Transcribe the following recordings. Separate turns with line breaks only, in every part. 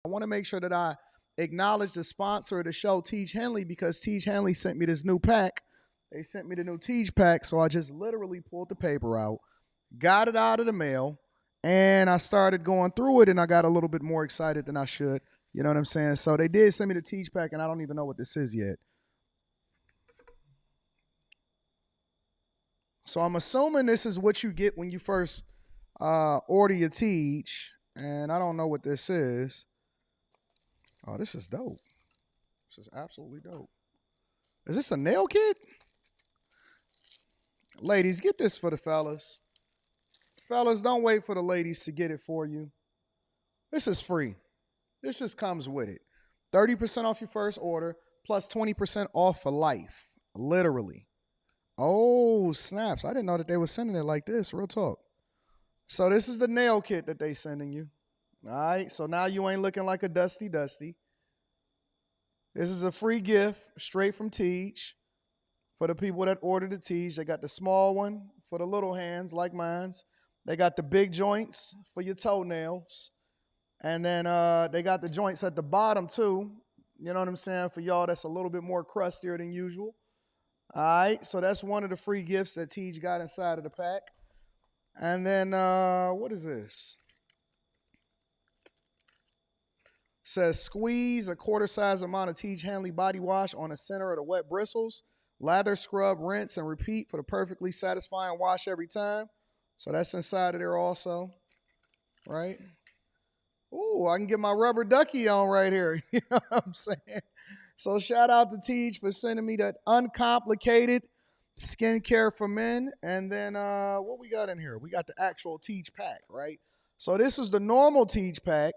I want to make sure that I acknowledge the sponsor of the show, Tiege Hanley, because Tiege Hanley sent me this new pack. They sent me the new Tiege pack, so I just literally pulled the paper out, got it out of the mail, and I started going through it, and I got a little bit more excited than I should. You know what I'm saying? So they did send me the Tiege pack, and I don't even know what this is yet. So I'm assuming this is what you get when you first order your Tiege, and I don't know what this is. Oh, this is dope. This is absolutely dope. Is this a nail kit? Ladies, get this for the fellas. Fellas, don't wait for the ladies to get it for you. This is free. This just comes with it. 30% off your first order plus 20% off for life. Literally. Oh, snaps. I didn't know that they were sending it like this. Real talk. So this is the nail kit that they sending you. All right. So now you ain't looking like a dusty. This is a free gift straight from Tiege for the people that ordered the Tiege. They got the small one for the little hands like mine's. They got the big joints for your toenails. And then they got the joints at the bottom too. You know what I'm saying? For y'all that's a little bit more crustier than usual. All right. So that's one of the free gifts that Tiege got inside of the pack. And then what is this? Says squeeze a quarter size amount of Tiege Hanley body wash on the center of the wet bristles. Lather, scrub, rinse, and repeat for the perfectly satisfying wash every time. So that's inside of there also, right? Ooh, I can get my rubber ducky on right here. You know what I'm saying? So shout out to Tiege for sending me that uncomplicated skincare for men. And then what we got in here? We got the actual Tiege pack, right? So this is the normal Tiege pack.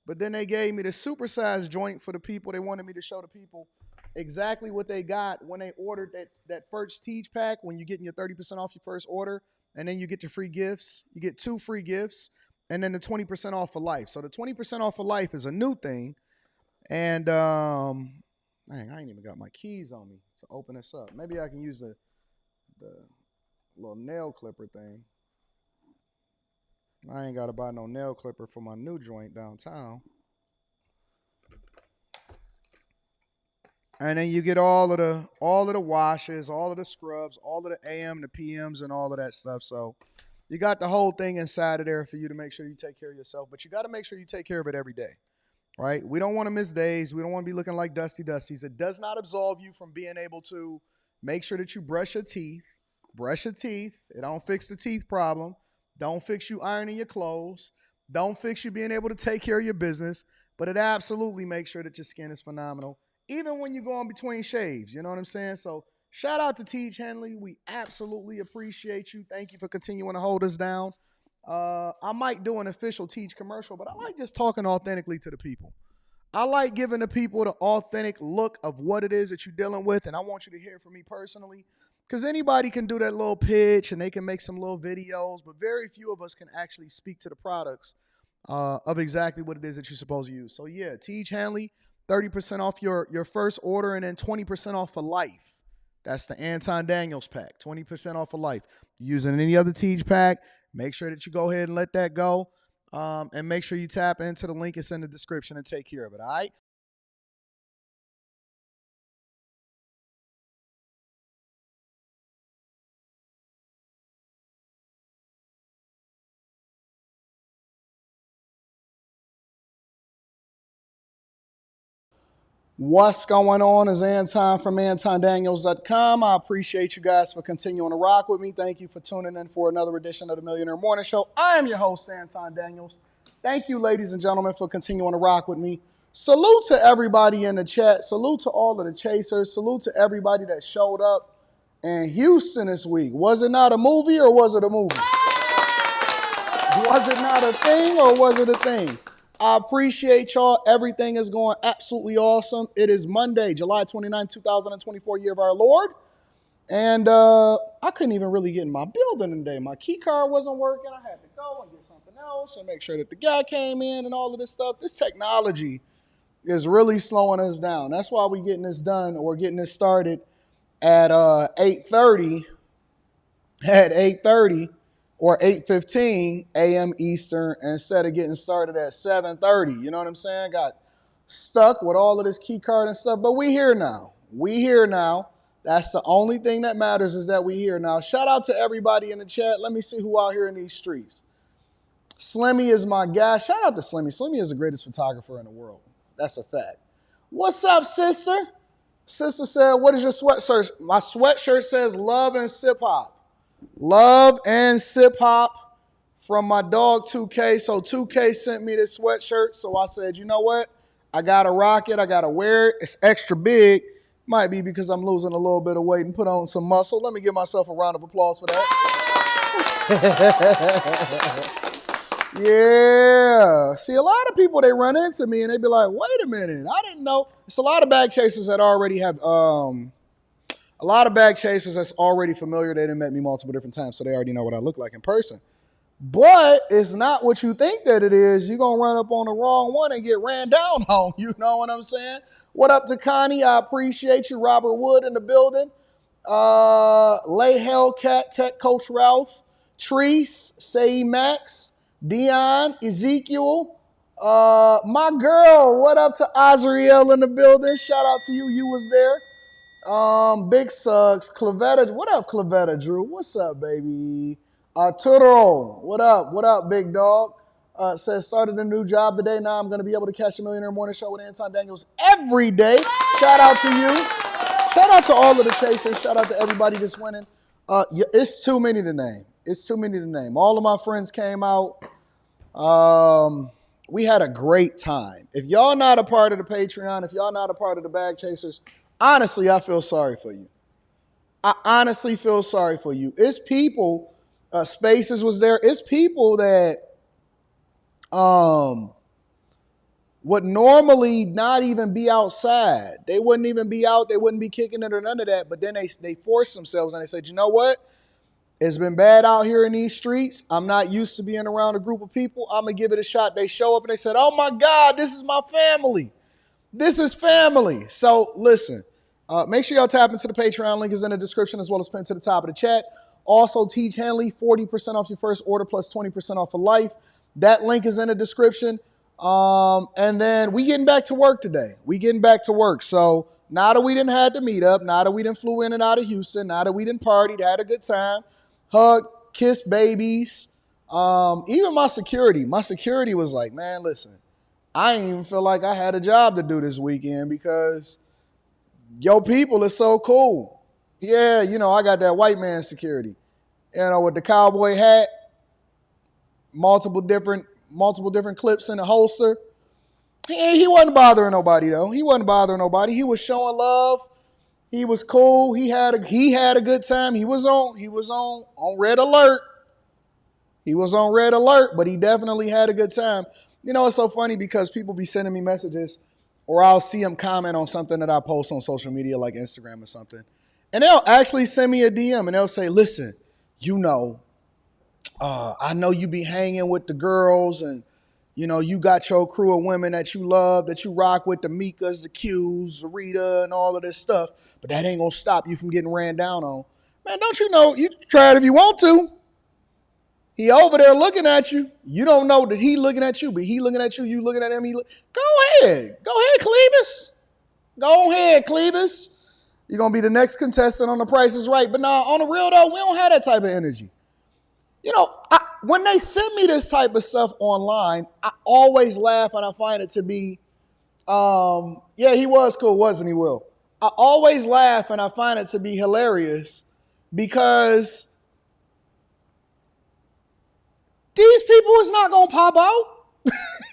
But then they gave me the supersized joint for the people. They wanted me to show the people exactly what they got when they ordered that first Tiege pack, when you're getting your 30% off your first order, and then you get your free gifts. You get 2 free gifts, and then the 20% off for life. So the 20% off for life is a new thing. And, man, I ain't even got my keys on me to open this up. Maybe I can use the little nail clipper thing. I ain't got to buy no nail clipper for my new joint downtown. And then you get all of the washes, all of the scrubs, all of the AM, the PMs, and all of that stuff. So you got the whole thing inside of there for you to make sure you take care of yourself. But you got to make sure you take care of it every day, right? We don't want to miss days. We don't want to be looking like dusties. It does not absolve you from being able to make sure that you brush your teeth. Brush your teeth. It don't fix the teeth problem. Don't fix you ironing your clothes. Don't fix you being able to take care of your business. But it absolutely makes sure that your skin is phenomenal, even when you go in between shaves. You know what I'm saying? So shout out to Tiege Hanley. We absolutely appreciate you. Thank you for continuing to hold us down. I might do an official Tiege commercial, but I like just talking authentically to the people. I like giving the people the authentic look of what it is that you're dealing with, and I want you to hear from me personally. Because anybody can do that little pitch and they can make some little videos, but very few of us can actually speak to the products of exactly what it is that you're supposed to use. So yeah, Tiege Hanley, 30% off your first order and then 20% off for life. That's the Anton Daniels pack, 20% off for life. Using any other Tiege pack, make sure that you go ahead and let that go. And make sure you tap into the link that's in the description and take care of it, all right? What's going on is Anton from AntonDaniels.com. I appreciate you guys for continuing to rock with me. Thank you for tuning in for another edition of the Millionaire Morning Show. I am your host, Anton Daniels. Thank you, ladies and gentlemen, for continuing to rock with me. Salute to everybody in the chat. Salute to all of the chasers. Salute to everybody that showed up in Houston this week. Was it not a movie or was it a movie? Was it not a thing or was it a thing? I appreciate y'all. Everything is going absolutely awesome. It is Monday, July 29, 2024, year of our Lord. And I couldn't even really get in my building today. My key card wasn't working. I had to go and get something else and make sure that the guy came in and all of this stuff. This technology is really slowing us down. That's why we're getting this done or getting this started at 8:30. At 8:30 or 8:15 a.m. Eastern instead of getting started at 7:30. You know what I'm saying? Got stuck with all of this key card and stuff, but we here now. We here now. That's the only thing that matters is that we here now. Shout out to everybody in the chat. Let me see who out here in these streets. Slimmy is my guy. Shout out to Slimmy. Slimmy is the greatest photographer in the world. That's a fact. What's up, sister? Sister said, what is your sweatshirt? My sweatshirt says love and sip hop. Love and sip hop from my dog 2K. So 2K sent me this sweatshirt. So I said, you know what? I got to rock it. I got to wear it. It's extra big. Might be because I'm losing a little bit of weight and put on some muscle. Let me give myself a round of applause for that. Yeah. See, a lot of people, they run into me and they be like, wait a minute. I didn't know. It's a lot of bag chasers that already have, a lot of bag chasers that's already familiar. They done met me multiple different times, so they already know what I look like in person. But it's not what you think that it is. You're going to run up on the wrong one and get ran down on. You know what I'm saying? What up to Connie? I appreciate you. Robert Wood in the building. Lay Hellcat, Tech Coach Ralph, Treese, Say Max, Dion, Ezekiel. My girl, what up to Azriel in the building? Shout out to you. You was there. Big Suggs, Clavetta. What up, Clavetta Drew? What's up, baby? Arturo, what up? What up, big dog? Says, started a new job today. Now I'm going to be able to catch the Millionaire Morning Show with Anton Daniels every day. Shout out to you. Shout out to all of the chasers. Shout out to everybody that's winning. It's too many to name. It's too many to name. All of my friends came out. We had a great time. If y'all not a part of the Patreon, if y'all not a part of the Bag Chasers, honestly, I feel sorry for you. I honestly feel sorry for you. It's people, Spaces was there. It's people that would normally not even be outside. They wouldn't even be out. They wouldn't be kicking it or none of that. But then they forced themselves and they said, you know what? It's been bad out here in these streets. I'm not used to being around a group of people. I'm going to give it a shot. They show up and they said, oh my God, this is my family. This is family. So listen, make sure y'all tap into the Patreon. Link is in the description as well as pinned to the top of the chat. Also, Tiege Hanley, 40% off your first order plus 20% off for life. That link is in the description. And then we getting back to work today. We getting back to work. So now that we didn't have to meet up, now that we didn't flew in and out of Houston, now that we didn't partied, had a good time, hug, kiss babies. Even my security was like, man, listen, I didn't even feel like I had a job to do this weekend because your people is so cool. Yeah, you know, I got that white man security, you know, with the cowboy hat, multiple different clips in the holster. He wasn't bothering nobody though. He wasn't bothering nobody. He was showing love. He was cool. He had a good time. He was on red alert. He was on red alert, but he definitely had a good time. You know, it's so funny because people be sending me messages or I'll see them comment on something that I post on social media like Instagram or something. And they'll actually send me a DM and they'll say, listen, you know, I know you be hanging with the girls and, you know, you got your crew of women that you love, that you rock with, the Mikas, the Qs, the Rita, and all of this stuff. But that ain't going to stop you from getting ran down on. Man, don't you know, you try it if you want to. He over there looking at you. You don't know that he looking at you, but he looking at you, you looking at him. Go ahead. Go ahead, Clevis. Go ahead, Clevis. You're going to be the next contestant on The Price is Right. But nah, on the real though, we don't have that type of energy. You know, when they send me this type of stuff online, I always laugh and I find it to be, yeah, he was cool, wasn't he, Will? I always laugh and I find it to be hilarious because these people is not going to pop out.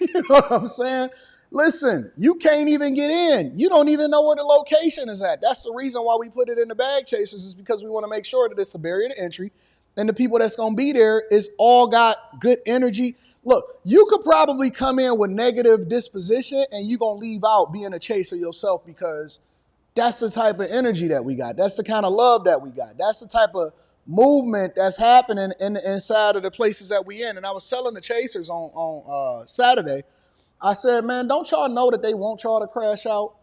You know what I'm saying? Listen, you can't even get in. You don't even know where the location is at. That's the reason why we put it in the Bag Chasers is because we want to make sure that it's a barrier to entry and the people that's going to be there is all got good energy. Look, you could probably come in with negative disposition and you're going to leave out being a chaser yourself because that's the type of energy that we got. That's the kind of love that we got. That's the type of movement that's happening inside of the places that we in. And I was telling the chasers on Saturday, I said, man, don't y'all know that they want y'all to crash out?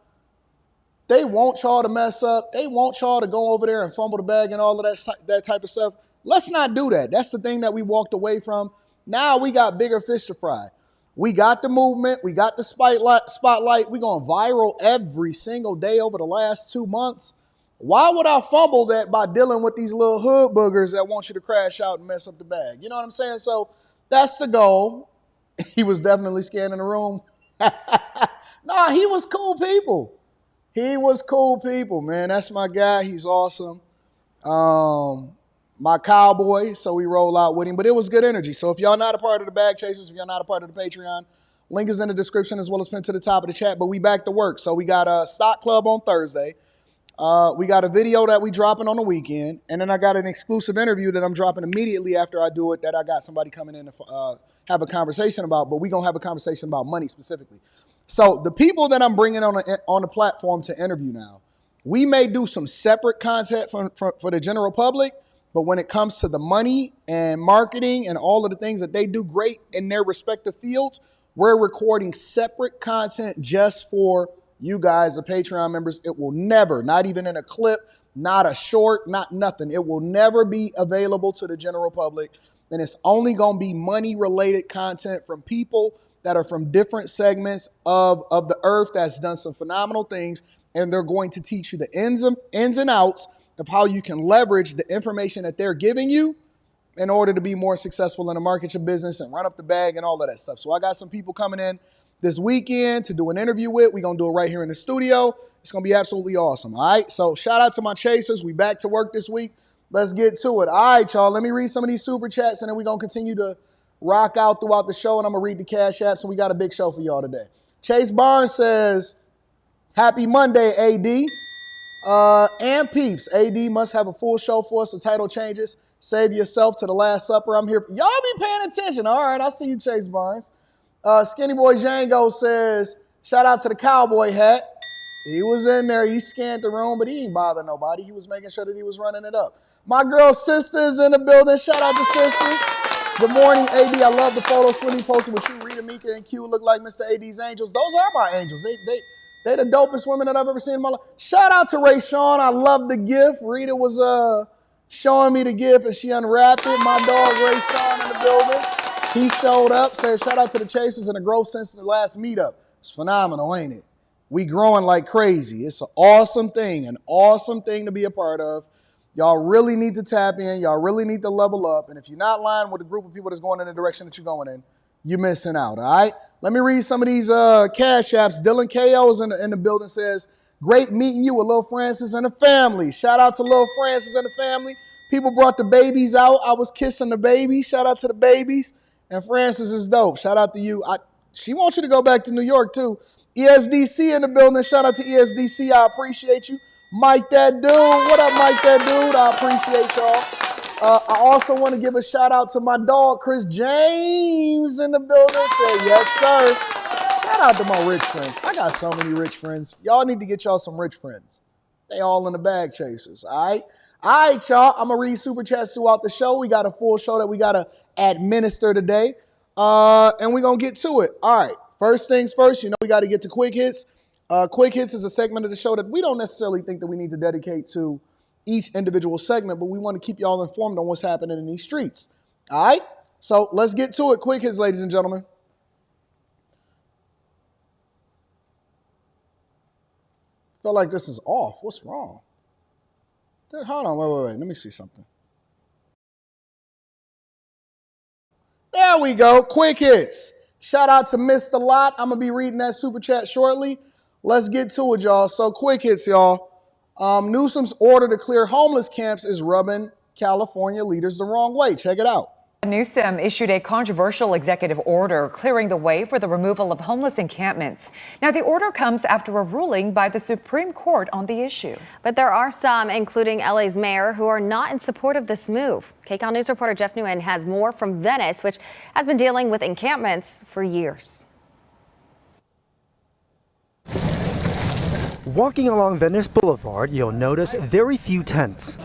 They want y'all to mess up. They want y'all to go over there and fumble the bag and all of that type of stuff. Let's not do that. That's the thing that we walked away from. Now we got bigger fish to fry. We got the movement. We got the spotlight. We're going viral every single day over the last 2 months. Why would I fumble that by dealing with these little hood boogers that want you to crash out and mess up the bag? You know what I'm saying? So that's the goal. He was definitely scanning the room. Nah, he was cool people. He was cool people, man. That's my guy. He's awesome. My cowboy, so we roll out with him. But it was good energy. So if y'all not a part of the Bag Chasers, if y'all not a part of the Patreon, link is in the description as well as pinned to the top of the chat. But we back to work. So we got a stock club on Thursday. We got a video that we dropping on the weekend. And then I got an exclusive interview that I'm dropping immediately after I do it that I got somebody coming in to have a conversation about. But we going to have a conversation about money specifically. So the people that I'm bringing on the platform to interview now, we may do some separate content for the general public, but when it comes to the money and marketing and all of the things that they do great in their respective fields, we're recording separate content just for you guys, the Patreon members. It will never, not even in a clip, not a short, not nothing. It will never be available to the general public. And it's only going to be money-related content from people that are from different segments of the earth that's done some phenomenal things. And they're going to teach you the ins and outs of how you can leverage the information that they're giving you in order to be more successful in the market, your business, and run up the bag and all of that stuff. So I got some people coming in this weekend to do an interview with. We're going to do it right here in the studio. It's going to be absolutely awesome. All right. So shout out to my chasers. We back to work this week. Let's get to it. All right, y'all. Let me read some of these super chats, and then we're going to continue to rock out throughout the show, and I'm going to read the cash apps, and we got a big show for y'all today. Chase Barnes says, happy Monday, AD. And peeps, AD must have a full show for us. The title changes. Save yourself to the Last Supper. I'm here. Y'all be paying attention. All right, I see you, Chase Barnes. Skinny Boy Django says, shout out to the cowboy hat. He was in there. He scanned the room, but he didn't bother nobody. He was making sure that he was running it up. My girl Sister's in the building. Shout out to Sister. Good morning, AD. I love the photo Slimmy posted with you, Rita, Mika, and Q. Look like Mr. AD's angels. Those are my angels. They the dopest women that I've ever seen in my life. Shout out to Ray Sean. I love the gift. Rita was showing me the gift, and she unwrapped it. My dog Ray Sean in the building. He showed up, said shout out to the Chasers and the growth since the last meetup. It's phenomenal, ain't it? We growing like crazy. It's an awesome thing to be a part of. Y'all really need to tap in. Y'all really need to level up. And if you're not aligned with a group of people that's going in the direction that you're going in, you're missing out, all right? Let me read some of these cash apps. Dylan KO is in the building, says, great meeting you with Lil Francis and the family. Shout out to Lil Francis and the family. People brought the babies out. I was kissing the babies. Shout out to the babies. And Francis is dope. Shout out to you. She wants you to go back to New York, too. ESDC in the building. Shout out to ESDC. I appreciate you. Mike that dude. What up, Mike that dude? I appreciate y'all. I also want to give a shout out to my dog, Chris James in the building. Say yes, sir. Shout out to my rich friends. I got so many rich friends. Y'all need to get y'all some rich friends. They all in the Bag Chasers, all right? All right, y'all. I'm going to read super chats throughout the show. We got a full show that we got to administer today. And we're going to get to it. All right. First things first, we got to get to Quick Hits. Quick Hits is a segment of the show that we don't necessarily think that we need to dedicate to each individual segment, but we want to keep y'all informed on what's happening in these streets. All right? So let's get to it. Quick Hits, ladies and gentlemen. Feel like this is off. What's wrong? Hold on. Wait. Let me see something. There we go. Quick Hits. Shout out to Mr. Lot. I'm going to be reading that super chat shortly. Let's get to it, y'all. So quick hits, y'all. Newsom's order to clear homeless camps is rubbing California leaders the wrong way. Check it out.
Newsom issued a controversial executive order clearing the way for the removal of homeless encampments. Now, the order comes after a ruling by the Supreme Court on the issue.
But there are some, including LA's mayor, who are not in support of this move. KCAL News reporter Jeff Nguyen has more from Venice, which has been dealing with encampments for years.
Walking along Venice Boulevard, you'll notice very few tents.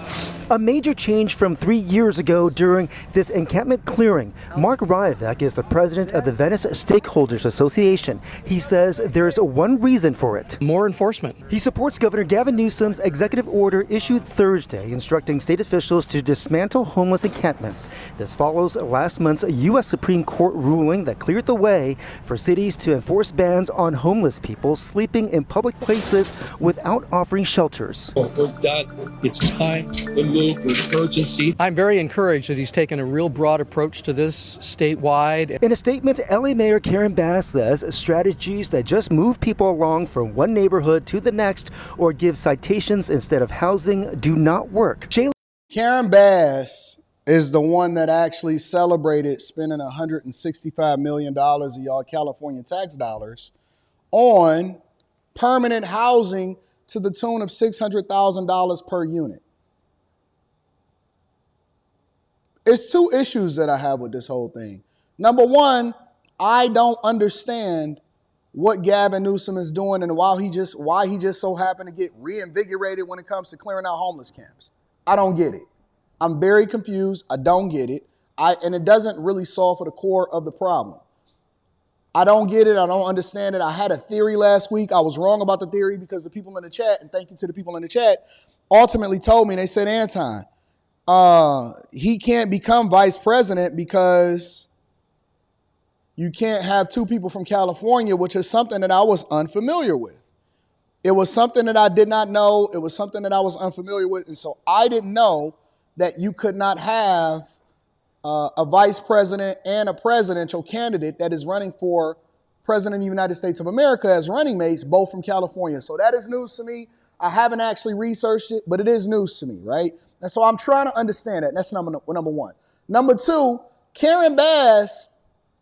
A major change from 3 years ago during this encampment clearing. Mark Ryvek is the president of the Venice Stakeholders Association. He says there's one reason for it.
More enforcement.
He supports Governor Gavin Newsom's executive order issued Thursday instructing state officials to dismantle homeless encampments. This follows last month's U.S. Supreme Court ruling that cleared the way for cities to enforce bans on homeless people sleeping in public places without offering shelters.
We're done. It's time to move with urgency.
I'm very encouraged that he's taken a real broad approach to this statewide.
In a statement, LA Mayor Karen Bass says strategies that just move people along from one neighborhood to the next or give citations instead of housing do not work.
Karen Bass is the one that actually celebrated spending $165 million of y'all California tax dollars on permanent housing to the tune of $600,000 per unit. It's two issues that I have with this whole thing. Number one, I don't understand what Gavin Newsom is doing and why he just so happened to get reinvigorated when it comes to clearing out homeless camps. I don't get it. I'm very confused. I don't get it. And it doesn't really solve for the core of the problem. I don't get it. I don't understand it. I had a theory last week. I was wrong about the theory because the people in the chat, and thank you to the people in the chat, ultimately told me, they said, Anton, he can't become vice president because you can't have two people from California, which is something that I was unfamiliar with. It was something that I did not know. It was something that I was unfamiliar with. And so I didn't know that you could not have a vice president and a presidential candidate that is running for president of the United States of America as running mates, both from California. So that is news to me. I haven't actually researched it, but it is news to me, right? And so I'm trying to understand that. That's number one. Number two, Karen Bass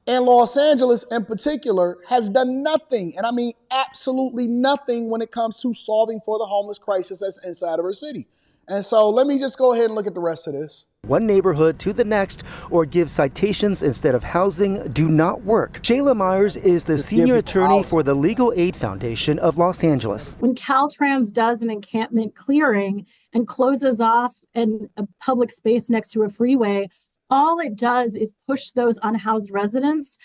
in Los Angeles in particular has done nothing, and I mean absolutely nothing when it comes to solving for the homeless crisis that's inside of her city. And so let me just go ahead and look at the rest of this.
One neighborhood to the next or give citations instead of housing do not work. Shayla Myers is the senior attorney for the Legal Aid Foundation of Los Angeles.
When Caltrans does an encampment clearing and closes off a public space next to a freeway, all it does is push those unhoused residents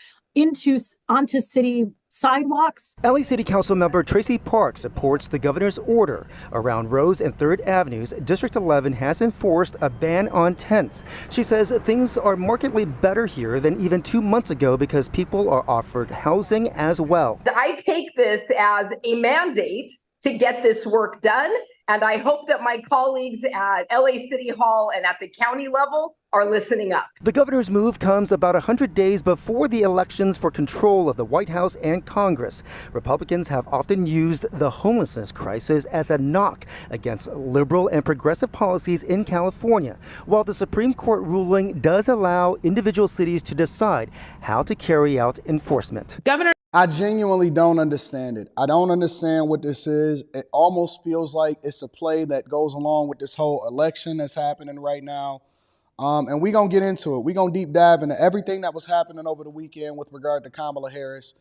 onto city sidewalks.
LA City Council member Tracy Parks supports the governor's order. Around Rose and 3rd Avenues, District 11 has enforced a ban on tents. She says things are markedly better here than even 2 months ago because people are offered housing as well.
I take this as a mandate to get this work done, and I hope that my colleagues at LA City Hall and at the county level are listening up.
The governor's move comes about 100 days before the elections for control of the White House and Congress. Republicans have often used the homelessness crisis as a knock against liberal and progressive policies in California, while the Supreme Court ruling does allow individual cities to decide how to carry out enforcement.
Governor, I genuinely don't understand it. I don't understand what this is. It almost feels like it's a play that goes along with this whole election that's happening right now. And we're going to get into it. We're going to deep dive into everything that was happening over the weekend with regard to Kamala Harris,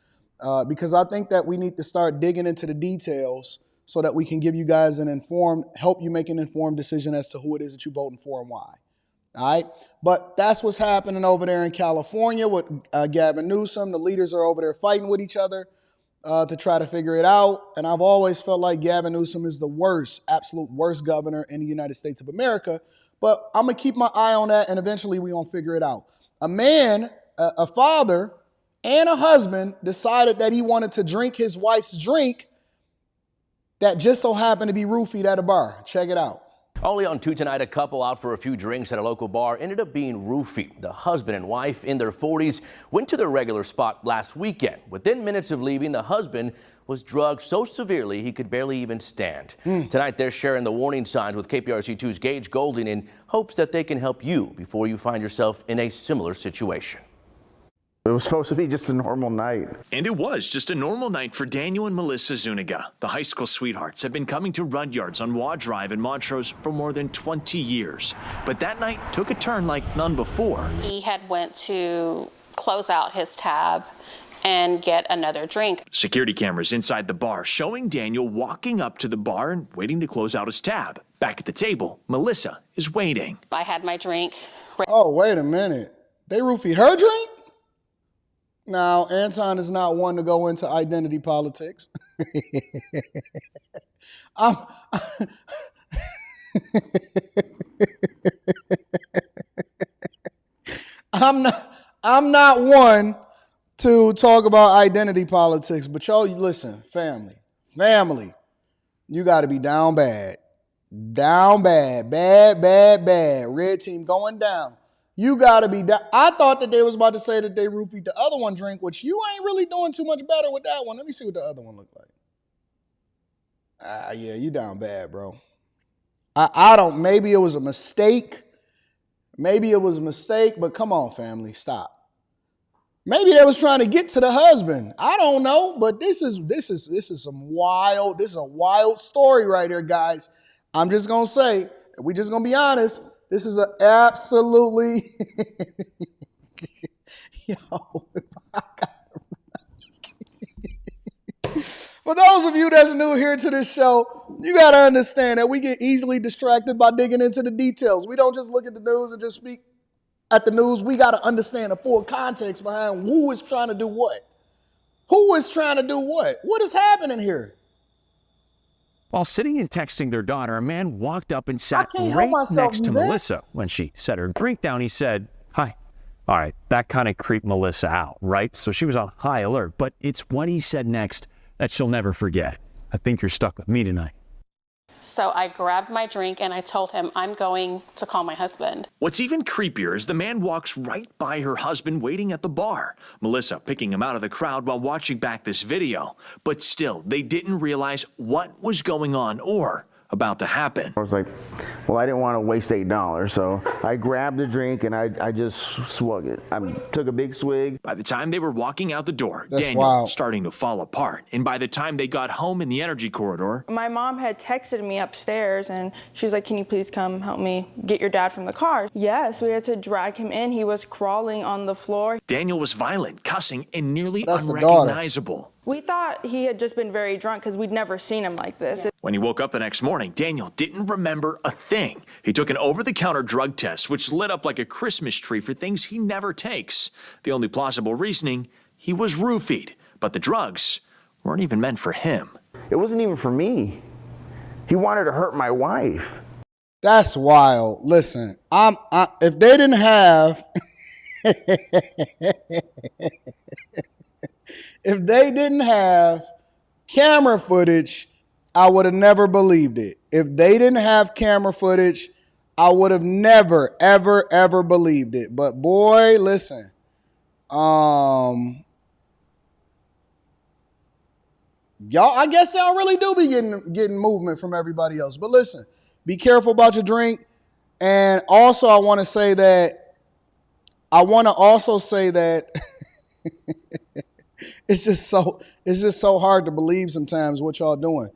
because I think that we need to start digging into the details so that we can give you guys help you make an informed decision as to who it is that you're voting for and why. All right? But that's what's happening over there in California with Gavin Newsom. The leaders are over there fighting with each other to try to figure it out. And I've always felt like Gavin Newsom is the worst, absolute worst governor in the United States of America. But I'm going to keep my eye on that, and eventually we're going to figure it out. A man, a father, and a husband decided that he wanted to drink his wife's drink that just so happened to be roofied at a bar. Check it out.
Only on 2 tonight, a couple out for a few drinks at a local bar ended up being roofied. The husband and wife in their 40s went to their regular spot last weekend. Within minutes of leaving, the husband was drugged so severely he could barely even stand. Tonight, they're sharing the warning signs with KPRC2's Gage Golding in hopes that they can help you before you find yourself in a similar situation.
It was supposed to be just a normal night.
And it was just a normal night for Daniel and Melissa Zuniga. The high school sweethearts have been coming to Rudyard's on Waugh Drive in Montrose for more than 20 years. But that night took a turn like none before.
He had went to close out his tab and get another drink.
Security cameras inside the bar showing Daniel walking up to the bar and waiting to close out his tab. Back at the table, Melissa is waiting.
I had my drink.
Oh, wait a minute. They roofied her drink? Now, Anton is not one to go into identity politics. I'm not one to talk about identity politics, but y'all, listen, family, you got to be down bad, bad. Red team going down. You got to be down. I thought that they was about to say that they roofied the other one drink, which you ain't really doing too much better with that one. Let me see what the other one looked like. Yeah, you down bad, bro. I don't, maybe it was a mistake. But come on, family, stop. Maybe they was trying to get to the husband. I don't know, but this is a wild story right here, guys. I'm just gonna say, we just gonna be honest. This is an absolutely For those of you that's new here to this show, you got to understand that we get easily distracted by digging into the details. We don't just look at the news and just speak at the news. We got to understand the full context behind who is trying to do what. Who is trying to do what? What is happening here?
While sitting and texting their daughter, a man walked up and sat right next to Melissa. When she set her drink down, he said, "Hi." All right, that kind of creeped Melissa out, right? So she was on high alert. But it's what he said next that she'll never forget. "I think you're stuck with me tonight."
So I grabbed my drink and I told him I'm going to call my husband.
What's even creepier is the man walks right by her husband waiting at the bar. Melissa picking him out of the crowd while watching back this video. But still, they didn't realize what was going on or about to happen.
I was like, well, I didn't want to waste $8, so I grabbed a drink and I just swung it. I took a big swig.
By the time they were walking out the door,
That's
Daniel
wild.
starting to fall apart. And by the time they got home in the energy corridor,
my mom had texted me upstairs and she was like, "Can you please come help me get your dad from the car?" Yes, we had to drag him in. He was crawling on the floor.
Daniel was violent, cussing, and nearly
That's the daughter.
unrecognizable.
We thought he had just been very drunk because we'd never seen him like this.
When he woke up the next morning, Daniel didn't remember a thing. He took an over-the-counter drug test, which lit up like a Christmas tree for things he never takes. The only plausible reasoning, he was roofied, but the drugs weren't even meant for him.
It wasn't even for me. He wanted to hurt my wife.
That's wild. Listen, if they didn't have if they didn't have camera footage, I would have never believed it. If they didn't have camera footage, I would have never, ever believed it. But boy, listen, y'all, I guess y'all really do be getting movement from everybody else. But listen, be careful about your drink. And also, I want to also say that it's just so hard to believe sometimes what y'all doing.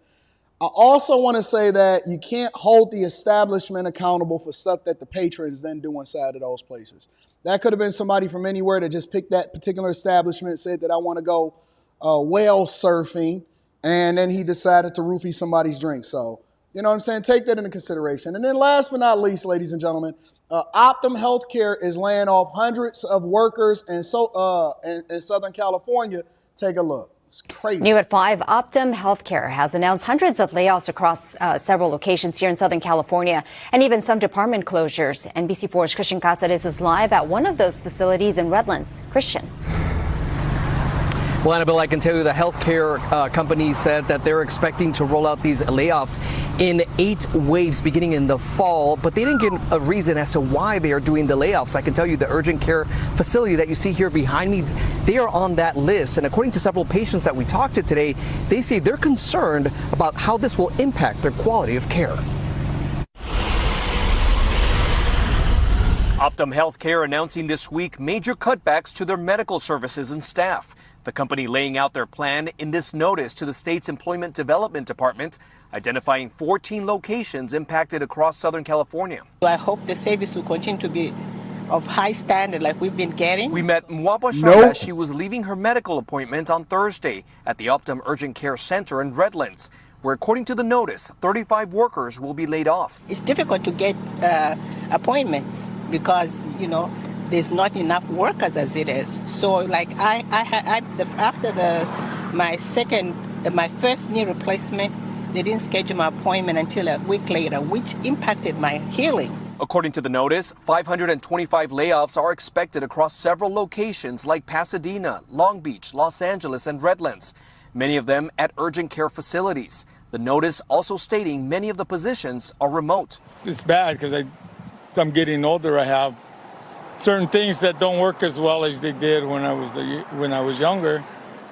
I also want to say that you can't hold the establishment accountable for stuff that the patrons then do inside of those places. That could have been somebody from anywhere that just picked that particular establishment, said that I want to go whale surfing, and then he decided to roofie somebody's drink. So, you know what I'm saying? Take that into consideration. And then last but not least, ladies and gentlemen, Optum Healthcare is laying off hundreds of workers in Southern California. Take a look. It's crazy.
New at 5, Optum Healthcare has announced hundreds of layoffs across several locations here in Southern California and even some department closures. NBC4's Christian Casares is live at one of those facilities in Redlands. Christian.
Well, Annabelle, I can tell you the healthcare company said that they're expecting to roll out these layoffs in 8 waves beginning in the fall, but they didn't give a reason as to why they are doing the layoffs. I can tell you the urgent care facility that you see here behind me, they are on that list. And according to several patients that we talked to today, they say they're concerned about how this will impact their quality of care. Optum Healthcare announcing this week major cutbacks to their medical services and staff. The company laying out their plan in this notice to the state's Employment Development Department, identifying 14 locations impacted across Southern California.
I hope the service will continue to be of high standard like we've been getting.
We met Mwapa Shanda as she was leaving her medical appointment on Thursday at the Optum Urgent Care Center in Redlands, where according to the notice, 35 workers will be laid off.
It's difficult to get appointments because, you know, there's not enough workers as it is. So like after my first knee replacement, they didn't schedule my appointment until a week later, which impacted my healing.
According to the notice, 525 layoffs are expected across several locations like Pasadena, Long Beach, Los Angeles, and Redlands, many of them at urgent care facilities. The notice also stating many of the positions are remote.
It's bad because as I'm getting older, I have certain things that don't work as well as they did when I was younger.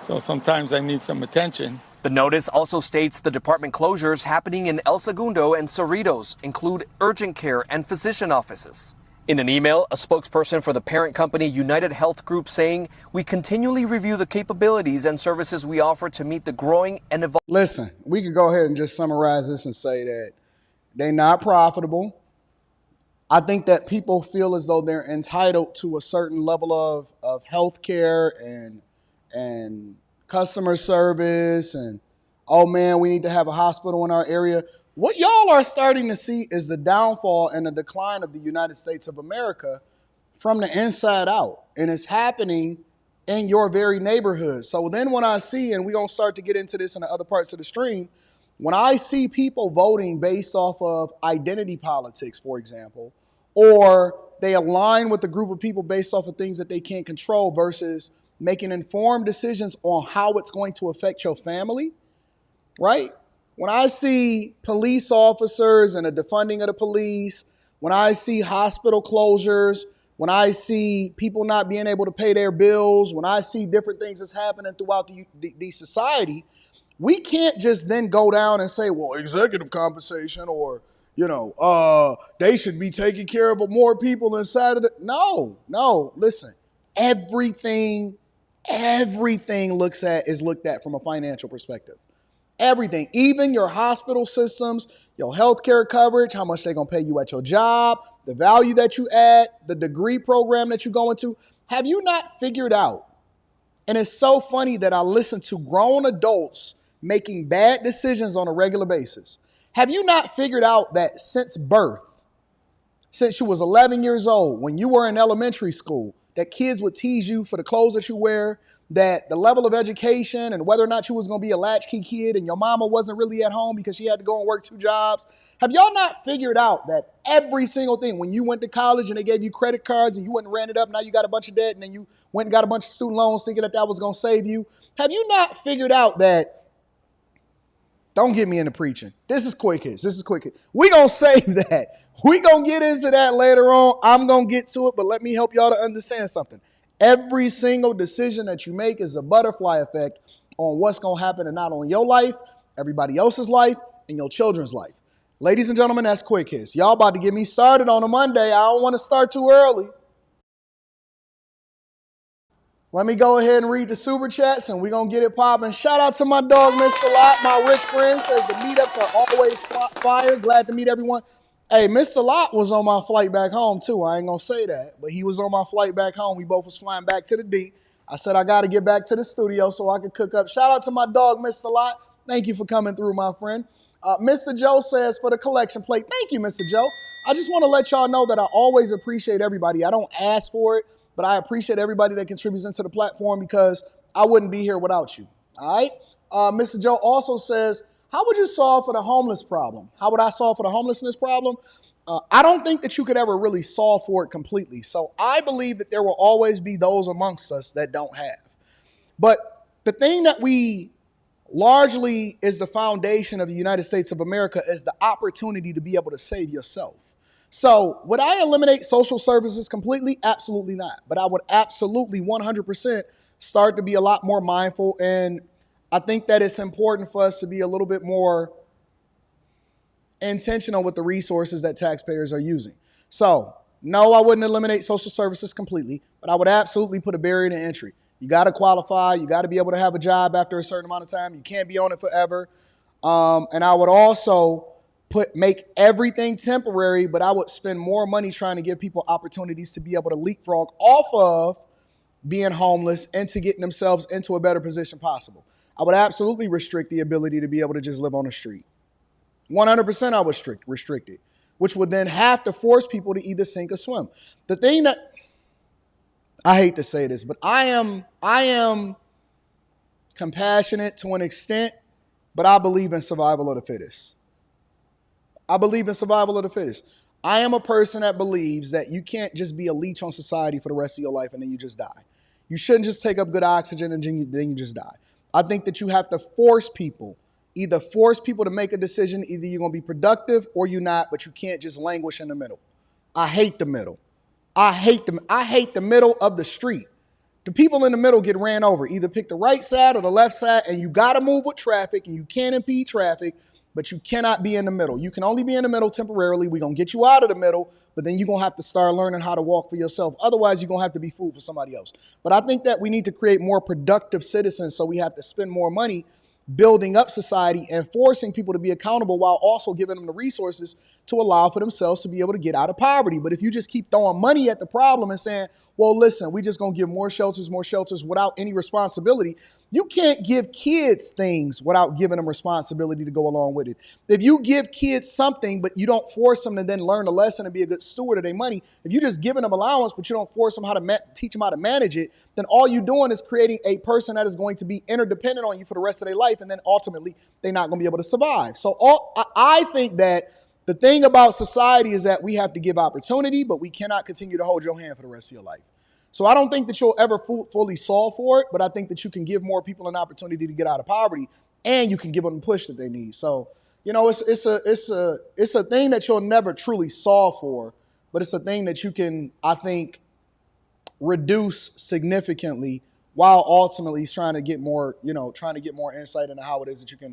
So sometimes I need some attention.
The notice also states the department closures happening in El Segundo and Cerritos include urgent care and physician offices. In an email, a spokesperson for the parent company United Health Group saying, "We continually review the capabilities and services we offer to meet the growing and evolving."
Listen, we can go ahead and just summarize this and say that they're not profitable. I think that people feel as though they're entitled to a certain level of health care and customer service and, oh man, we need to have a hospital in our area. What y'all are starting to see is the downfall and the decline of the United States of America from the inside out. And it's happening in your very neighborhood. So then when I see, and we're going to start to get into this in the other parts of the stream, when I see people voting based off of identity politics, for example, or they align with a group of people based off of things that they can't control versus making informed decisions on how it's going to affect your family, right? When I see police officers and a defunding of the police, when I see hospital closures, when I see people not being able to pay their bills, when I see different things that's happening throughout the society, we can't just then go down and say, well, executive compensation or, they should be taking care of more people inside of the. No, listen, everything is looked at from a financial perspective. Everything, even your hospital systems, your healthcare coverage, how much they're going to pay you at your job, the value that you add, the degree program that you go into. Have you not figured out? And it's so funny that I listen to grown adults making bad decisions on a regular basis. Have you not figured out that since birth, since you was 11 years old, when you were in elementary school, that kids would tease you for the clothes that you wear, that the level of education and whether or not you was going to be a latchkey kid and your mama wasn't really at home because she had to go and work 2 jobs. Have y'all not figured out that every single thing, when you went to college and they gave you credit cards and you went and ran it up, now you got a bunch of debt and then you went and got a bunch of student loans thinking that was going to save you? Have you not figured out that, don't get me into preaching. This is quick hits. We going to save that. We going to get into that later on. I'm going to get to it, but let me help y'all to understand something. Every single decision that you make is a butterfly effect on what's going to happen in not only your life, everybody else's life, and your children's life. Ladies and gentlemen, that's Quick Hits. Y'all about to get me started on a Monday. I don't want to start too early. Let me go ahead and read the super chats, and we're going to get it popping. Shout out to my dog, Mr. Lot. My rich friend says the meetups are always fire. Glad to meet everyone. Hey, Mr. Lot was on my flight back home, too. I ain't going to say that, but he was on my flight back home. We both was flying back to the D. I said I got to get back to the studio so I could cook up. Shout out to my dog, Mr. Lot. Thank you for coming through, my friend. Mr. Joe says for the collection plate. Thank you, Mr. Joe. I just want to let y'all know that I always appreciate everybody. I don't ask for it, but I appreciate everybody that contributes into the platform because I wouldn't be here without you. All right? Mr. Joe also says, how would you solve for the homeless problem? How would I solve for the homelessness problem? I don't think that you could ever really solve for it completely. So I believe that there will always be those amongst us that don't have. But the thing that we largely is the foundation of the United States of America is the opportunity to be able to save yourself. So would I eliminate social services completely? Absolutely not. But I would absolutely 100% start to be a lot more mindful. And I think that it's important for us to be a little bit more intentional with the resources that taxpayers are using. So no, I wouldn't eliminate social services completely, but I would absolutely put a barrier to entry. You got to qualify. You got to be able to have a job after a certain amount of time. You can't be on it forever. And I would also make everything temporary, but I would spend more money trying to give people opportunities to be able to leapfrog off of being homeless into getting themselves into a better position possible. I would absolutely restrict the ability to be able to just live on the street. 100% I would restrict it, which would then have to force people to either sink or swim. The thing that, I hate to say this, but I am compassionate to an extent, but I believe in survival of the fittest. I believe in survival of the fittest. I am a person that believes that you can't just be a leech on society for the rest of your life and then you just die. You shouldn't just take up good oxygen and then you just die. I think that you have to force people to make a decision. Either you're going to be productive or you're not, but you can't just languish in the middle. I hate the middle. I hate the middle of the street. The people in the middle get ran over. Either pick the right side or the left side, and you got to move with traffic, and you can't impede traffic, but you cannot be in the middle. You can only be in the middle temporarily. We're going to get you out of the middle, but then you're going to have to start learning how to walk for yourself. Otherwise, you're going to have to be food for somebody else. But I think that we need to create more productive citizens, so we have to spend more money building up society and forcing people to be accountable while also giving them the resources to allow for themselves to be able to get out of poverty. But if you just keep throwing money at the problem and saying, well, listen, we just going to give more shelters without any responsibility, you can't give kids things without giving them responsibility to go along with it. If you give kids something, but you don't force them to then learn the lesson and be a good steward of their money, if you're just giving them allowance, but you don't force them how to teach them how to manage it, then all you're doing is creating a person that is going to be interdependent on you for the rest of their life, and then ultimately they're not going to be able to survive. So I think that the thing about society is that we have to give opportunity, but we cannot continue to hold your hand for the rest of your life. So I don't think that you'll ever fully solve for it, but I think that you can give more people an opportunity to get out of poverty, and you can give them the push that they need. So, you know, it's a thing that you'll never truly solve for, but it's a thing that you can, I think, reduce significantly while ultimately trying to get more insight into how it is that you can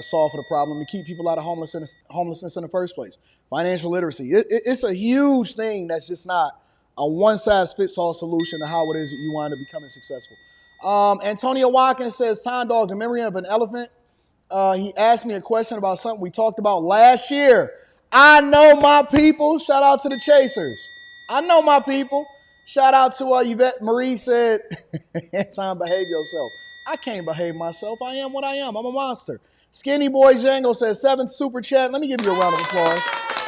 solve for the problem to keep people out of homelessness in the first place. Financial literacy. It's a huge thing that's just not a one-size-fits-all solution to how it is that you wind up becoming successful. Antonio Watkins says, Time Dog, the memory of an elephant. He asked me a question about something we talked about last year. I know my people. Shout out to the Chasers. I know my people. Shout out to Yvette Marie said, Anton, behave yourself. I can't behave myself. I am what I am. I'm a monster. Skinny Boy Django says, 7th super chat. Let me give you a round of applause.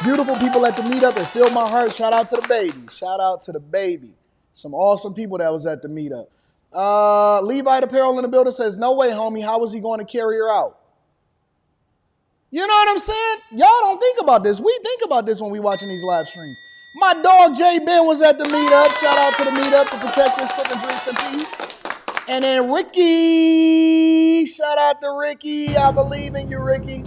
Beautiful people at the meetup. It filled my heart. Shout out to the baby. Shout out to the baby. Some awesome people that was at the meetup. Levite Apparel in the building says, no way, homie. How was he going to carry her out? You know what I'm saying? Y'all don't think about this. We think about this when we watching these live streams. My dog Jay Ben was at the meetup. Shout out to the meetup to protect your sipping drinks in peace. And then Ricky. Shout out to Ricky. I believe in you, Ricky.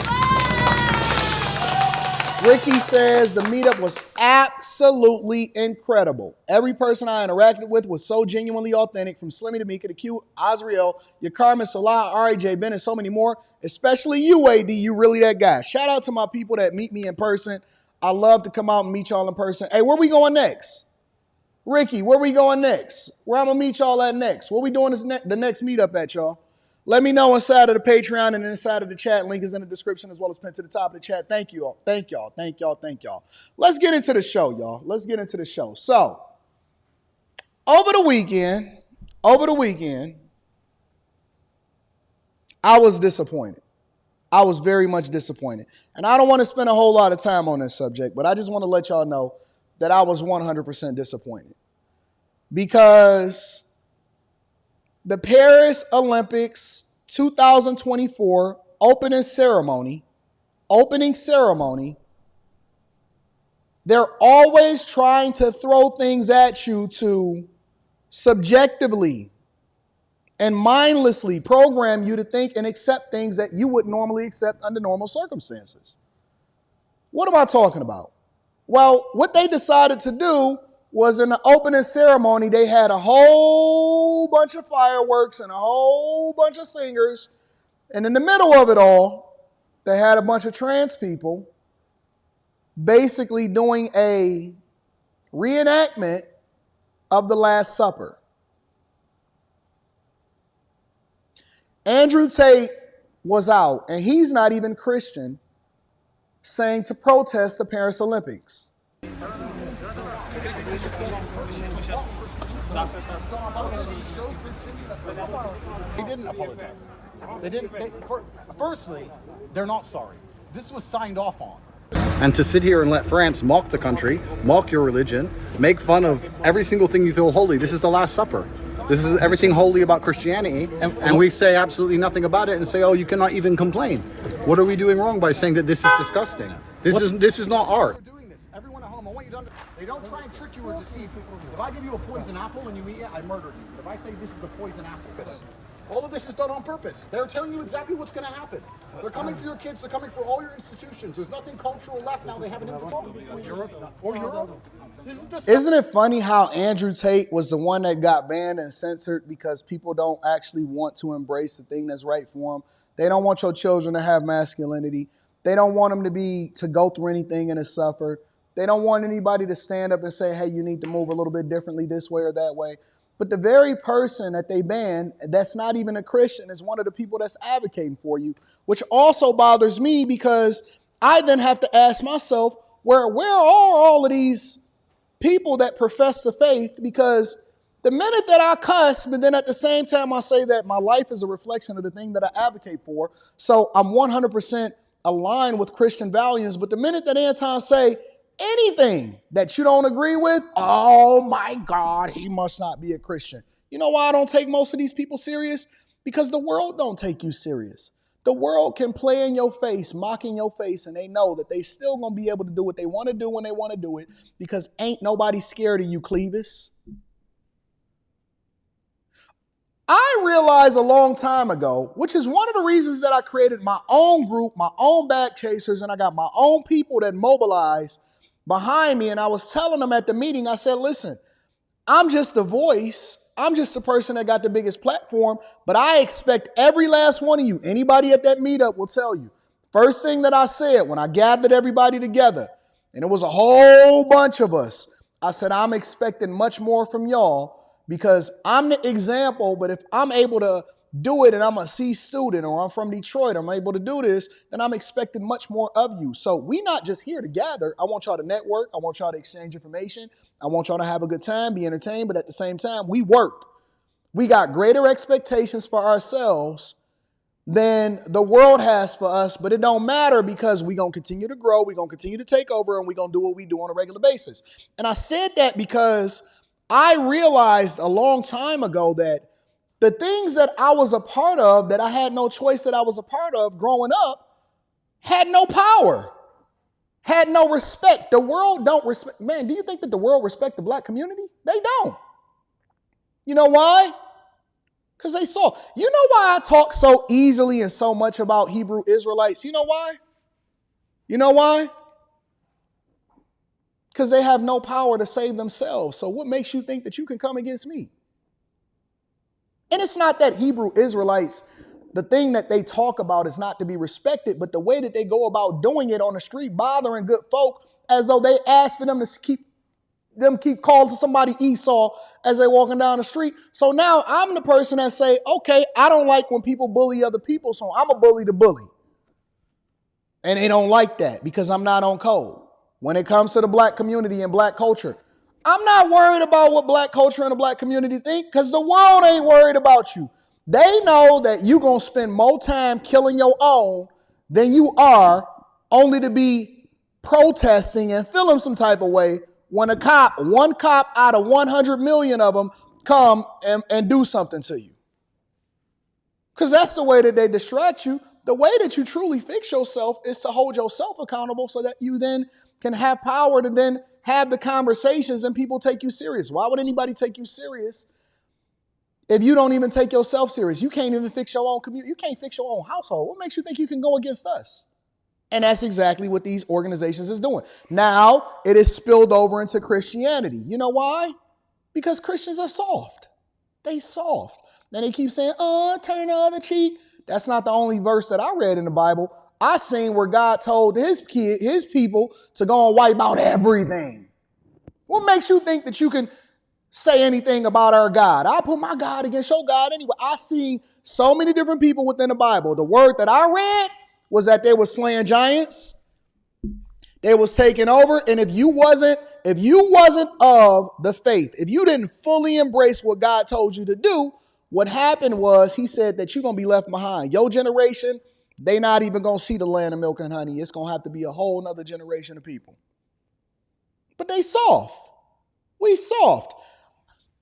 Ricky says the meetup was absolutely incredible. Every person I interacted with was so genuinely authentic, from Slimmy to Mika to Q, Azriel, Yakarma, Salah, R.A.J. Ben, and so many more. Especially you, AD. You really that guy. Shout out to my people that meet me in person. I love to come out and meet y'all in person. Hey, where we going next? Ricky, where we going next? Where I'm going to meet y'all at next? Where we doing the next meetup at, y'all? Let me know inside of the Patreon and inside of the chat. Link is in the description as well as pinned to the top of the chat. Thank you all. Thank y'all. Thank y'all. Thank y'all. Let's get into the show, y'all. Let's get into the show. So, over the weekend, I was disappointed. I was very much disappointed. And I don't want to spend a whole lot of time on this subject, but I just want to let y'all know that I was 100% disappointed. Because the Paris Olympics 2024 opening ceremony, they're always trying to throw things at you to subjectively and mindlessly program you to think and accept things that you would normally accept under normal circumstances. What am I talking about? Well, what they decided to do was in the opening ceremony, they had a whole bunch of fireworks and a whole bunch of singers. And in the middle of it all, they had a bunch of trans people basically doing a reenactment of the Last Supper. Andrew Tate was out, and he's not even Christian, saying to protest the Paris Olympics.
They didn't apologize. They didn't. Firstly, they're not sorry. This was signed off on. And to sit here and let France mock the country, mock your religion, make fun of every single thing you feel holy. This is the Last Supper. This is everything holy about Christianity, and we say absolutely nothing about it and say, oh, you cannot even complain. What are we doing wrong by saying that this is disgusting? This is not art. Everyone at home, I want you to understand. They don't try and trick you or deceive you. If I give you a poison apple and you eat it, I murdered you. If I say this is a poison apple, all of this is done on purpose. They're telling you exactly what's going to happen. They're coming for your kids. They're coming for all your institutions. There's nothing cultural left now. They have it in control. Or Europe.
Isn't it funny how Andrew Tate was the one that got banned and censored because people don't actually want to embrace the thing that's right for them? They don't want your children to have masculinity. They don't want them to go through anything and to suffer. They don't want anybody to stand up and say, hey, you need to move a little bit differently this way or that way. But the very person that they banned, that's not even a Christian, is one of the people that's advocating for you, which also bothers me because I then have to ask myself, where are all of these people that profess the faith? Because the minute that I cuss, but then at the same time I say that my life is a reflection of the thing that I advocate for, so I'm 100% aligned with Christian values, but the minute that Anton say anything that you don't agree with, oh my God, he must not be a Christian. You know why I don't take most of these people serious? Because the world don't take you serious. The world can play in your face, mock in your face, and they know that they still gonna be able to do what they want to do when they want to do it because ain't nobody scared of you, Clevis. I realized a long time ago, which is one of the reasons that I created my own group, my own back chasers, and I got my own people that mobilize behind me. And I was telling them at the meeting, I said, listen, I'm just the voice. I'm just the person that got the biggest platform, but I expect every last one of you, anybody at that meetup will tell you, first thing that I said when I gathered everybody together, and it was a whole bunch of us, I said, I'm expecting much more from y'all because I'm the example, but if I'm able to do it and I'm a C student or I'm from Detroit, I'm able to do this, then I'm expecting much more of you. So we not just here to gather. I want y'all to network. I want y'all to exchange information. I want y'all to have a good time, be entertained, but at the same time, we work. We got greater expectations for ourselves than the world has for us, but it don't matter because we're going to continue to grow, we're going to continue to take over, and we're going to do what we do on a regular basis. And I said that because I realized a long time ago that the things that I was a part of, that I had no choice that I was a part of growing up, had no power, had no respect. The world don't respect. Man, do you think that the world respect the black community? They don't. You know why? Because they saw. You know why I talk so easily and so much about Hebrew Israelites? You know why? You know why? Because they have no power to save themselves. So what makes you think that you can come against me? And it's not that Hebrew Israelites, the thing that they talk about is not to be respected, but the way that they go about doing it on the street, bothering good folk, as though they ask for them to keep calling to somebody Esau as they walking down the street. So now I'm the person that say, okay, I don't like when people bully other people, so I'm a bully the bully. And they don't like that because I'm not on code. When it comes to the black community and black culture, I'm not worried about what black culture and the black community think because the world ain't worried about you. They know that you're going to spend more time killing your own than you are only to be protesting and feeling some type of way when one cop out of 100 million of them come and do something to you. Because that's the way that they distract you. The way that you truly fix yourself is to hold yourself accountable so that you then can have power to then have the conversations and people take you serious. Why would anybody take you serious if you don't even take yourself serious? You can't even fix your own community. You can't fix your own household. What makes you think you can go against us? And that's exactly what these organizations is doing. Now it is spilled over into Christianity. You know why? Because Christians are soft. They soft. And they keep saying, oh, turn the other cheek. That's not the only verse that I read in the Bible. I seen where God told his people to go and wipe out everything. What makes you think that you can say anything about our God? I'll put my God against your God anyway. I see so many different people within the Bible. The word that I read was that they were slaying giants. They was taking over, and if you wasn't of the faith, if you didn't fully embrace what God told you to do, what happened was he said that you're going to be left behind. Your generation, they not even going to see the land of milk and honey. It's going to have to be a whole nother generation of people. But they soft. We soft.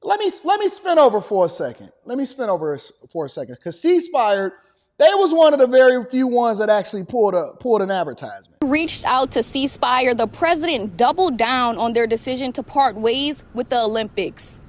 Let me spin over for a second. Because Ceasefire, they was one of the very few ones that actually pulled an advertisement.
Reached out to Ceasefire. The president doubled down on their decision to part ways with the Olympics.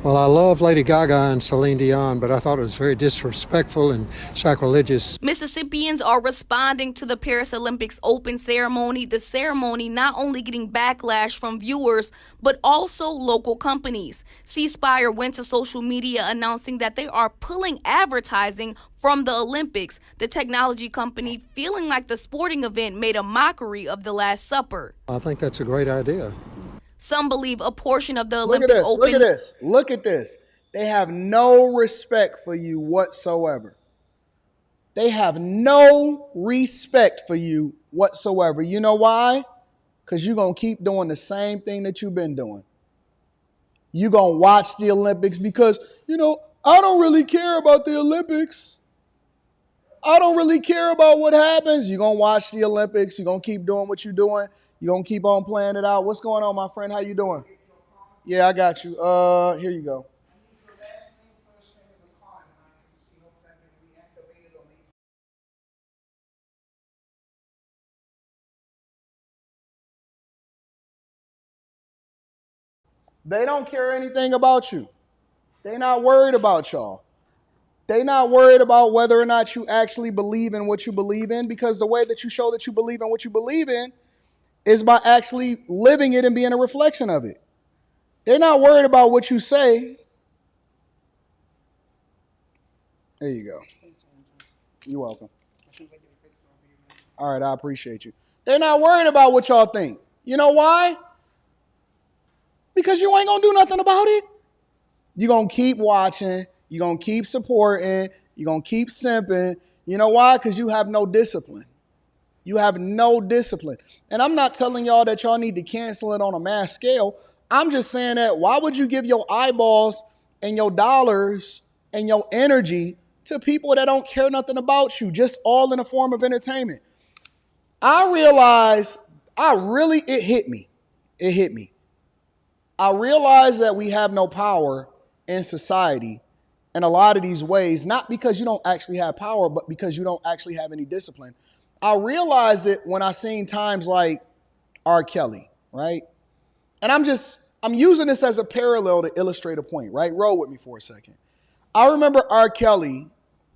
Well, I love Lady Gaga and Celine Dion, but I thought it was very disrespectful and sacrilegious.
Mississippians are responding to the Paris Olympics open ceremony. The ceremony not only getting backlash from viewers, but also local companies. Ceasefire went to social media announcing that they are pulling advertising from the Olympics. The technology company feeling like the sporting event made a mockery of the Last Supper.
I think that's a great idea.
Some believe a portion of the Olympic Open.
Look at this. They have no respect for you whatsoever. They have no respect for you whatsoever. You know why? Because you're going to keep doing the same thing that you've been doing. You're going to watch the Olympics because, I don't really care about the Olympics. I don't really care about what happens. You're going to watch the Olympics. You're going to keep doing what you're doing. You're going to keep on playing it out. What's going on, my friend? How you doing? Yeah, I got you. Here you go. They don't care anything about you. They're not worried about y'all. They're not worried about whether or not you actually believe in what you believe in, because the way that you show that you believe in what you believe in is by actually living it and being a reflection of it. They're not worried about what you say. There you go. You're welcome. All right, I appreciate you. They're not worried about what y'all think. You know why? Because you ain't going to do nothing about it. You're going to keep watching. You're going to keep supporting. You're going to keep simping. You know why? Because you have no discipline. You have no discipline. And I'm not telling y'all that y'all need to cancel it on a mass scale. I'm just saying that why would you give your eyeballs and your dollars and your energy to people that don't care nothing about you, just all in a form of entertainment? I realized, it hit me. It hit me. I realized that we have no power in society in a lot of these ways, not because you don't actually have power, but because you don't actually have any discipline. I realized it when I seen times like R. Kelly, right? And I'm using this as a parallel to illustrate a point, right? Roll with me for a second. I remember R. Kelly,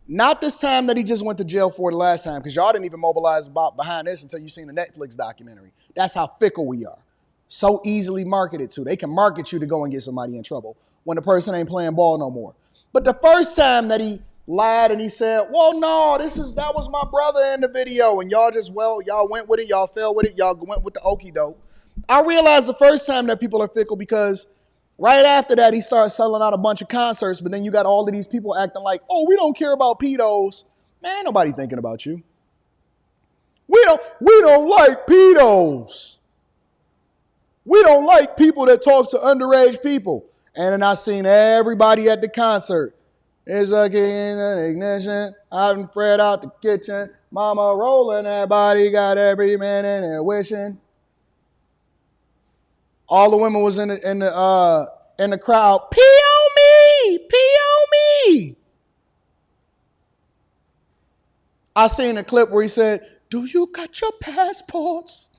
not this time that he just went to jail for the last time, because y'all didn't even mobilize behind this until you seen the Netflix documentary. That's how fickle we are. So easily marketed to. They can market you to go and get somebody in trouble when the person ain't playing ball no more. But the first time that he lied and he said, well, no, that was my brother in the video, and y'all went with it, y'all fell with it, y'all went with the okie doke. I realized the first time that people are fickle because right after that, he started selling out a bunch of concerts, but then you got all of these people acting like, oh, we don't care about pedos. Man, ain't nobody thinking about you. We don't like pedos. We don't like people that talk to underage people. And then I seen everybody at the concert. It's like in an ignition, having Fred out the kitchen. Mama rolling that body, got every man in there wishing. All the women was in the crowd. Pee on me, pee on me. I seen a clip where he said, "Do you got your passports?"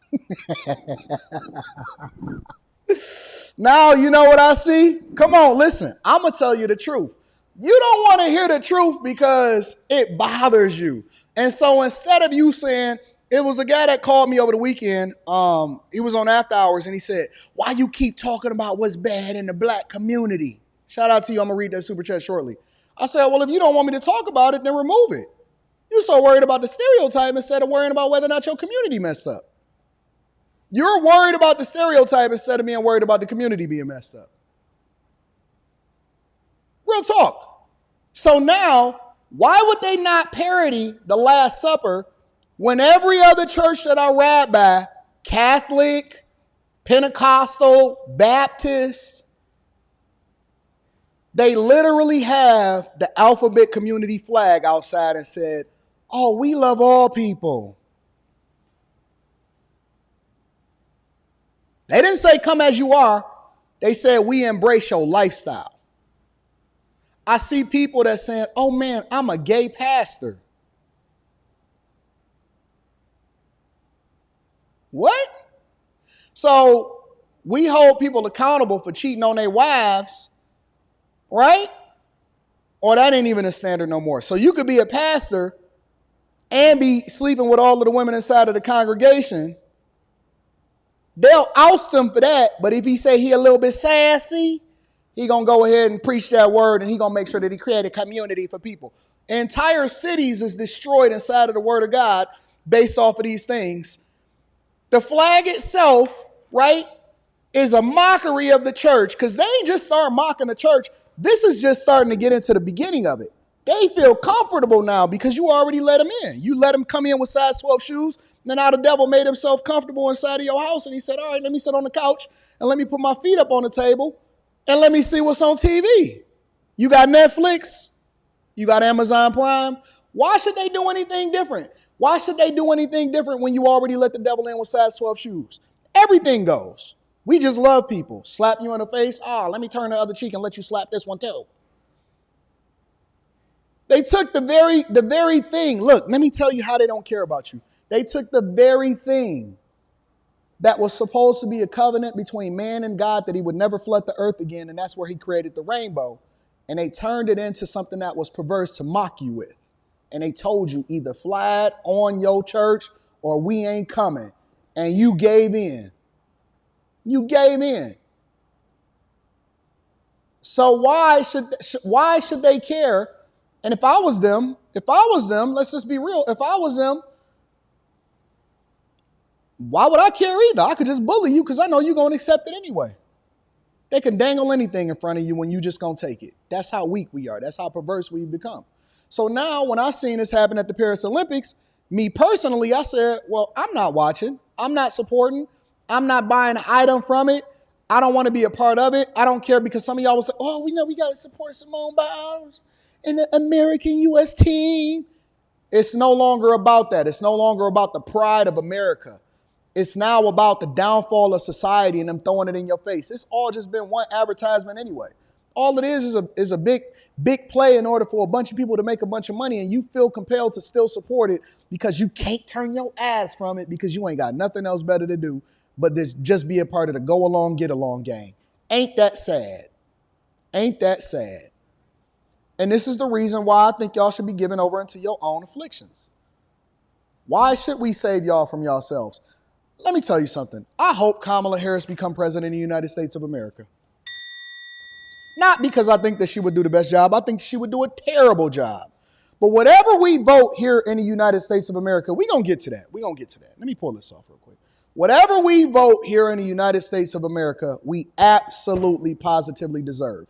Now you know what I see? Come on, listen. I'm going to tell you the truth. You don't want to hear the truth because it bothers you. And so instead of you saying, it was a guy that called me over the weekend. He was on After Hours and he said, why you keep talking about what's bad in the black community? Shout out to you. I'm going to read that super chat shortly. I said, well, if you don't want me to talk about it, then remove it. You're so worried about the stereotype instead of worrying about whether or not your community messed up. You're worried about the stereotype instead of being worried about the community being messed up. Real talk. So now, why would they not parody the Last Supper When every other church that I rabbi, Catholic, Pentecostal, Baptist, they literally have the alphabet community flag outside and said, oh, we love all people. They didn't say come as you are. They said we embrace your lifestyle. I see people that saying, oh man, I'm a gay pastor. What? So we hold people accountable for cheating on their wives, right? Or that ain't even a standard no more. So you could be a pastor and be sleeping with all of the women inside of the congregation. They'll oust him for that, but if he say he a little bit sassy, he gonna go ahead and preach that word, and he gonna make sure that he create a community for people. Entire cities is destroyed inside of the word of God based off of these things. The flag itself, right, is a mockery of the church, because they ain't just start mocking the church. This is just starting to get into the beginning of it. They feel comfortable now because you already let them in. You let them come in with size 12 shoes. Then now the devil made himself comfortable inside of your house, and he said, all right, let me sit on the couch and let me put my feet up on the table and let me see what's on TV. You got Netflix, you got Amazon Prime. Why should they do anything different? Why should they do anything different when you already let the devil in with size 12 shoes? Everything goes. We just love people. Slap you in the face. Oh, let me turn the other cheek and let you slap this one too. They took the very thing. Look, let me tell you how they don't care about you. They took the very thing that was supposed to be a covenant between man and God, that he would never flood the earth again, and that's where he created the rainbow, and they turned it into something that was perverse to mock you with. And they told you either fly it on your church or we ain't coming. And you gave in. You gave in. So why should they care? And if I was them, let's just be real. If I was them, why would I care either? I could just bully you because I know you're going to accept it anyway. They can dangle anything in front of you when you just going to take it. That's how weak we are. That's how perverse we've become. So now when I seen this happen at the Paris Olympics, me personally, I said, well, I'm not watching. I'm not supporting. I'm not buying an item from it. I don't want to be a part of it. I don't care, because some of y'all will say, oh, we know we got to support Simone Biles and the American U.S. team. It's no longer about that. It's no longer about the pride of America. It's now about the downfall of society and them throwing it in your face. It's all just been one advertisement anyway. All it is a big play in order for a bunch of people to make a bunch of money, and you feel compelled to still support it because you can't turn your ass from it because you ain't got nothing else better to do but just be a part of the go along, get along gang. Ain't that sad? Ain't that sad? And this is the reason why I think y'all should be given over into your own afflictions. Why should we save y'all from yourselves? Let me tell you something. I hope Kamala Harris become president of the United States of America. Not because I think that she would do the best job. I think she would do a terrible job. But whatever we vote here in the United States of America, we're going to get to that. We're going to get to that. Let me pull this off real quick. Whatever we vote here in the United States of America, we absolutely, positively deserve.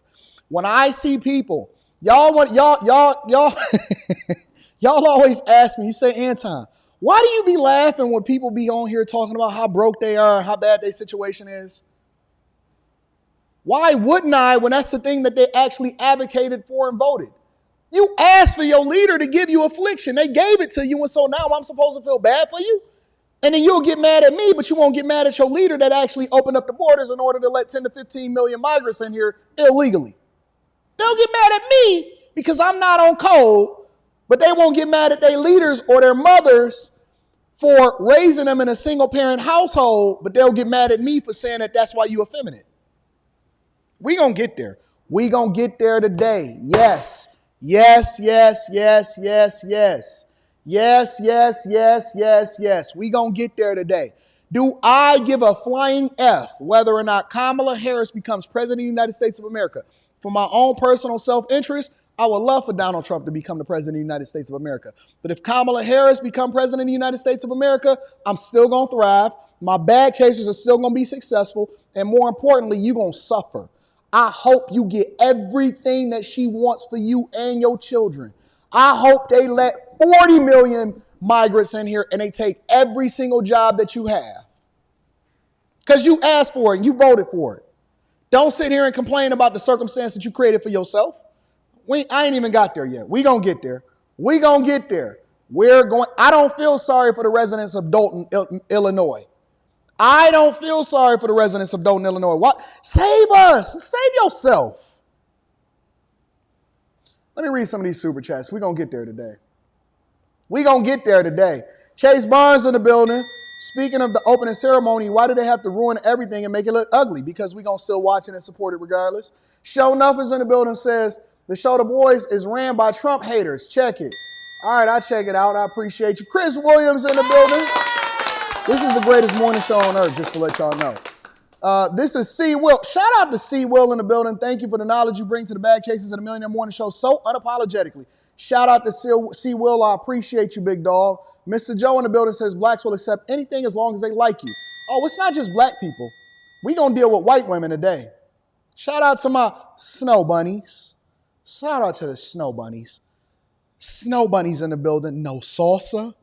When I see people, y'all always ask me, you say, Anton, why do you be laughing when people be on here talking about how broke they are, how bad their situation is? Why wouldn't I, when that's the thing that they actually advocated for and voted? You asked for your leader to give you affliction. They gave it to you, and so now I'm supposed to feel bad for you? And then you'll get mad at me, but you won't get mad at your leader that actually opened up the borders in order to let 10 to 15 million migrants in here illegally. They'll get mad at me because I'm not on code, but they won't get mad at their leaders or their mothers for raising them in a single parent household, but they'll get mad at me for saying that that's why you effeminate. We gonna get there. We gonna get there today. Yes. Yes, yes, yes, yes, yes. Yes, yes, yes, yes, yes. We gonna get there today. Do I give a flying F whether or not Kamala Harris becomes president of the United States of America? For my own personal self-interest, I would love for Donald Trump to become the president of the United States of America. But if Kamala Harris become president of the United States of America, I'm still gonna thrive. My bag chasers are still gonna be successful. And more importantly, you're gonna suffer. I hope you get everything that she wants for you and your children. I hope they let 40 million migrants in here and they take every single job that you have. Because you asked for it and you voted for it. Don't sit here and complain about the circumstance that you created for yourself. I ain't even got there yet. We gonna get there. We gonna get there. I don't feel sorry for the residents of Dalton, Illinois. I don't feel sorry for the residents of Dalton, Illinois. What? Save us. Save yourself. Let me read some of these super chats. We're going to get there today. We're going to get there today. Chase Barnes in the building. Speaking of the opening ceremony, why do they have to ruin everything and make it look ugly? Because we're going to still watch it and support it regardless. Show Enough is in the building, says the show The Boys is ran by Trump haters. Check it. All right, I'll check it out. I appreciate you. Chris Williams in the building. This is the greatest morning show on earth, just to let y'all know. This is C. Will. Shout out to C. Will in the building. Thank you for the knowledge you bring to the Bag Chasers and the Millionaire Morning Show so unapologetically. Shout out to C. Will. I appreciate you, big dog. Mr. Joe in the building says blacks will accept anything as long as they like you. Oh, it's not just black people. We gonna deal with white women today. Shout out to my snow bunnies. Shout out to the snow bunnies. Snow bunnies in the building. No salsa.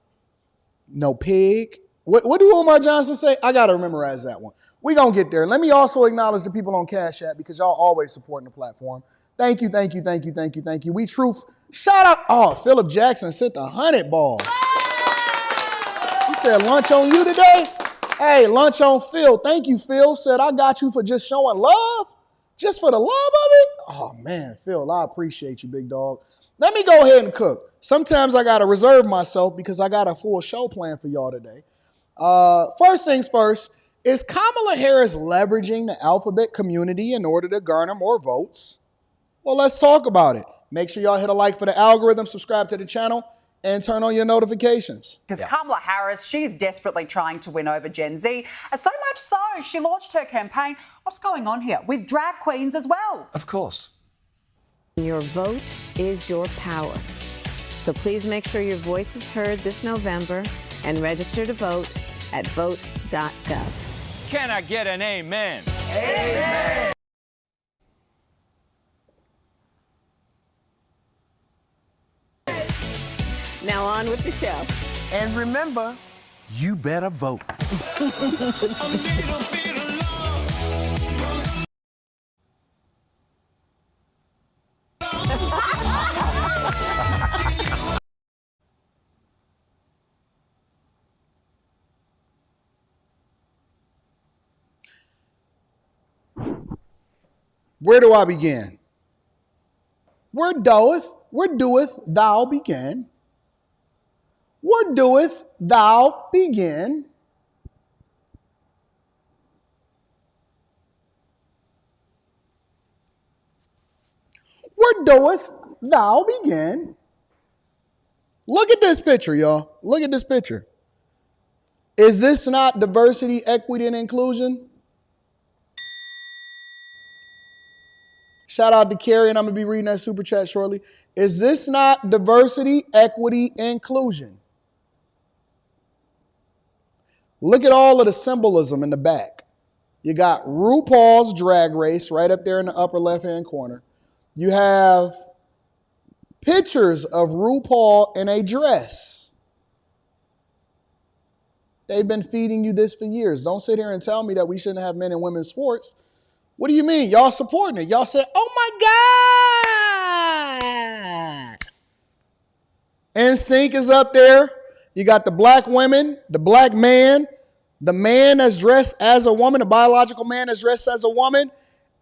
No pig. What do Omar Johnson say? I got to memorize that one. We're going to get there. Let me also acknowledge the people on Cash App because y'all always supporting the platform. Thank you, thank you, thank you, thank you, thank you. We truth. Shout out. Oh, Philip Jackson sent the 100 ball. He said lunch on you today? Hey, lunch on Phil. Thank you, Phil. Said I got you for just showing love. Just for the love of it. Oh, man, Phil, I appreciate you, big dog. Let me go ahead and cook. Sometimes I got to reserve myself because I got a full show plan for y'all today. First things first, is Kamala Harris leveraging the alphabet community in order to garner more votes? Well, let's talk about it. Make sure y'all hit a like for the algorithm, subscribe to the channel, and turn on your notifications.
Because Kamala Harris, she's desperately trying to win over Gen Z. So much so, she launched her campaign. What's going on here? With drag queens as well.
Of course.
Your vote is your power. So please make sure your voice is heard this November and register to vote at vote.gov.
Can I get an amen?
Amen. Now on with the show.
And remember, you better vote.
Where do I begin? Where doeth thou begin? Where doeth thou begin? Where doeth thou begin? Look at this picture, y'all. Look at this picture. Is this not diversity, equity, and inclusion? Shout out to Carrie, and I'm going to be reading that super chat shortly. Is this not diversity, equity, inclusion? Look at all of the symbolism in the back. You got RuPaul's Drag Race right up there in the upper left-hand corner. You have pictures of RuPaul in a dress. They've been feeding you this for years. Don't sit here and tell me that we shouldn't have men and women's sports. What do you mean? Y'all supporting it. Y'all said, oh my God. NSYNC is up there. You got the black women, the black man, the man that's dressed as a woman, the biological man that's dressed as a woman.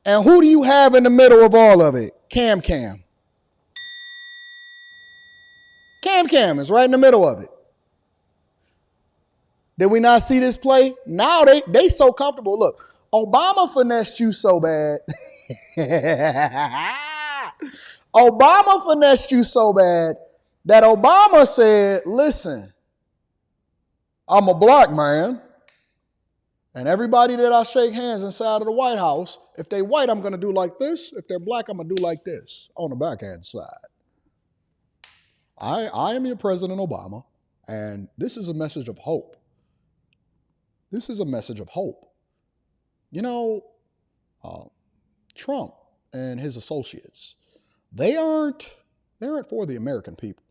And who do you have in the middle of all of it? Cam. Cam is right in the middle of it. Did we not see this play? Now they so comfortable. Look. Obama finessed you so bad. Obama finessed you so bad that Obama said, listen, I'm a black man, and everybody that I shake hands inside of the White House, if they white, I'm going to do like this. If they're black, I'm going to do like this on the backhand side. I am your President Obama, and this is a message of hope. This is a message of hope. You know, Trump and his associates, they aren't for the American people.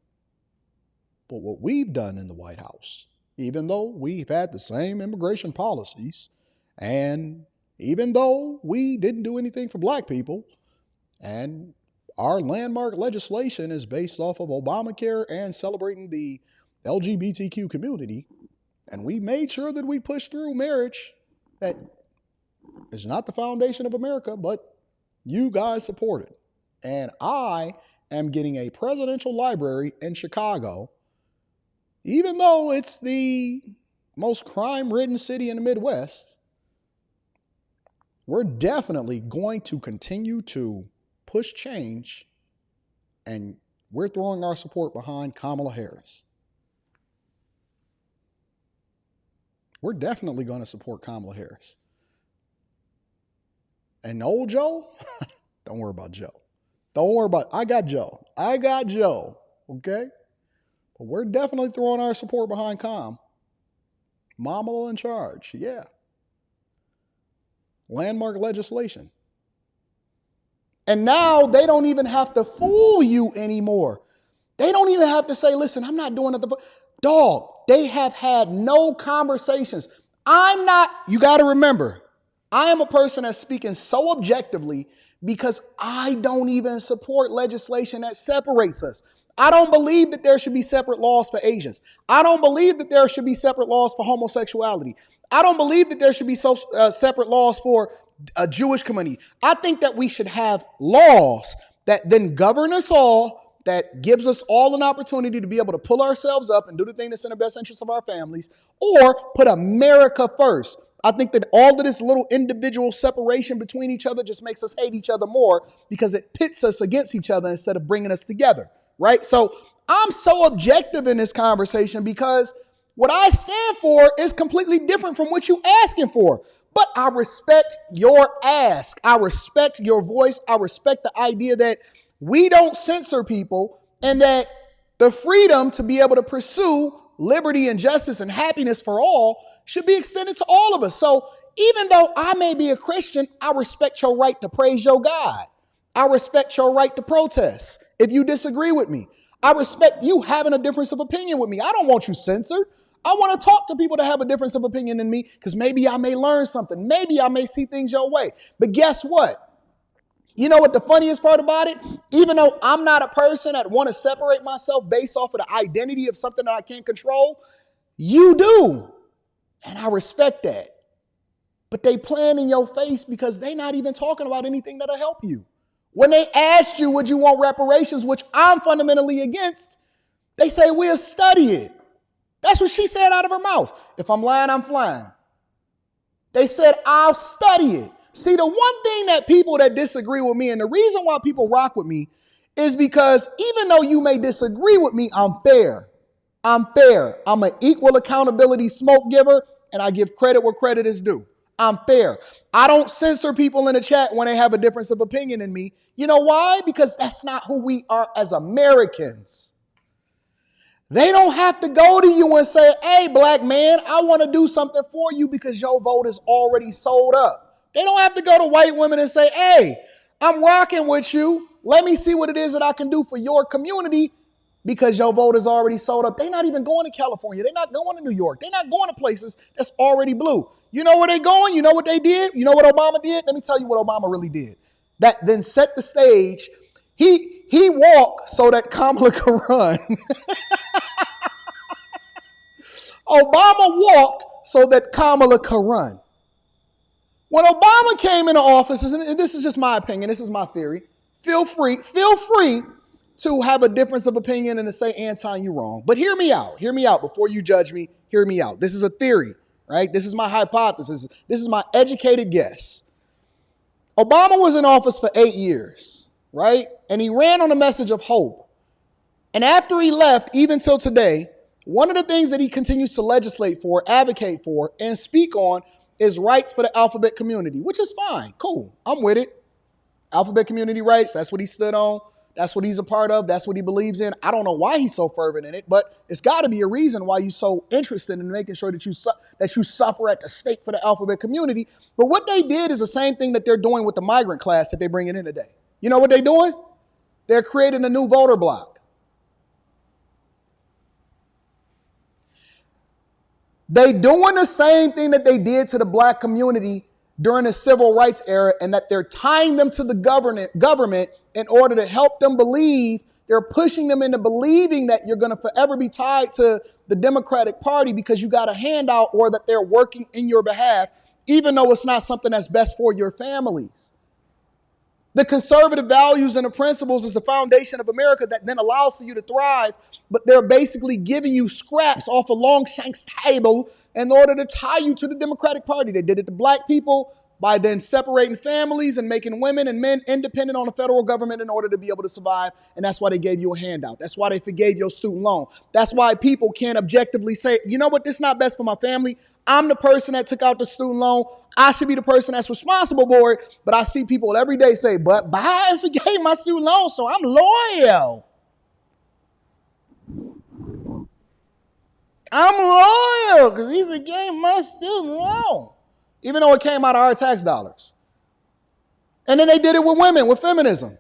But what we've done in the White House, even though we've had the same immigration policies, and even though we didn't do anything for black people, and our landmark legislation is based off of Obamacare and celebrating the LGBTQ community, and we made sure that we pushed through marriage that is not the foundation of America, but you guys support it. And I am getting a presidential library in Chicago, even though it's the most crime-ridden city in the Midwest. We're definitely going to continue to push change, and we're throwing our support behind Kamala Harris. We're definitely going to support Kamala Harris. And old Joe, don't worry about Joe. Don't worry about, I got Joe. I got Joe, okay? But we're definitely throwing our support behind Kam. Mama in charge, yeah. Landmark legislation. And now they don't even have to fool you anymore. They don't even have to say, listen, I'm not doing it. Dog, they have had no conversations. I'm not, you got to remember, I am a person that's speaking so objectively because I don't even support legislation that separates us. I don't believe that there should be separate laws for Asians. I don't believe that there should be separate laws for homosexuality. I don't believe that there should be separate laws for a Jewish community. I think that we should have laws that then govern us all, that gives us all an opportunity to be able to pull ourselves up and do the thing that's in the best interest of our families, or put America first. I think that all of this little individual separation between each other just makes us hate each other more because it pits us against each other instead of bringing us together, right? So I'm so objective in this conversation because what I stand for is completely different from what you're asking for. But I respect your ask. I respect your voice. I respect the idea that we don't censor people and that the freedom to be able to pursue liberty and justice and happiness for all should be extended to all of us. So even though I may be a Christian, I respect your right to praise your God. I respect your right to protest if you disagree with me. I respect you having a difference of opinion with me. I don't want you censored. I want to talk to people that have a difference of opinion than me because maybe I may learn something. Maybe I may see things your way. But guess what? You know what the funniest part about it? Even though I'm not a person that want to separate myself based off of the identity of something that I can't control, you do. And I respect that. But they playing in your face because they not even talking about anything that'll help you. When they asked you, would you want reparations, which I'm fundamentally against, they say, we'll study it. That's what she said out of her mouth. If I'm lying, I'm flying. They said, I'll study it. See, the one thing that people that disagree with me, and the reason why people rock with me, is because even though you may disagree with me, I'm fair. I'm fair. I'm an equal accountability smoke giver, and I give credit where credit is due. I'm fair. I don't censor people in the chat when they have a difference of opinion than me. You know why? Because that's not who we are as Americans. They don't have to go to you and say, hey, black man, I want to do something for you because your vote is already sold up. They don't have to go to white women and say, hey, I'm rocking with you. Let me see what it is that I can do for your community because your vote is already sold up. They're not even going to California. They're not going to New York. They're not going to places that's already blue. You know where they're going? You know what they did? You know what Obama did? Let me tell you what Obama really did. That then set the stage. He walked so that Kamala could run. Obama walked so that Kamala could run. When Obama came into office, and this is just my opinion, this is my theory, feel free to have a difference of opinion and to say, Anton, you're wrong. But hear me out before you judge me, hear me out. This is a theory, right? This is my hypothesis. This is my educated guess. Obama was in office for 8 years, right? And he ran on a message of hope. And after he left, even till today, one of the things that he continues to legislate for, advocate for, and speak on is rights for the alphabet community, which is fine. Cool. I'm with it. Alphabet community rights, that's what he stood on. That's what he's a part of. That's what he believes in. I don't know why he's so fervent in it, but it's got to be a reason why you're so interested in making sure that you suffer at the stake for the alphabet community. But what they did is the same thing that they're doing with the migrant class that they're bringing in today. You know what they're doing? They're creating a new voter block. They doing the same thing that they did to the black community during the civil rights era, and that they're tying them to the government in order to help them believe. They're pushing them into believing that you're going to forever be tied to the Democratic Party because you got a handout, or that they're working in your behalf, even though it's not something that's best for your families. The conservative values and the principles is the foundation of America that then allows for you to thrive, but they're basically giving you scraps off a Longshanks table in order to tie you to the Democratic Party. They did it to black people by then separating families and making women and men independent on the federal government in order to be able to survive. And that's why they gave you a handout. That's why they forgave your student loan. That's why people can't objectively say, you know what, this is not best for my family. I'm the person that took out the student loan. I should be the person that's responsible for it. But I see people every day say, but Biden forgave my student loan, so I'm loyal. I'm loyal because he forgave my student loan, even though it came out of our tax dollars. And then they did it with women, with feminism.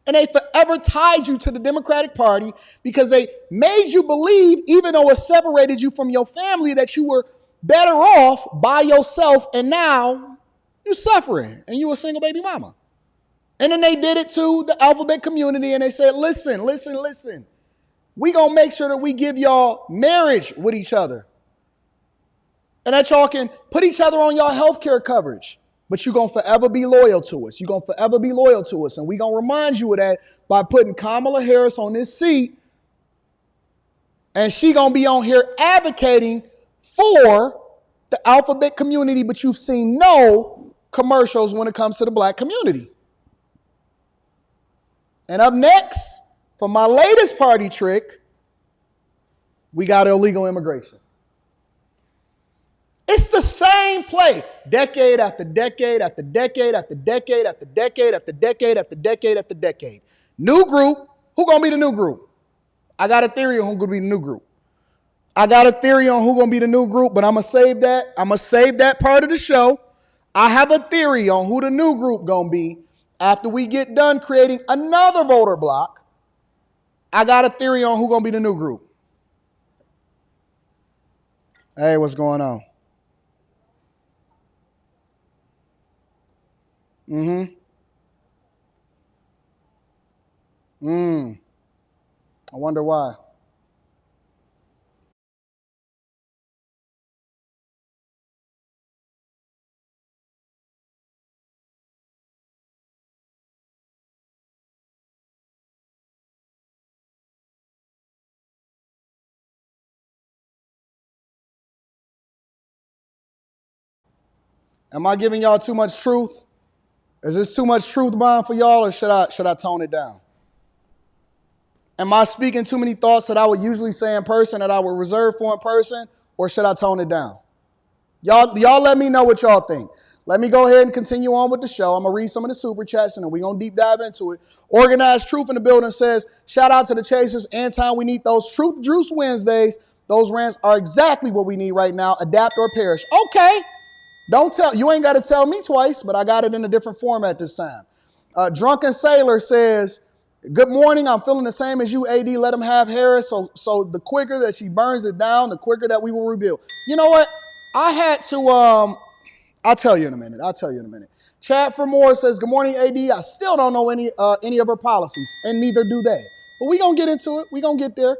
And they forever tied you to the Democratic Party because they made you believe, even though it separated you from your family, that you were better off by yourself, and now you're suffering and you a single baby mama. And then they did it to the alphabet community, and they said, listen. We gonna make sure that we give y'all marriage with each other. And that y'all can put each other on y'all healthcare coverage. But you're gonna forever be loyal to us. You're gonna forever be loyal to us. And we're gonna remind you of that by putting Kamala Harris on this seat. And she gonna be on here advocating for the alphabet community, but you've seen no commercials when it comes to the black community. And up next, for my latest party trick, we got illegal immigration. It's the same play, decade after decade after decade after decade after decade after decade after decade after decade. New group, who gonna be the new group? I got a theory on who gonna be the new group. but I'm gonna save that. I'm gonna save that part of the show. I have a theory on who the new group gonna be after we get done creating another voter block. I got a theory on who gonna be the new group. Hey, what's going on? I wonder why. Am I giving y'all too much truth? Is this too much truth bomb for y'all, or should I tone it down? Am I speaking too many thoughts that I would usually say in person that I would reserve for in person, or should I tone it down? Y'all let me know what y'all think. Let me go ahead and continue on with the show. I'm going to read some of the super chats, and then we're going to deep dive into it. Organized Truth in the building says, shout out to the Chasers. Anton, we need those Truth Juice Wednesdays. Those rants are exactly what we need right now. Adapt or perish. Okay. You ain't got to tell me twice, but I got it in a different format this time. Drunken Sailor says, good morning. I'm feeling the same as you, AD. Let him have Harris. So the quicker that she burns it down, the quicker that we will rebuild. You know what? I had to, I'll tell you in a minute. Chad for More says, good morning, AD. I still don't know any of her policies, and neither do they. But we're going to get into it. We're going to get there.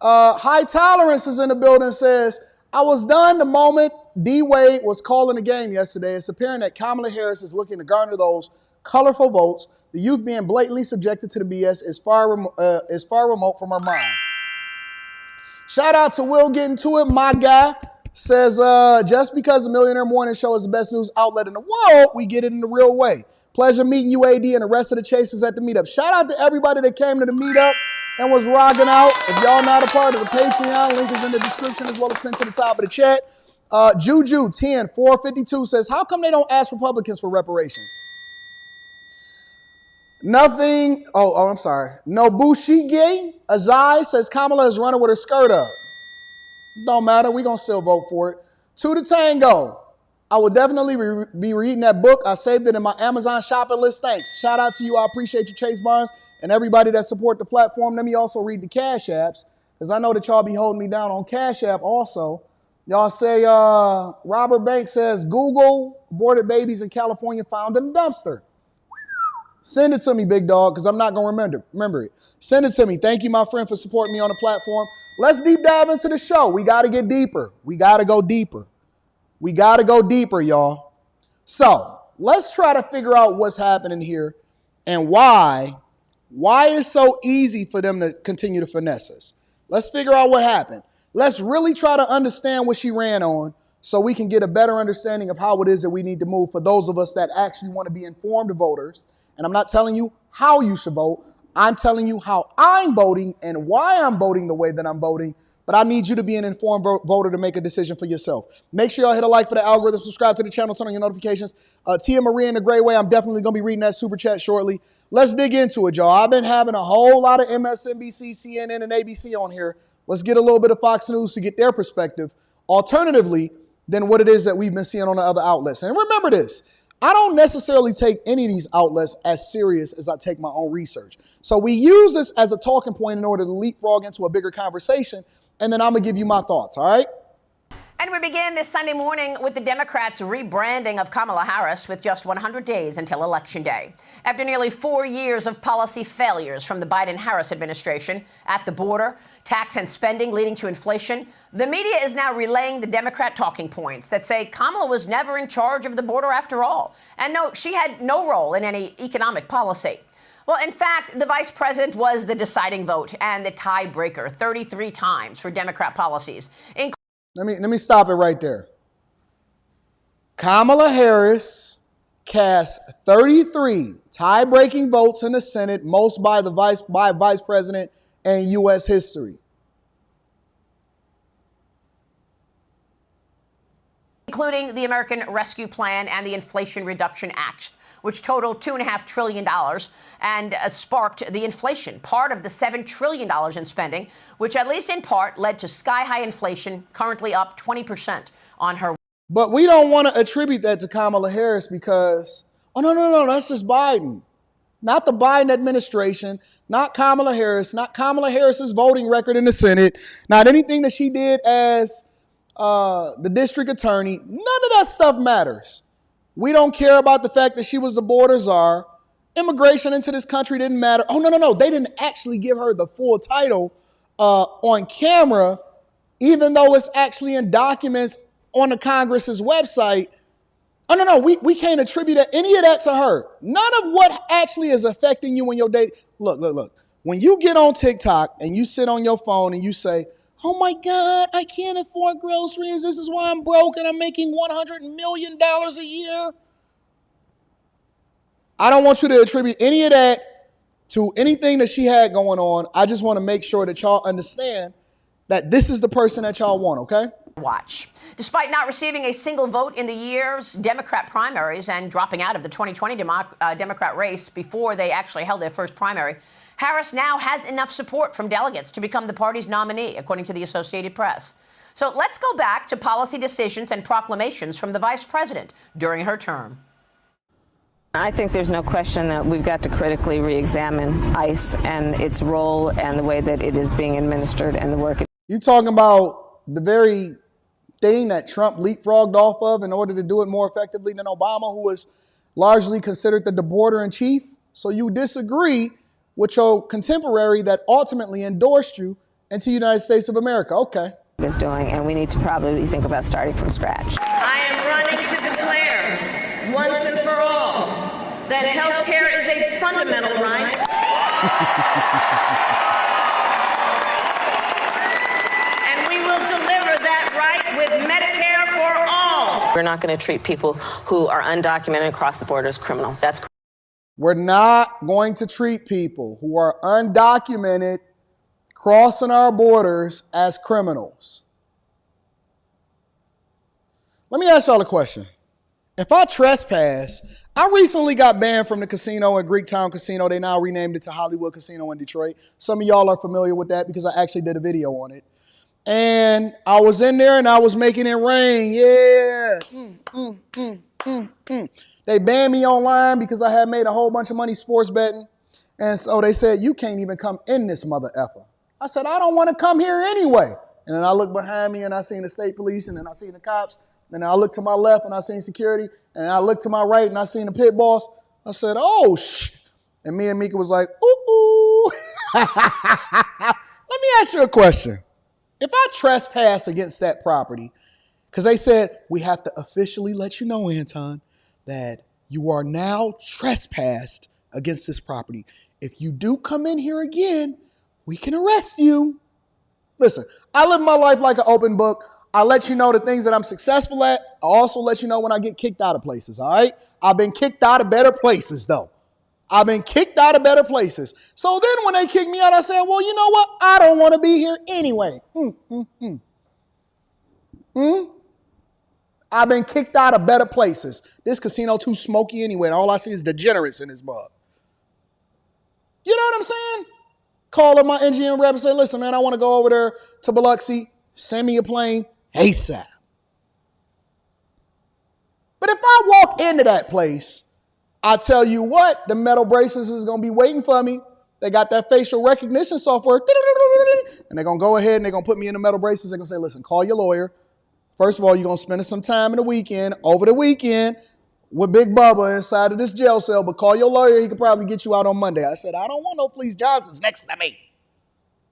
High Tolerance is in the building, says, I was done the moment D. Wade was calling the game yesterday. It's apparent that Kamala Harris is looking to garner those colorful votes. The youth being blatantly subjected to the BS is far remote from her mind. Shout out to Will Getting To It, my guy. Says, just because the Millionaire Morning Show is the best news outlet in the world, we get it in the real way. Pleasure meeting you, AD, and the rest of the Chasers at the meetup. Shout out to everybody that came to the meetup and was rocking out. If y'all not a part of the Patreon, link is in the description as well as pinned to the top of the chat. Juju 10-452 says, how come they don't ask Republicans for reparations? Nothing. Oh, I'm sorry. Nobushige Azai says Kamala is running with her skirt up. Don't matter. We're going to still vote for it. To the Tango. I will definitely be reading that book. I saved it in my Amazon shopping list. Thanks. Shout out to you. I appreciate you, Chase Barnes, and everybody that support the platform. Let me also read the Cash Apps. because I know that y'all be holding me down on Cash App also. Y'all say Robert Banks says Google aborted babies in California found in a dumpster. Send it to me, big dog, because I'm not going to remember it. Send it to me. Thank you, my friend, for supporting me on the platform. Let's deep dive into the show. We got to get deeper. We got to go deeper. We got to go deeper, y'all. So let's try to figure out what's happening here and why it's so easy for them to continue to finesse us. Let's figure out what happened. Let's really try to understand what she ran on so we can get a better understanding of how it is that we need to move for those of us that actually want to be informed voters. And I'm not telling you how you should vote. I'm telling you how I'm voting and why I'm voting the way that I'm voting. But I need you to be an informed voter to make a decision for yourself. Make sure y'all hit a like for the algorithm, subscribe to the channel, turn on your notifications. Tia Marie in the Gray Way, I'm definitely going to be reading that super chat shortly. Let's dig into it, y'all. I've been having a whole lot of MSNBC, CNN, and ABC on here. Let's get a little bit of Fox News to get their perspective, alternatively, than what it is that we've been seeing on the other outlets. And remember this, I don't necessarily take any of these outlets as serious as I take my own research. So we use this as a talking point in order to leapfrog into a bigger conversation, and then I'm going to give you my thoughts, all right?
And we begin this Sunday morning with the Democrats' rebranding of Kamala Harris with just 100 days until Election Day. After nearly 4 years of policy failures from the Biden-Harris administration at the border, tax and spending leading to inflation, the media is now relaying the Democrat talking points that say Kamala was never in charge of the border after all. And no, she had no role in any economic policy. Well, in fact, the vice president was the deciding vote and the tiebreaker 33 times for Democrat policies.
Let me stop it right there. Kamala Harris cast 33 tie-breaking votes in the Senate, most by vice president in U.S. history.
Including the American Rescue Plan and the Inflation Reduction Act, which totaled $2.5 trillion and sparked the inflation, part of the $7 trillion in spending, which at least in part led to sky-high inflation, currently up 20% on her.
But we don't want to attribute that to Kamala Harris because, oh, no, that's just Biden. Not the Biden administration, not Kamala Harris, not Kamala Harris's voting record in the Senate, not anything that she did as the district attorney. None of that stuff matters. We don't care about the fact that she was the border czar. Immigration into this country didn't matter. Oh, no. They didn't actually give her the full title on camera, even though it's actually in documents on the Congress's website. Oh, no. We can't attribute any of that to her. None of what actually is affecting you in your day. Look. When you get on TikTok and you sit on your phone and you say, oh my God, I can't afford groceries. This is why I'm broke and I'm making $100 million a year. I don't want you to attribute any of that to anything that she had going on. I just want to make sure that y'all understand that this is the person that y'all want, okay?
Watch. Despite not receiving a single vote in the year's Democrat primaries and dropping out of the 2020 Democrat race before they actually held their first primary, Harris now has enough support from delegates to become the party's nominee, according to the Associated Press. So let's go back to policy decisions and proclamations from the vice president during her term.
I think there's no question that we've got to critically re-examine ICE and its role and the way that it is being administered and the work.
You talking about the very thing that Trump leapfrogged off of in order to do it more effectively than Obama, who was largely considered the border in chief? So you disagree with your contemporary that ultimately endorsed you into the United States of America. Okay.
Is doing, and we need to probably think about starting from scratch.
I am running to declare once and for all that health care is a fundamental right. And we will deliver that right with Medicare for all.
We're not going to treat people who are undocumented across the border as criminals. That's
We're not going to treat people who are undocumented crossing our borders as criminals. Let me ask y'all a question. If I trespass, I recently got banned from the casino at Greektown Casino. They now renamed it to Hollywood Casino in Detroit. Some of y'all are familiar with that because I actually did a video on it. And I was in there and I was making it rain. Yeah. They banned me online because I had made a whole bunch of money sports betting. And so they said, you can't even come in this mother effer. I said, I don't want to come here anyway. And then I looked behind me and I seen the state police and then I seen the cops. And then I looked to my left and I seen security. And I looked to my right and I seen the pit boss. I said, oh, And me and Mika was like, ooh. Let me ask you a question. If I trespass against that property, because they said, we have to officially let you know, Anton, that you are now trespassed against this property. If you do come in here again, we can arrest you. Listen, I live my life like an open book. I let you know the things that I'm successful at. I also let you know when I get kicked out of places, all right? I've been kicked out of better places, though. I've been kicked out of better places. So then when they kicked me out, I said, well, you know what? I don't want to be here anyway. I've been kicked out of better places. This casino too smoky anyway, and all I see is degenerates in this mug. You know what I'm saying? Call up my NGM rep and say, listen, man, I want to go over there to Biloxi. Send me a plane ASAP. But if I walk into that place, I tell you what, the metal bracelets is going to be waiting for me. They got that facial recognition software. And they're going to go ahead and they're going to put me in the metal bracelets. They're going to say, listen, call your lawyer. First of all, you're going to spend some time in the weekend, over the weekend, with Big Bubba inside of this jail cell. But call your lawyer. He could probably get you out on Monday. I said, I don't want no Fleece Johnsons next to me.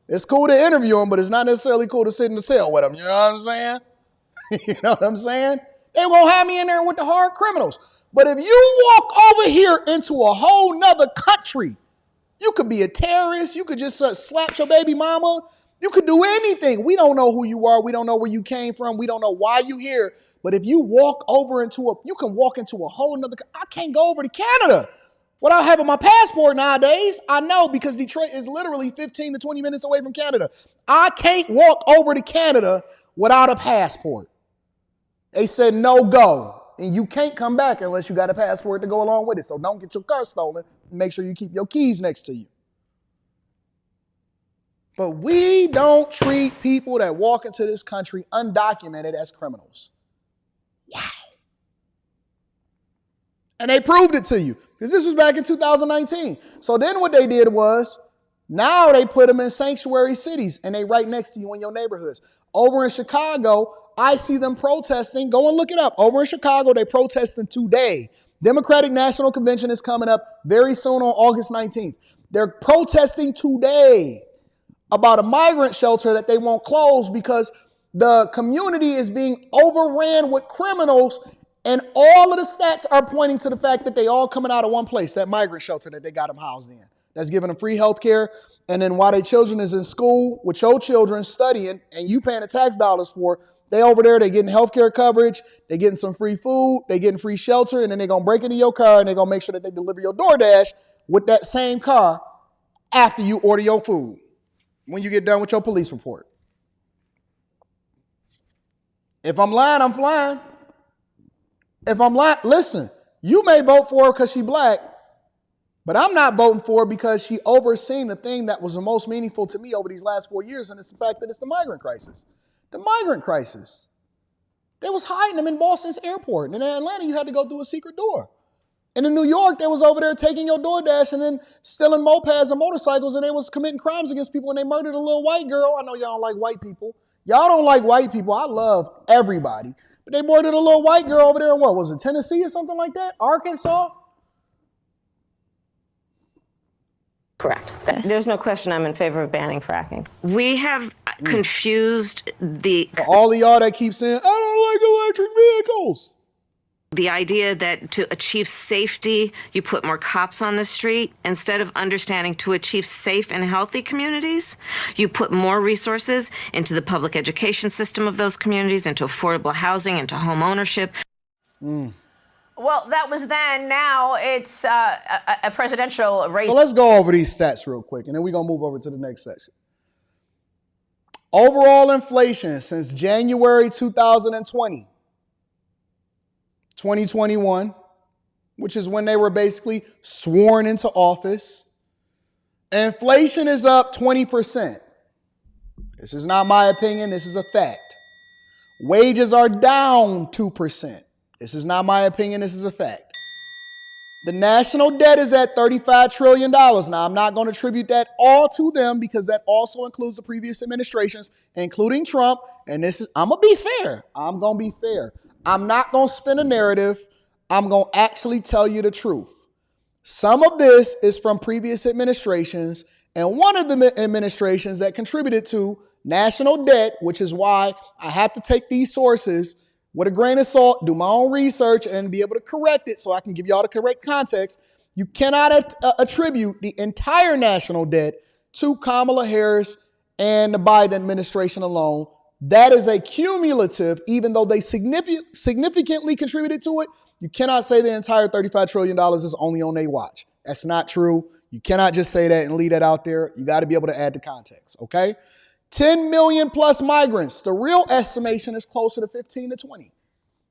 It's cool to interview him, but it's not necessarily cool to sit in the cell with him. You know what I'm saying? You know what I'm saying? They won't have me in there with the hard criminals. But if you walk over here into a whole nother country, you could be a terrorist. You could just slap your baby mama. You could do anything. We don't know who you are. We don't know where you came from. We don't know why you here. But if you walk over you can walk into a whole nother, I can't go over to Canada without having my passport nowadays. I know, because Detroit is literally 15 to 20 minutes away from Canada. I can't walk over to Canada without a passport. They said no go. And you can't come back unless you got a passport to go along with it. So don't get your car stolen. Make sure you keep your keys next to you. But we don't treat people that walk into this country undocumented as criminals. Wow. And they proved it to you, because this was back in 2019. So then what they did was, now they put them in sanctuary cities and they right next to you in your neighborhoods. Over in Chicago, I see them protesting. Go and look it up. Over in Chicago, they're protesting today. Democratic National Convention is coming up very soon on August 19th. They're protesting today about a migrant shelter that they won't close because the community is being overran with criminals, and all of the stats are pointing to the fact that they all coming out of one place, that migrant shelter that they got them housed in. That's giving them free health care. And then while their children is in school with your children studying and you paying the tax dollars for, they over there, they getting health care coverage, they getting some free food, they getting free shelter, and then they're going to break into your car and they're going to make sure that they deliver your DoorDash with that same car after you order your food when you get done with your police report. If I'm lying, I'm flying. If I'm lying, listen, you may vote for her because she's black, but I'm not voting for her because she overseen the thing that was the most meaningful to me over these last 4 years, and it's the fact that it's the migrant crisis. The migrant crisis. They was hiding them in Boston's airport. And in Atlanta, you had to go through a secret door. And in New York, they was over there taking your DoorDash and then stealing mopeds and motorcycles, and they was committing crimes against people, and they murdered a little white girl. I know y'all don't like white people. Y'all don't like white people. I love everybody. But they murdered a little white girl over there in what was it, Tennessee or something like that? Arkansas?
Correct. There's no question I'm in favor of banning fracking. We have confused
For all of y'all that keep saying, I don't like electric vehicles.
The idea that to achieve safety, you put more cops on the street, instead of understanding to achieve safe and healthy communities, you put more resources into the public education system of those communities, into affordable housing, into home ownership.
Well, that was then. Now it's a presidential race.
So let's go over these stats real quick, and then we're going to move over to the next section. Overall inflation since January 2020, 2021, which is when they were basically sworn into office, inflation is up 20%. This is not my opinion. This is a fact. Wages are down 2%. This is not my opinion. This is a fact. The national debt is at $35 trillion. Now, I'm not going to attribute that all to them because that also includes the previous administrations, including Trump. And this is, I'm going to be fair. I'm going to be fair. I'm not going to spin a narrative. I'm going to actually tell you the truth. Some of this is from previous administrations, and one of the administrations that contributed to national debt, which is why I have to take these sources with a grain of salt, do my own research, and be able to correct it so I can give y'all the correct context. You cannot attribute the entire national debt to Kamala Harris and the Biden administration alone. That is a cumulative, even though they significantly contributed to it. You cannot say the entire $35 trillion is only on their watch. That's not true. You cannot just say that and leave that out there. You got to be able to add the context, okay? 10 million plus migrants. The real estimation is closer to 15 to 20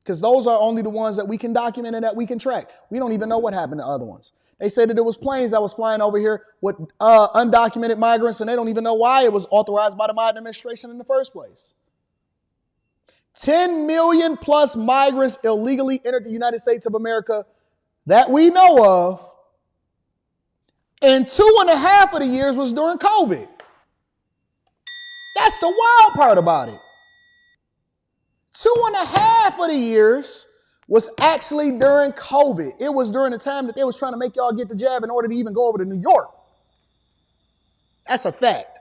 because those are only the ones that we can document and that we can track. We don't even know what happened to other ones. They said that there was planes that was flying over here with undocumented migrants, and they don't even know why it was authorized by the Biden administration in the first place. 10 million plus migrants illegally entered the United States of America that we know of, and 2.5 of the years was during COVID. That's the wild part about it. 2.5 of the years was actually during COVID. It was during the time that they was trying to make y'all get the jab in order to even go over to New York. That's a fact.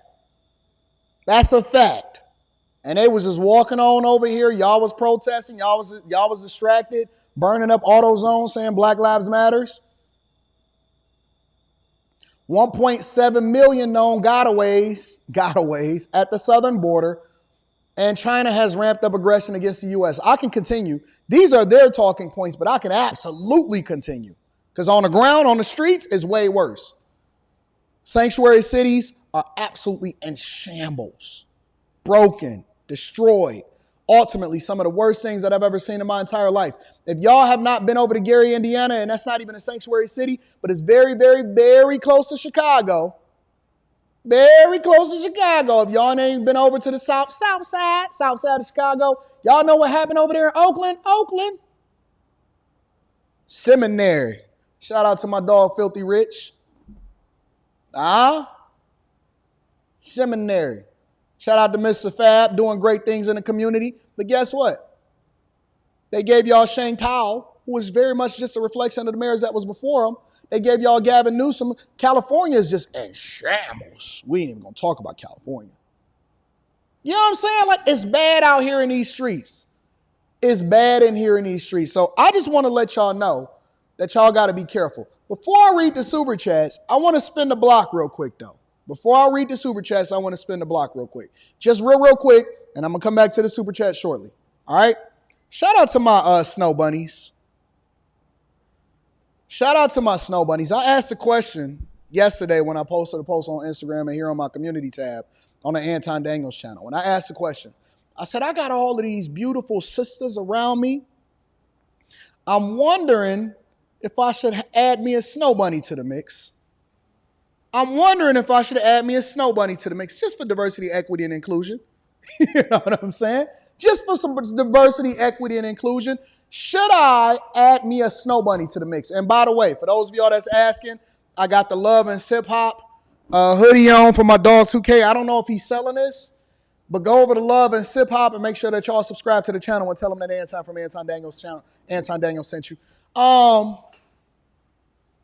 That's a fact. And they was just walking on over here. Y'all was protesting. Y'all was distracted, burning up AutoZone, saying Black Lives Matters. 1.7 million known gotaways at the southern border, and China has ramped up aggression against the U.S. I can continue. These are their talking points, but I can absolutely continue because on the ground, on the streets, is way worse. Sanctuary cities are absolutely in shambles, broken, destroyed. Ultimately, some of the worst things that I've ever seen in my entire life. If y'all have not been over to Gary, Indiana, and that's not even a sanctuary city, but it's very, very, very close to Chicago. Very close to Chicago. If y'all ain't been over to the south side of Chicago, y'all know what happened over there in Oakland. Seminary. Shout out to my dog, Filthy Rich. Seminary. Shout out to Mr. Fab, doing great things in the community. But guess what? They gave y'all Shane Tao, who was very much just a reflection of the mayors that was before him. They gave y'all Gavin Newsom. California is just in shambles. We ain't even going to talk about California. You know what I'm saying? Like, it's bad out here in these streets. It's bad in here in these streets. So I just want to let y'all know that y'all got to be careful. Before I read the super chats, I want to spin the block real quick, though. Before I read the super chats, I want to spin the block real quick. Just real quick, and I'm going to come back to the super chat shortly. All right? Shout out to my snow bunnies. Shout out to my snow bunnies. I asked a question yesterday when I posted a post on Instagram and here on my community tab on the Anton Daniels channel. When I asked the question, I said, I got all of these beautiful sisters around me. I'm wondering if I should add me a snow bunny to the mix. I'm wondering if I should add me a snow bunny to the mix just for diversity, equity, and inclusion. You know what I'm saying? Just for some diversity, equity, and inclusion. Should I add me a snow bunny to the mix? And by the way, for those of y'all that's asking, I got the Love and Sip Hop hoodie on for my dog 2K. I don't know if he's selling this, but go over to Love and Sip Hop and make sure that y'all subscribe to the channel and tell them that Anton from Anton Daniels channel, Anton Daniels sent you.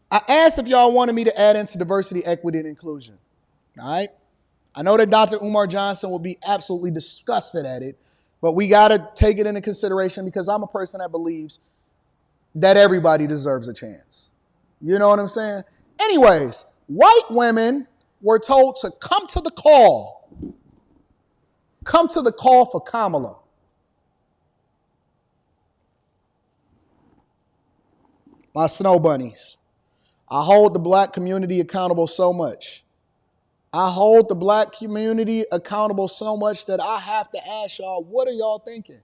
I asked if y'all wanted me to add into diversity, equity, and inclusion. All right? I know that Dr. Umar Johnson will be absolutely disgusted at it, but we got to take it into consideration because I'm a person that believes that everybody deserves a chance. You know what I'm saying? Anyways, white women were told to come to the call. Come to the call for Kamala. My snow bunnies. I hold the black community accountable so much. I hold the black community accountable so much that I have to ask y'all, what are y'all thinking?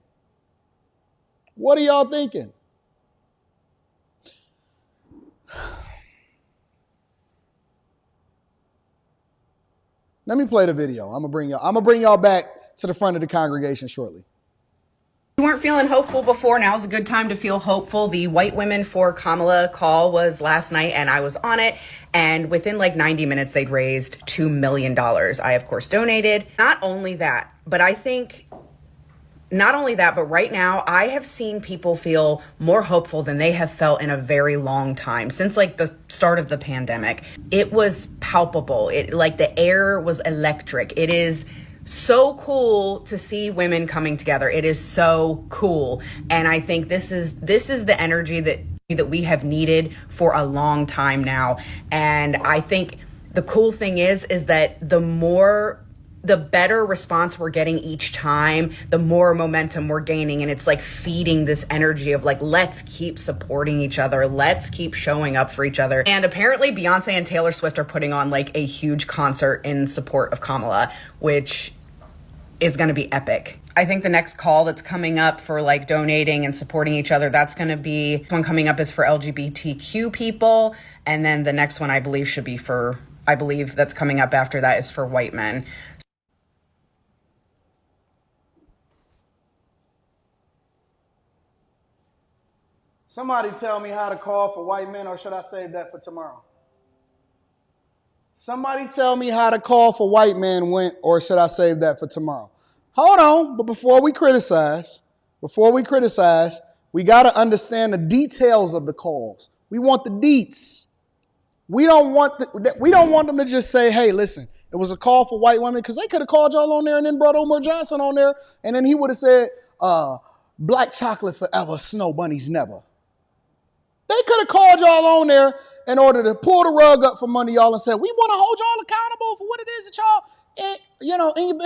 What are y'all thinking? Let me play the video. I'm gonna bring y'all back to the front of the congregation shortly.
You weren't feeling hopeful before. Now's a good time to feel hopeful. The White Women for Kamala call was last night, and I was on it. And within like 90 minutes, they'd raised $2 million. I, of course, donated. Not only that, but right now, I have seen people feel more hopeful than they have felt in a very long time, since like the start of the pandemic. It was palpable. The air was electric. It is so cool to see women coming together. It is so cool. And I think this is the energy that we have needed for a long time now. And I think the cool thing is that the better response we're getting each time, the more momentum we're gaining. And it's like feeding this energy of like, let's keep supporting each other. Let's keep showing up for each other. And apparently Beyonce and Taylor Swift are putting on like a huge concert in support of Kamala, which is going to be epic. I think the next call that's coming up for like donating and supporting each other, that's going to be one coming up is for LGBTQ people. And then the next one I believe that's coming up after that is for white men.
Somebody tell me how to call for white men, or should I save that for tomorrow? Somebody tell me how to call for white men went, or should I save that for tomorrow? Hold on, but before we criticize, we got to understand the details of the calls. We want the deets. We don't want them to just say, hey, listen, it was a call for white women, because they could have called y'all on there and then brought Omar Johnson on there, and then he would have said, black chocolate forever, snow bunnies never. They could have called y'all on there in order to pull the rug up from under y'all and said, we want to hold y'all accountable for what it is that y'all, and you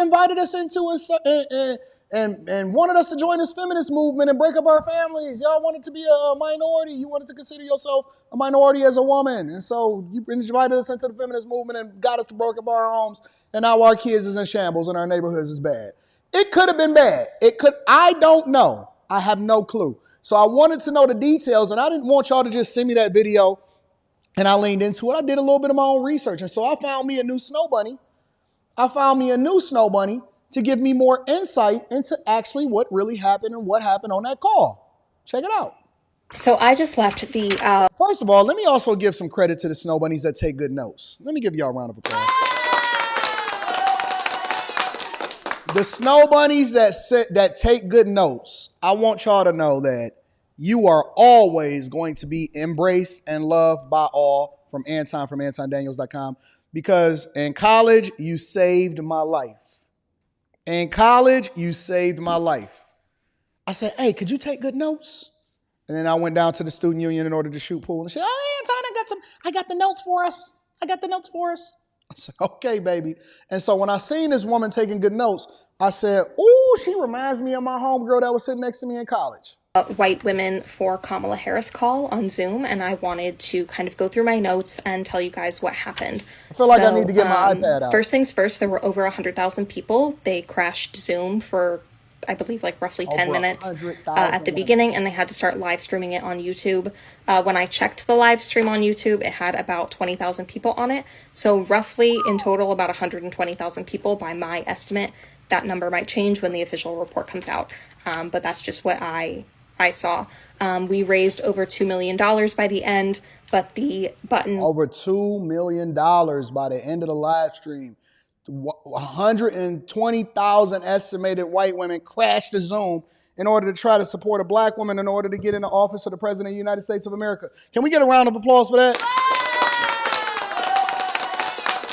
invited us into it and wanted us to join this feminist movement and break up our families. Y'all wanted to be a minority. You wanted to consider yourself a minority as a woman. And so you invited us into the feminist movement and got us to break up our homes. And now our kids is in shambles and our neighborhoods is bad. It could have been bad. I don't know. I have no clue. So I wanted to know the details, and I didn't want y'all to just send me that video and I leaned into it. I did a little bit of my own research. And so I found me a new snow bunny. To give me more insight into actually what really happened and what happened on that call. Check it out.
So I just left the...
First of all, let me also give some credit to the snow bunnies that take good notes. Let me give y'all a round of applause. The snow bunnies that take good notes, I want y'all to know that you are always going to be embraced and loved by all from AntondanielsCom, because in college, you saved my life. I said, hey, could you take good notes? And then I went down to the student union in order to shoot pool. And she said, oh, Anton, I got the notes for us. I said, okay, baby. And so when I seen this woman taking good notes, I said, ooh, she reminds me of my homegirl that was sitting next to me in college.
White Women for Kamala Harris call on Zoom, and I wanted to kind of go through my notes and tell you guys what happened.
I feel like I need to get my iPad out.
First things first, there were over 100,000 people. They crashed Zoom for, I believe, like roughly 10 minutes at the beginning, and they had to start live streaming it on YouTube. When I checked the live stream on YouTube, it had about 20,000 people on it. So roughly in total, about 120,000 people by my estimate. That number might change when the official report comes out, but that's just what I saw. We raised over $2 million by the end, but the button...
Over $2 million by the end of the live stream. 120,000 estimated white women crashed the Zoom in order to try to support a black woman in order to get in the office of the President of the United States of America. Can we get a round of applause for that?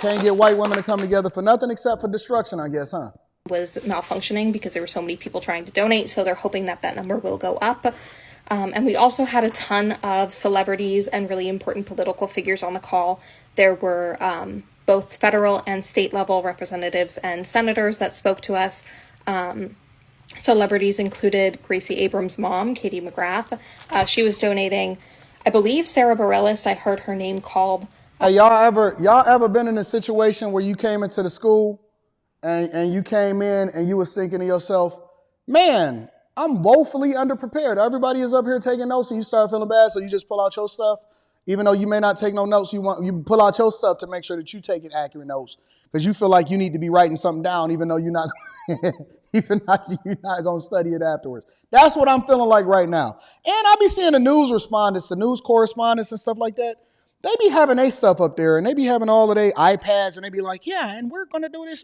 Can't get white women to come together for nothing except for destruction, I guess, huh?
Was malfunctioning because there were so many people trying to donate, so they're hoping that number will go up. And we also had a ton of celebrities and really important political figures on the call. There were both federal and state level representatives and senators that spoke to us. Celebrities included Gracie Abrams' mom, Katie McGrath. She was donating. I believe Sarah Bareilles, I heard her name called.
Hey, y'all ever been in a situation where you came into the school and you came in and you was thinking to yourself, man, I'm woefully underprepared. Everybody is up here taking notes and you start feeling bad, so you just pull out your stuff. Even though you may not take no notes, you pull out your stuff to make sure that you taking accurate notes because you feel like you need to be writing something down even though you're not Even you're not going to study it afterwards. That's what I'm feeling like right now. And I be seeing the news respondents, the news correspondents and stuff like that. They be having their stuff up there and they be having all of their iPads and they be like, yeah, and we're going to do this.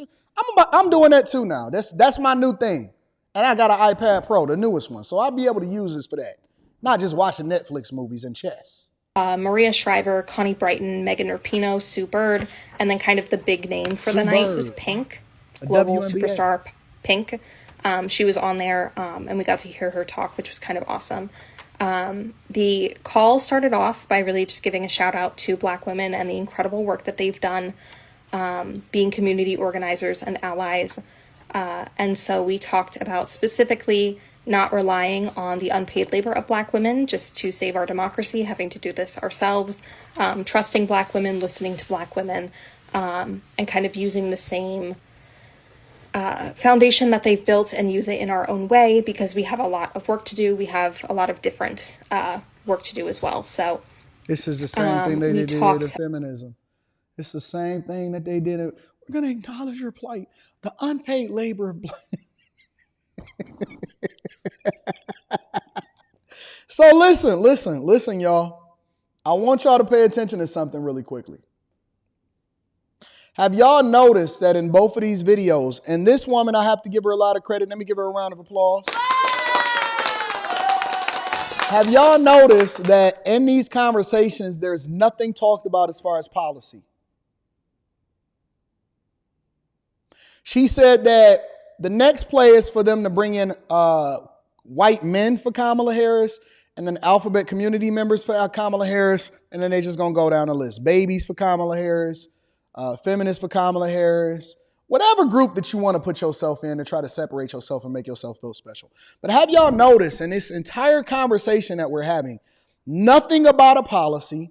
I'm doing that too now. That's my new thing. And I got an iPad Pro, the newest one. So I'll be able to use this for that. Not just watching Netflix movies and chess.
Maria Shriver, Connie Brighton, Megan Rapinoe, Sue Bird, and then kind of the big name for the night was Pink, global superstar Pink. She was on there, and we got to hear her talk, which was kind of awesome. The call started off by really just giving a shout out to Black women and the incredible work that they've done being community organizers and allies. And so we talked about specifically not relying on the unpaid labor of Black women just to save our democracy, having to do this ourselves, trusting Black women, listening to Black women, and kind of using the same foundation that they've built and use it in our own way, because we have a lot of work to do. We have a lot of different work to do as well. So
this is the same thing they did with feminism. It's the same thing that they did. We're going to acknowledge your plight. The unpaid labor of Black. So listen, y'all. I want y'all to pay attention to something really quickly. Have y'all noticed that in both of these videos, and this woman, I have to give her a lot of credit. Let me give her a round of applause. Have y'all noticed that in these conversations, there's nothing talked about as far as policy? She said that the next play is for them to bring in white men for Kamala Harris, and then alphabet community members for Kamala Harris, and then they just going to go down the list. Babies for Kamala Harris, feminists for Kamala Harris, whatever group that you want to put yourself in to try to separate yourself and make yourself feel special. But have y'all noticed in this entire conversation that we're having, nothing about a policy,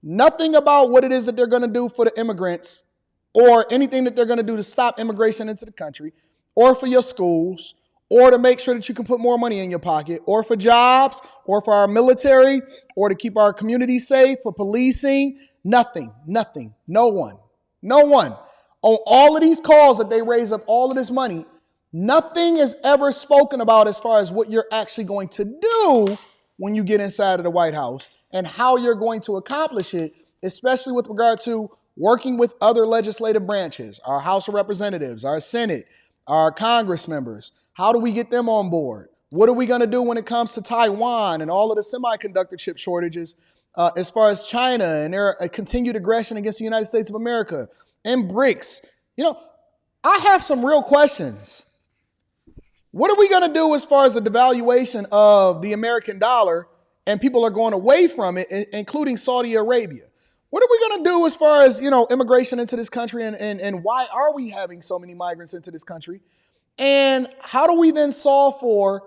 nothing about what it is that they're going to do for the immigrants or anything that they're going to do to stop immigration into the country or for your schools or to make sure that you can put more money in your pocket or for jobs or for our military or to keep our communities safe, for policing. Nothing, no one. On all of these calls that they raise up all of this money, nothing is ever spoken about as far as what you're actually going to do when you get inside of the White House and how you're going to accomplish it, especially with regard to working with other legislative branches, our House of Representatives, our Senate, our Congress members. How do we get them on board? What are we going to do when it comes to Taiwan and all of the semiconductor chip shortages as far as China and their continued aggression against the United States of America and BRICS? You know, I have some real questions. What are we going to do as far as the devaluation of the American dollar and people are going away from it, including Saudi Arabia? What are we going to do as far as, immigration into this country and why are we having so many migrants into this country? And how do we then solve for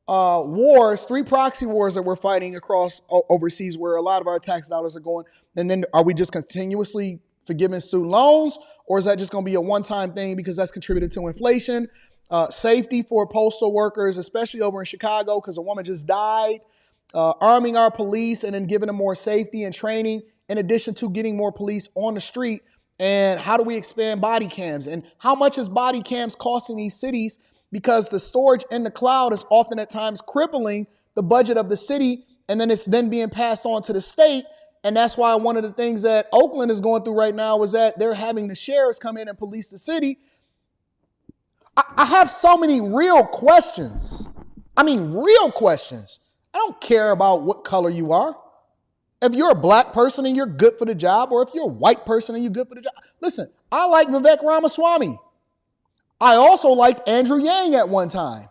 wars, 3 proxy wars that we're fighting across overseas where a lot of our tax dollars are going? And then are we just continuously forgiving student loans, or is that just going to be a one-time thing because that's contributed to inflation? Safety for postal workers, especially over in Chicago because a woman just died. Arming our police and then giving them more safety and training in addition to getting more police on the street. And how do we expand body cams? And how much is body cams costing these cities? Because the storage in the cloud is often at times crippling the budget of the city, and then it's then being passed on to the state. And that's why one of the things that Oakland is going through right now is that they're having the sheriffs come in and police the city. I have so many real questions. Real questions. I don't care about what color you are. If you're a black person and you're good for the job, or if you're a white person and you're good for the job. Listen, I like Vivek Ramaswamy. I also liked Andrew Yang at one time.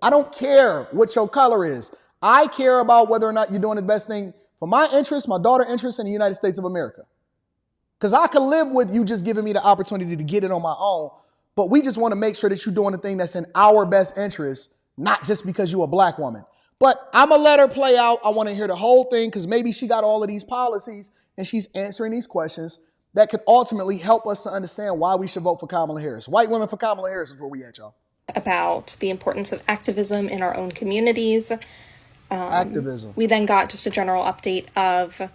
I don't care what your color is. I care about whether or not you're doing the best thing for my interests, my daughter's interests, in the United States of America. Because I can live with you just giving me the opportunity to get it on my own, but we just want to make sure that you're doing the thing that's in our best interest, not just because you're a black woman. But I'm going to let her play out. I want to hear the whole thing because maybe she got all of these policies and she's answering these questions that could ultimately help us to understand why we should vote for Kamala Harris. White women for Kamala Harris is where we at, y'all.
About the importance of activism in our own communities.
Activism.
We then got just a general update of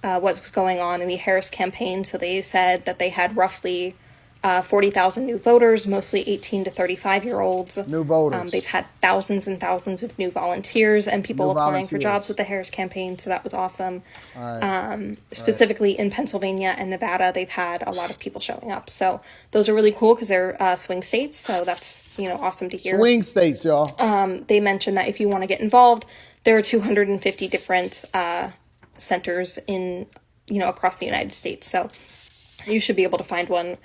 what's going on in the Harris campaign. So they said that they had roughly 40,000 new voters, mostly 18 to 35-year-olds.
New voters.
They've had thousands and thousands of new volunteers and people
New
applying for
volunteers.
jobs with the Harris campaign, so that was awesome.
Right.
Specifically in Pennsylvania and Nevada, they've had a lot of people showing up. So those are really cool because they're swing states, so that's awesome to hear.
Swing states, y'all.
They mentioned that if you want to get involved, there are 250 different centers in across the United States, so you should be able to find one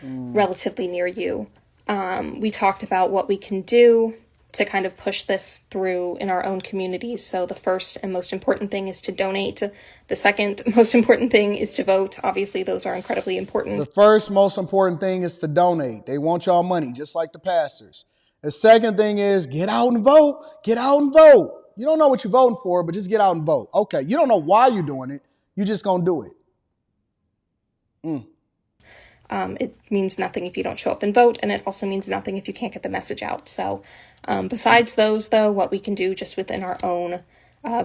relatively near you. We talked about what we can do to kind of push this through in our own communities. So the first and most important thing is to donate. The second most important thing is to vote. Obviously, those are incredibly important.
The first most important thing is to donate. They want y'all money, just like the pastors. The second thing is get out and vote. Get out and vote. You don't know what you're voting for, but just get out and vote. Okay, you don't know why you're doing it. You're just going to do it.
It means nothing if you don't show up and vote, and it also means nothing if you can't get the message out. So besides those, though, what we can do just within our own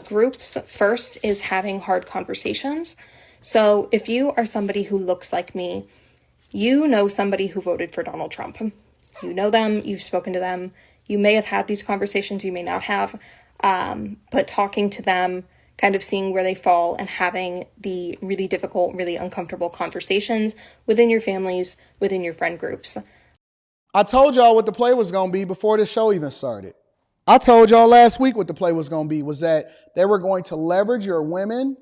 groups, first is having hard conversations. So if you are somebody who looks like me, you know somebody who voted for Donald Trump. You know them, you've spoken to them, you may have had these conversations, you may not have, but talking to them, kind of seeing where they fall and having the really difficult, really uncomfortable conversations within your families, within your friend groups.
I told y'all what the play was going to be before this show even started. I told y'all last week what the play was going to be, was that they were going to leverage your women,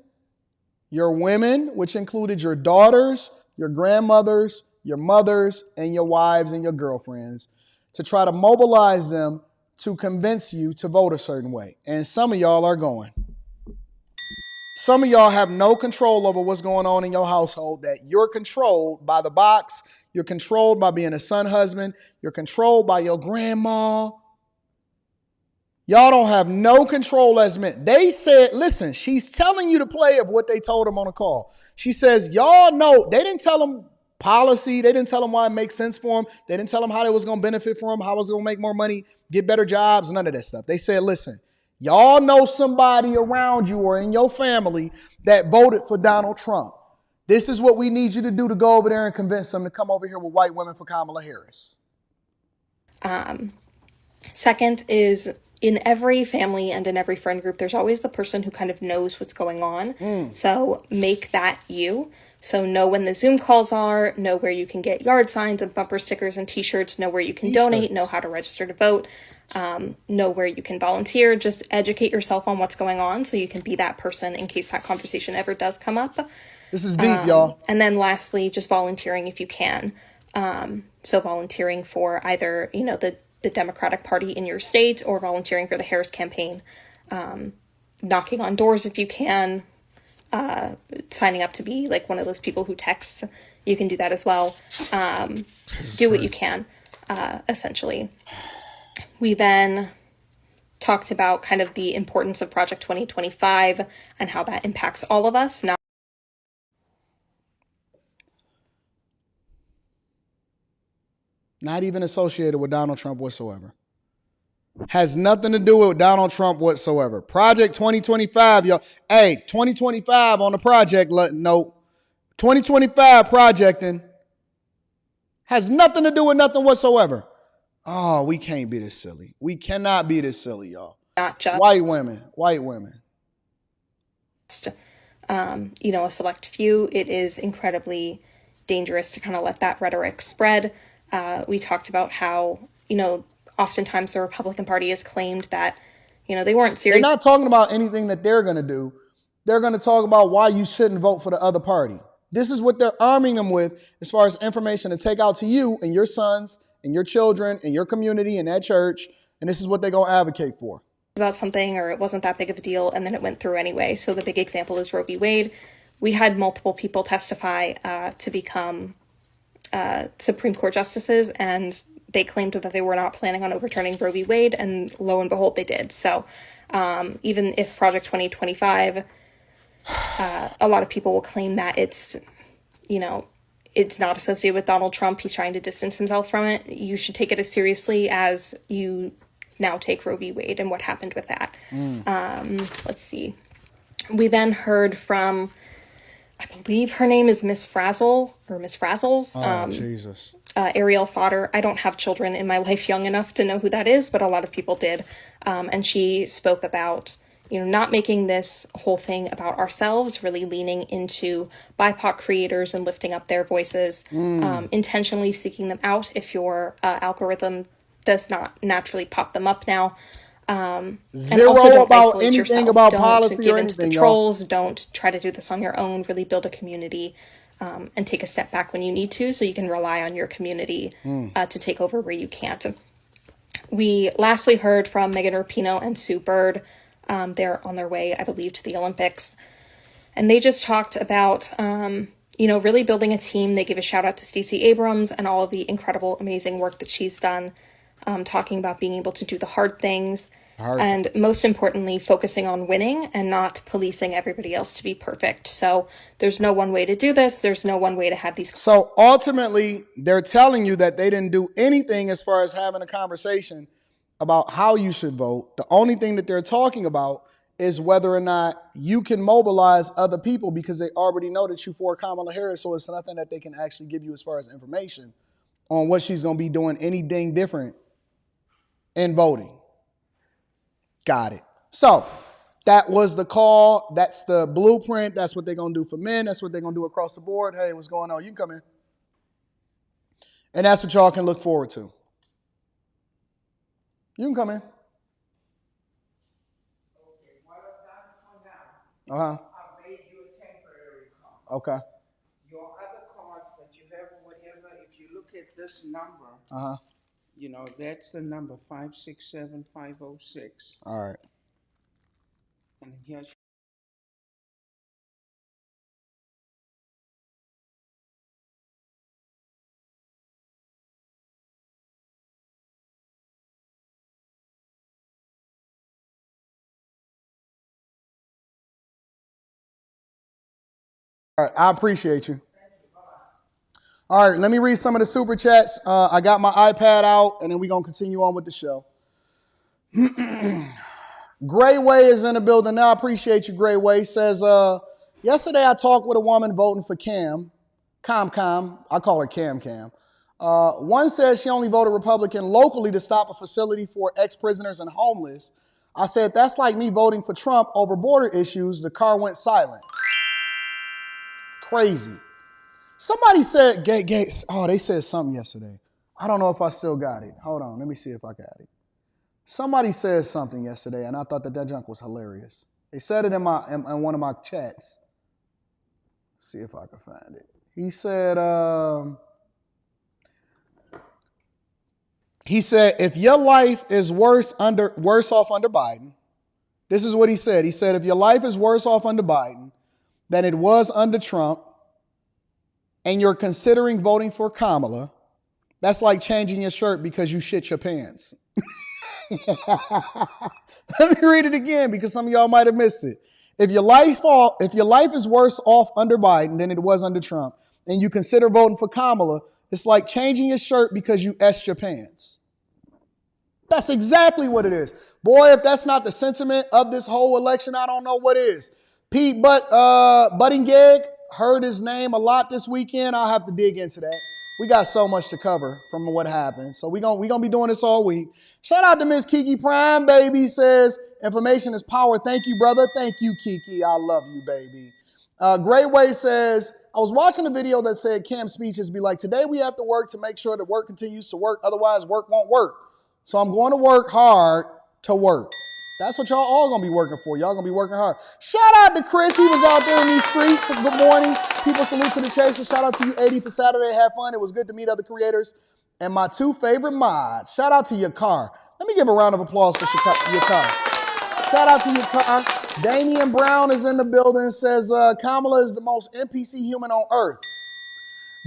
which included your daughters, your grandmothers, your mothers, and your wives and your girlfriends, to try to mobilize them to convince you to vote a certain way. And some of y'all are going. Some of y'all have no control over what's going on in your household, that you're controlled by the box. You're controlled by being a son husband. You're controlled by your grandma. Y'all don't have no control as men. They said, listen, she's telling you the play of what they told them on the call. She says, y'all know, they didn't tell them policy. They didn't tell them why it makes sense for them. They didn't tell them how it was going to benefit for them, how it was going to make more money, get better jobs, none of that stuff. They said, listen, y'all know somebody around you or in your family that voted for Donald Trump. This is what we need you to do to go over there and convince them to come over here with white women for Kamala Harris.
Second is, in every family and in every friend group, there's always the person who kind of knows what's going on. So make that you. So know when the Zoom calls are, know where you can get yard signs and bumper stickers and t-shirts, know where you can donate, know how to register to vote. Know where you can volunteer. Just educate yourself on what's going on so you can be that person in case that conversation ever does come up.
This is deep, y'all.
And then lastly, just volunteering if you can. So volunteering for either, the Democratic Party in your state or volunteering for the Harris campaign. Knocking on doors if you can. Signing up to be like one of those people who texts. You can do that as well. Do what you can, essentially. We then talked about kind of the importance of Project 2025 and how that impacts all of us.
Not even associated with Donald Trump whatsoever. Has nothing to do with Donald Trump whatsoever. Project 2025, y'all. Hey, 2025 on the project note. 2025 projecting has nothing to do with nothing whatsoever. Oh, we can't be this silly. We cannot be this silly, y'all.
Not just
white women.
A select few. It is incredibly dangerous to kind of let that rhetoric spread. We talked about how, oftentimes the Republican Party has claimed that, they weren't serious.
They're not talking about anything that they're going to do. They're going to talk about why you shouldn't vote for the other party. This is what they're arming them with as far as information to take out to you and your sons and your children and your community and that church. And this is what they're going to advocate for.
About something, or it wasn't that big of a deal, and then it went through anyway. So the big example is Roe v. Wade. We had multiple people testify to become Supreme Court justices, and they claimed that they were not planning on overturning Roe v. Wade, and lo and behold, they did. So even if Project 2025, a lot of people will claim that it's not associated with Donald Trump, he's trying to distance himself from it, you should take it as seriously as you now take Roe v. Wade and what happened with that. Let's see. We then heard from I believe her name is Miss Frazzle or Miss Frazzles.
Jesus.
Ariel Fodder. I don't have children in my life young enough to know who that is, but a lot of people did. And she spoke about, not making this whole thing about ourselves, really leaning into BIPOC creators and lifting up their voices, intentionally seeking them out if your algorithm does not naturally pop them up now.
Zero
and also don't
about
isolate
anything
yourself.
about
Don't
policy
give
or
into the
anything, y'all.
trolls. Don't try to do this on your own. Really build a community and take a step back when you need to, so you can rely on your community to take over where you can't. We lastly heard from Megan Rapinoe and Sue Bird. They're on their way, I believe, to the Olympics. And they just talked about, really building a team. They gave a shout out to Stacey Abrams and all of the incredible, amazing work that she's done, talking about being able to do the hard things. And most importantly, focusing on winning and not policing everybody else to be perfect. So there's no one way to do this. There's no one way to have these.
So ultimately, they're telling you that they didn't do anything as far as having a conversation about how you should vote. The only thing that they're talking about is whether or not you can mobilize other people, because they already know that you for Kamala Harris. So it's nothing that they can actually give you as far as information on what she's going to be doing anything different in voting. Got it. So that was the call. That's the blueprint. That's what they're going to do for men. That's what they're going to do across the board. Hey, what's going on? You can come in. And that's what y'all can look forward to. You can come in. Uh-huh.
I made you a temporary card.
Okay.
Your other card that you have or whatever, if you look at this number,
Uh-huh.
That's the number 567506.
All right.
And here's
All right. I appreciate you. All right. Let me read some of the super chats. I got my iPad out, and then we're going to continue on with the show. Grayway is in the building now. I appreciate you, Grayway. Says, yesterday I talked with a woman voting for Cam. I call her Cam. One says she only voted Republican locally to stop a facility for ex-prisoners and homeless. I said, that's like me voting for Trump over border issues. The car went silent. Crazy. Somebody said, they said something yesterday. I don't know if I still got it. Hold on. Let me see if I got it. Somebody said something yesterday, and I thought that junk was hilarious. They said it in one of my chats. Let's see if I can find it. He said, if your life is worse off under Biden, this is what he said. He said, if your life is worse off under Biden than it was under Trump, and you're considering voting for Kamala, that's like changing your shirt because you shit your pants. Let me read it again because some of y'all might have missed it. If your life is worse off under Biden than it was under Trump, and you consider voting for Kamala, it's like changing your shirt because you essed your pants. That's exactly what it is. Boy, if that's not the sentiment of this whole election, I don't know what is. Pete Buttigieg, heard his name a lot this weekend. I'll have to dig into that. We got so much to cover from what happened. So we're gonna be doing this all week. Shout out to Miss Kiki Prime, baby. Says, information is power. Thank you, brother. Thank you, Kiki. I love you, baby. Great Way says, I was watching a video that said Cam's speeches be like, today we have to work to make sure that work continues to work. Otherwise, work won't work. So I'm going to work hard to work. That's what y'all all going to be working for. Y'all going to be working hard. Shout out to Chris. He was out there in these streets. Good morning. People, salute to the chaser. Shout out to you, 80 for Saturday. Have fun. It was good to meet other creators. And my two favorite mods. Shout out to your car. Let me give a round of applause for your car. Shout out to your car. Damian Brown is in the building. Says Kamala is the most NPC human on earth.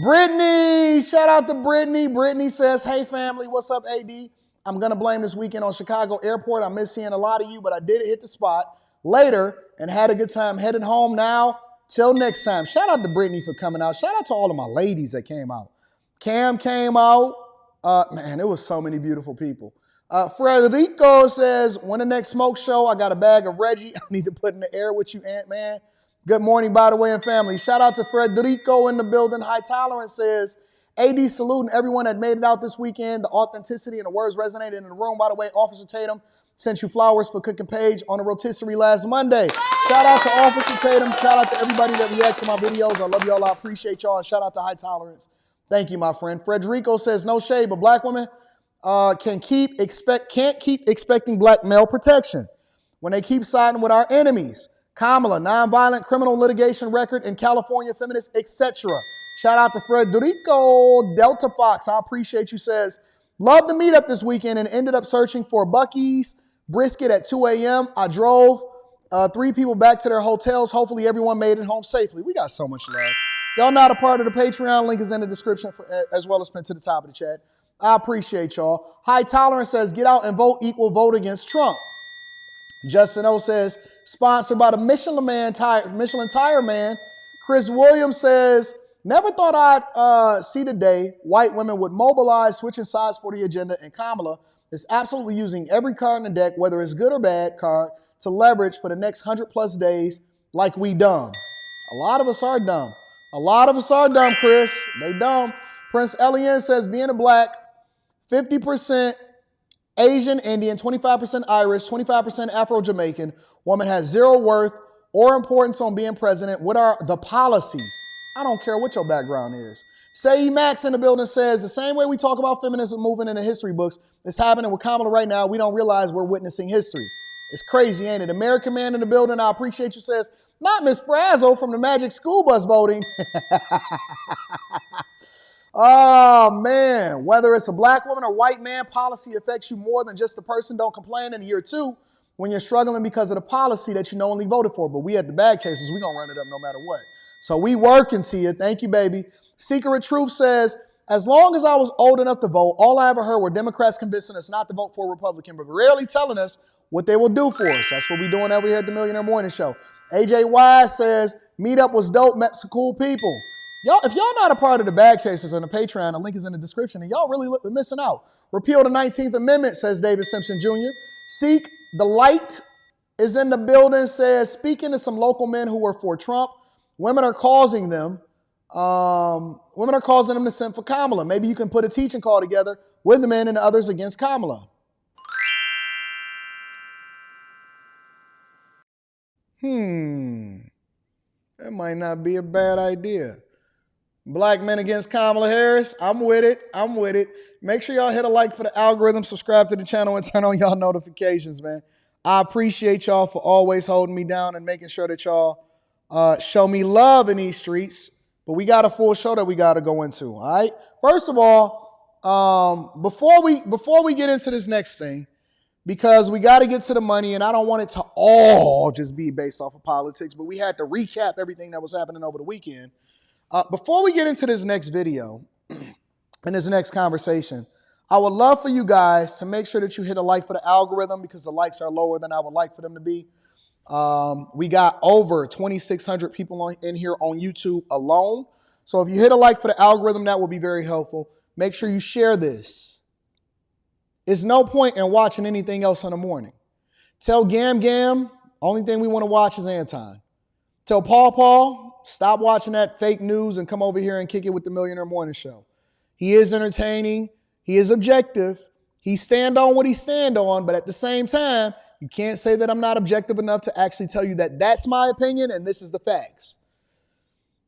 Brittany. Shout out to Brittany. Brittany says, hey, family. What's up, AD? I'm going to blame this weekend on Chicago Airport. I miss seeing a lot of you, but I did hit the spot later and had a good time. Headed home now. Till next time. Shout out to Brittany for coming out. Shout out to all of my ladies that came out. Cam came out. Man, there was so many beautiful people. Frederico says, when the next smoke show, I got a bag of Reggie. I need to put in the air with you, Ant-Man. Good morning, by the way, and family. Shout out to Frederico in the building. High Tolerance says, AD saluting everyone that made it out this weekend. The authenticity and the words resonated in the room. By the way, Officer Tatum sent you flowers for cooking Paige on a rotisserie last Monday. Shout out to Officer Tatum. Shout out to everybody that react to my videos. I love y'all. I appreciate y'all. And shout out to High Tolerance. Thank you, my friend. Frederico says, no shade, but black women can't keep expecting black male protection when they keep siding with our enemies. Kamala, nonviolent criminal litigation record in California, feminists, etc. Shout out to Frederico Delta Fox. I appreciate you. Says, love the meetup this weekend and ended up searching for Buc-ee's brisket at 2 a.m. I drove 3 people back to their hotels. Hopefully everyone made it home safely. We got so much love. Y'all not a part of the Patreon. Link is in the description as well as pinned to the top of the chat. I appreciate y'all. High Tolerance says, get out and vote equal vote against Trump. Justin O says, sponsored by the Michelin Tire Man. Chris Williams says, never thought I'd see the day white women would mobilize switching sides for the agenda, and Kamala is absolutely using every card in the deck, whether it's good or bad card, to leverage for the next 100+ days like we dumb. A lot of us are dumb. A lot of us are dumb, Chris. They dumb. Prince Elian says, being a black, 50% Asian Indian, 25% Irish, 25% Afro-Jamaican woman has zero worth or importance on being president. What are the policies? I don't care what your background is. Say Max in the building says, the same way we talk about feminism moving in the history books, it's happening with Kamala right now. We don't realize we're witnessing history. It's crazy, ain't it? American Man in the building, I appreciate you, says, not Miss Frazzle from the Magic School Bus voting. Oh, man. Whether it's a black woman or white man, policy affects you more than just the person. Don't complain in year 2 when you're struggling because of the policy that you knowingly voted for. But we at the Bag Chasers, we going to run it up no matter what. So we working, Tia. Thank you, baby. Secret Truth says, as long as I was old enough to vote, all I ever heard were Democrats convincing us not to vote for a Republican, but rarely telling us what they will do for us. That's what we're doing over here at the Millionaire Morning Show. AJ Wise says, meetup was dope, met some cool people. Y'all, if y'all not a part of the Bag Chasers on the Patreon, the link is in the description, and y'all really missing out. Repeal the 19th Amendment, says David Simpson Jr. Seek the light is in the building, says, speaking to some local men who were for Trump, women are causing them to send for Kamala. Maybe you can put a teaching call together with the men and others against Kamala. That might not be a bad idea. Black men against Kamala Harris. I'm with it. I'm with it. Make sure y'all hit a like for the algorithm, subscribe to the channel, and turn on y'all notifications, man. I appreciate y'all for always holding me down and making sure that y'all show me love in these streets. But we got a full show that we got to go into, all right? First of all, before we get into this next thing, because we got to get to the money, and I don't want it to all just be based off of politics, but we had to recap everything that was happening over the weekend. Before we get into this next video and this next conversation, I would love for you guys to make sure that you hit a like for the algorithm, because the likes are lower than I would like for them to be. We got over 2,600 people in here on YouTube alone. So if you hit a like for the algorithm, that will be very helpful. Make sure you share this. It's no point in watching anything else in the morning. Tell Gam, only thing we want to watch is Anton. Tell Paul, stop watching that fake news and come over here and kick it with the Millionaire Morning Show. He is entertaining. He is objective. He stand on what he stand on, but at the same time, you can't say that I'm not objective enough to actually tell you that that's my opinion and this is the facts.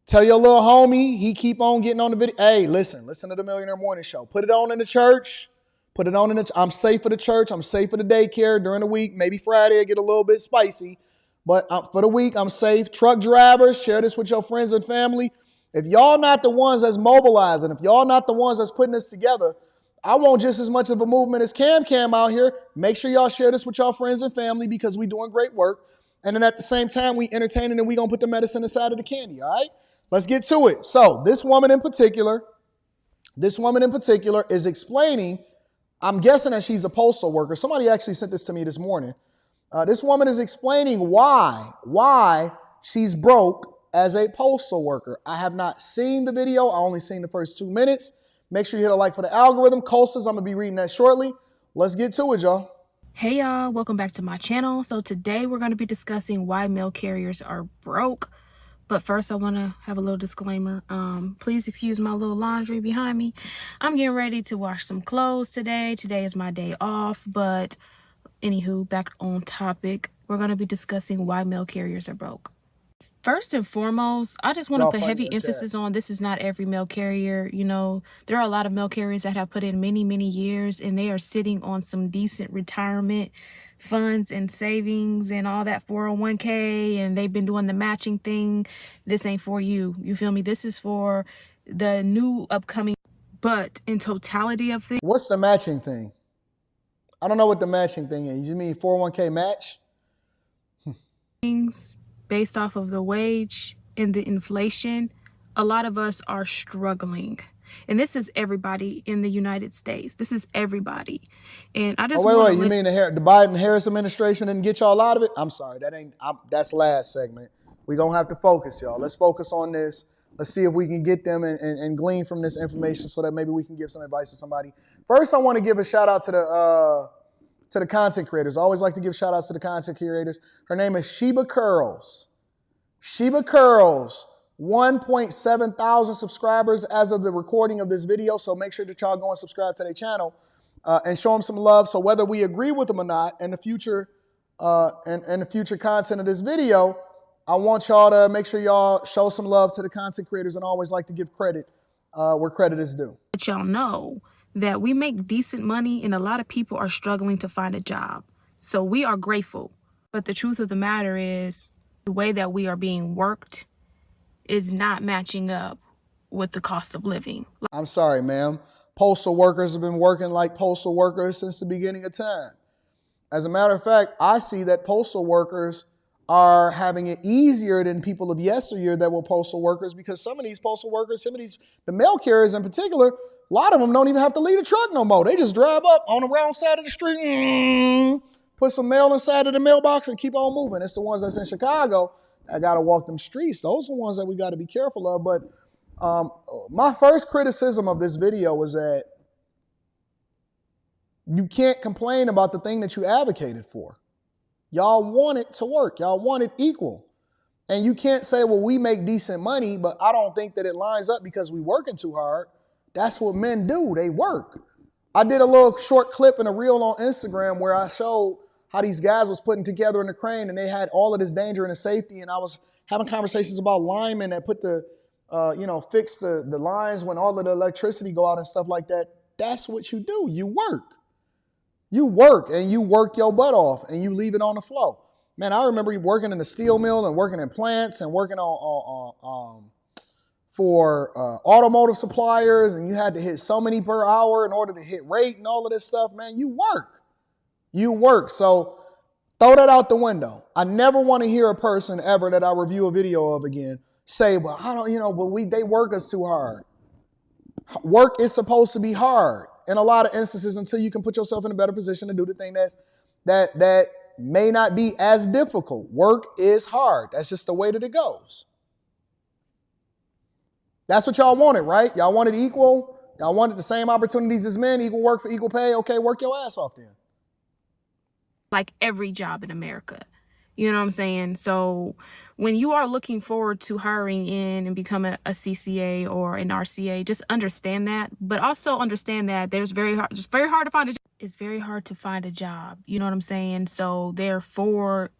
Tell your little homie, he keep on getting on the video. Hey, listen to the Millionaire Morning Show. Put it on in the church. Put it on in the I'm safe for the church. I'm safe for the daycare during the week. Maybe Friday I get a little bit spicy. But for the week, I'm safe. Truck drivers, share this with your friends and family. If y'all not the ones that's mobilizing, if y'all not the ones that's putting this together, I want just as much of a movement as Cam out here. Make sure y'all share this with y'all friends and family, because we doing great work. And then at the same time, we entertaining, and we going to put the medicine inside of the candy, all right? Let's get to it. So this woman in particular is explaining, I'm guessing that she's a postal worker. Somebody actually sent this to me this morning. This woman is explaining why she's broke as a postal worker. I have not seen the video. I only seen the first 2 minutes. Make sure you hit a like for the algorithm. Coasters, I'm going to be reading that shortly. Let's get to it, y'all.
Hey, y'all. Welcome back to my channel. So today we're going to be discussing why mail carriers are broke. But first, I want to have a little disclaimer. Please excuse my little laundry behind me. I'm getting ready to wash some clothes today. Today is my day off. But anywho, back on topic, we're going to be discussing why mail carriers are broke. First and foremost, I just want to put heavy emphasis on this is not every mail carrier. You know, there are a lot of mail carriers that have put in many, many years, and they are sitting on some decent retirement funds and savings and all that 401k, and they've been doing the matching thing. This ain't for you. You feel me? This is for the new upcoming. But in totality of things,
what's the matching thing? I don't know what the matching thing is. You mean 401k match?
Things based off of the wage and the inflation, a lot of us are struggling. And this is everybody in the United States. This is everybody. And I just
wait. You mean the Biden-Harris administration didn't get y'all out of it? I'm sorry. That's last segment. We're going to have to focus, y'all. Let's focus on this. Let's see if we can get them and glean from this information so that maybe we can give some advice to somebody. First, I want to give a shout out to the content creators. I always like to give shout outs to the content creators. Her name is Sheba Curls. Sheba Curls, 1.7 thousand subscribers as of the recording of this video. So make sure that y'all go and subscribe to their channel and show them some love. So whether we agree with them or not in the future and the future content of this video, I want y'all to make sure y'all show some love to the content creators, and I always like to give credit where credit is due.
Let y'all know that we make decent money and a lot of people are struggling to find a job. So we are grateful. But the truth of the matter is the way that we are being worked is not matching up with the cost of living.
I'm sorry, ma'am. Postal workers have been working like postal workers since the beginning of time. As a matter of fact, I see that postal workers are having it easier than people of yesteryear that were postal workers, because some of these postal workers, the mail carriers in particular, a lot of them don't even have to leave the truck no more. They just drive up on the wrong side of the street, put some mail inside of the mailbox and keep on moving. It's the ones that's in Chicago that got to walk them streets. Those are the ones that we got to be careful of. But my first criticism of this video was that you can't complain about the thing that you advocated for. Y'all want it to work. Y'all want it equal. And you can't say, well, we make decent money, but I don't think that it lines up because we working too hard. That's what men do. They work. I did a little short clip in a reel on Instagram where I showed how these guys was putting together in the crane, and they had all of this danger and the safety. And I was having conversations about linemen that put fix the lines when all of the electricity go out and stuff like that. That's what you do. You work. You work, and you work your butt off, and you leave it on the floor. Man, I remember working in the steel mill and working in plants and working for automotive suppliers, and you had to hit so many per hour in order to hit rate and all of this stuff. Man, you work. You work. So throw that out the window. I never want to hear a person ever that I review a video of again say, well, I don't, but they work us too hard. Work is supposed to be hard in a lot of instances until you can put yourself in a better position to do the thing that may not be as difficult. Work is hard. That's just the way that it goes. That's what y'all wanted, right? Y'all wanted equal. Y'all wanted the same opportunities as men, equal work for equal pay. Okay, work your ass off then.
Like every job in America. You know what I'm saying? So when you are looking forward to hiring in and becoming a CCA or an RCA, just understand that. But also understand that it's very hard to find a job. It's very hard to find a job. You know what I'm saying? So therefore,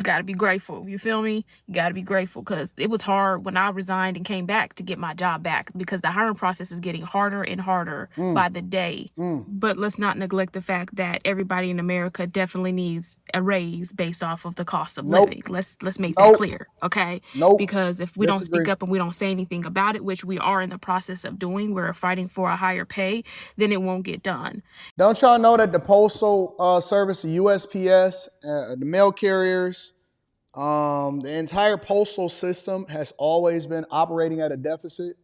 got to be grateful. You feel me? You got to be grateful, because it was hard when I resigned and came back to get my job back, because the hiring process is getting harder and harder by the day. But let's not neglect the fact that everybody in America definitely needs a raise based off of the cost of living. Let's make that clear, okay? Because if we don't speak up and we don't say anything about it, which we are in the process of doing, we're fighting for a higher pay, then it won't get done.
Don't y'all know that the Postal Service, the USPS, the mail carriers, the entire postal system has always been operating at a deficit?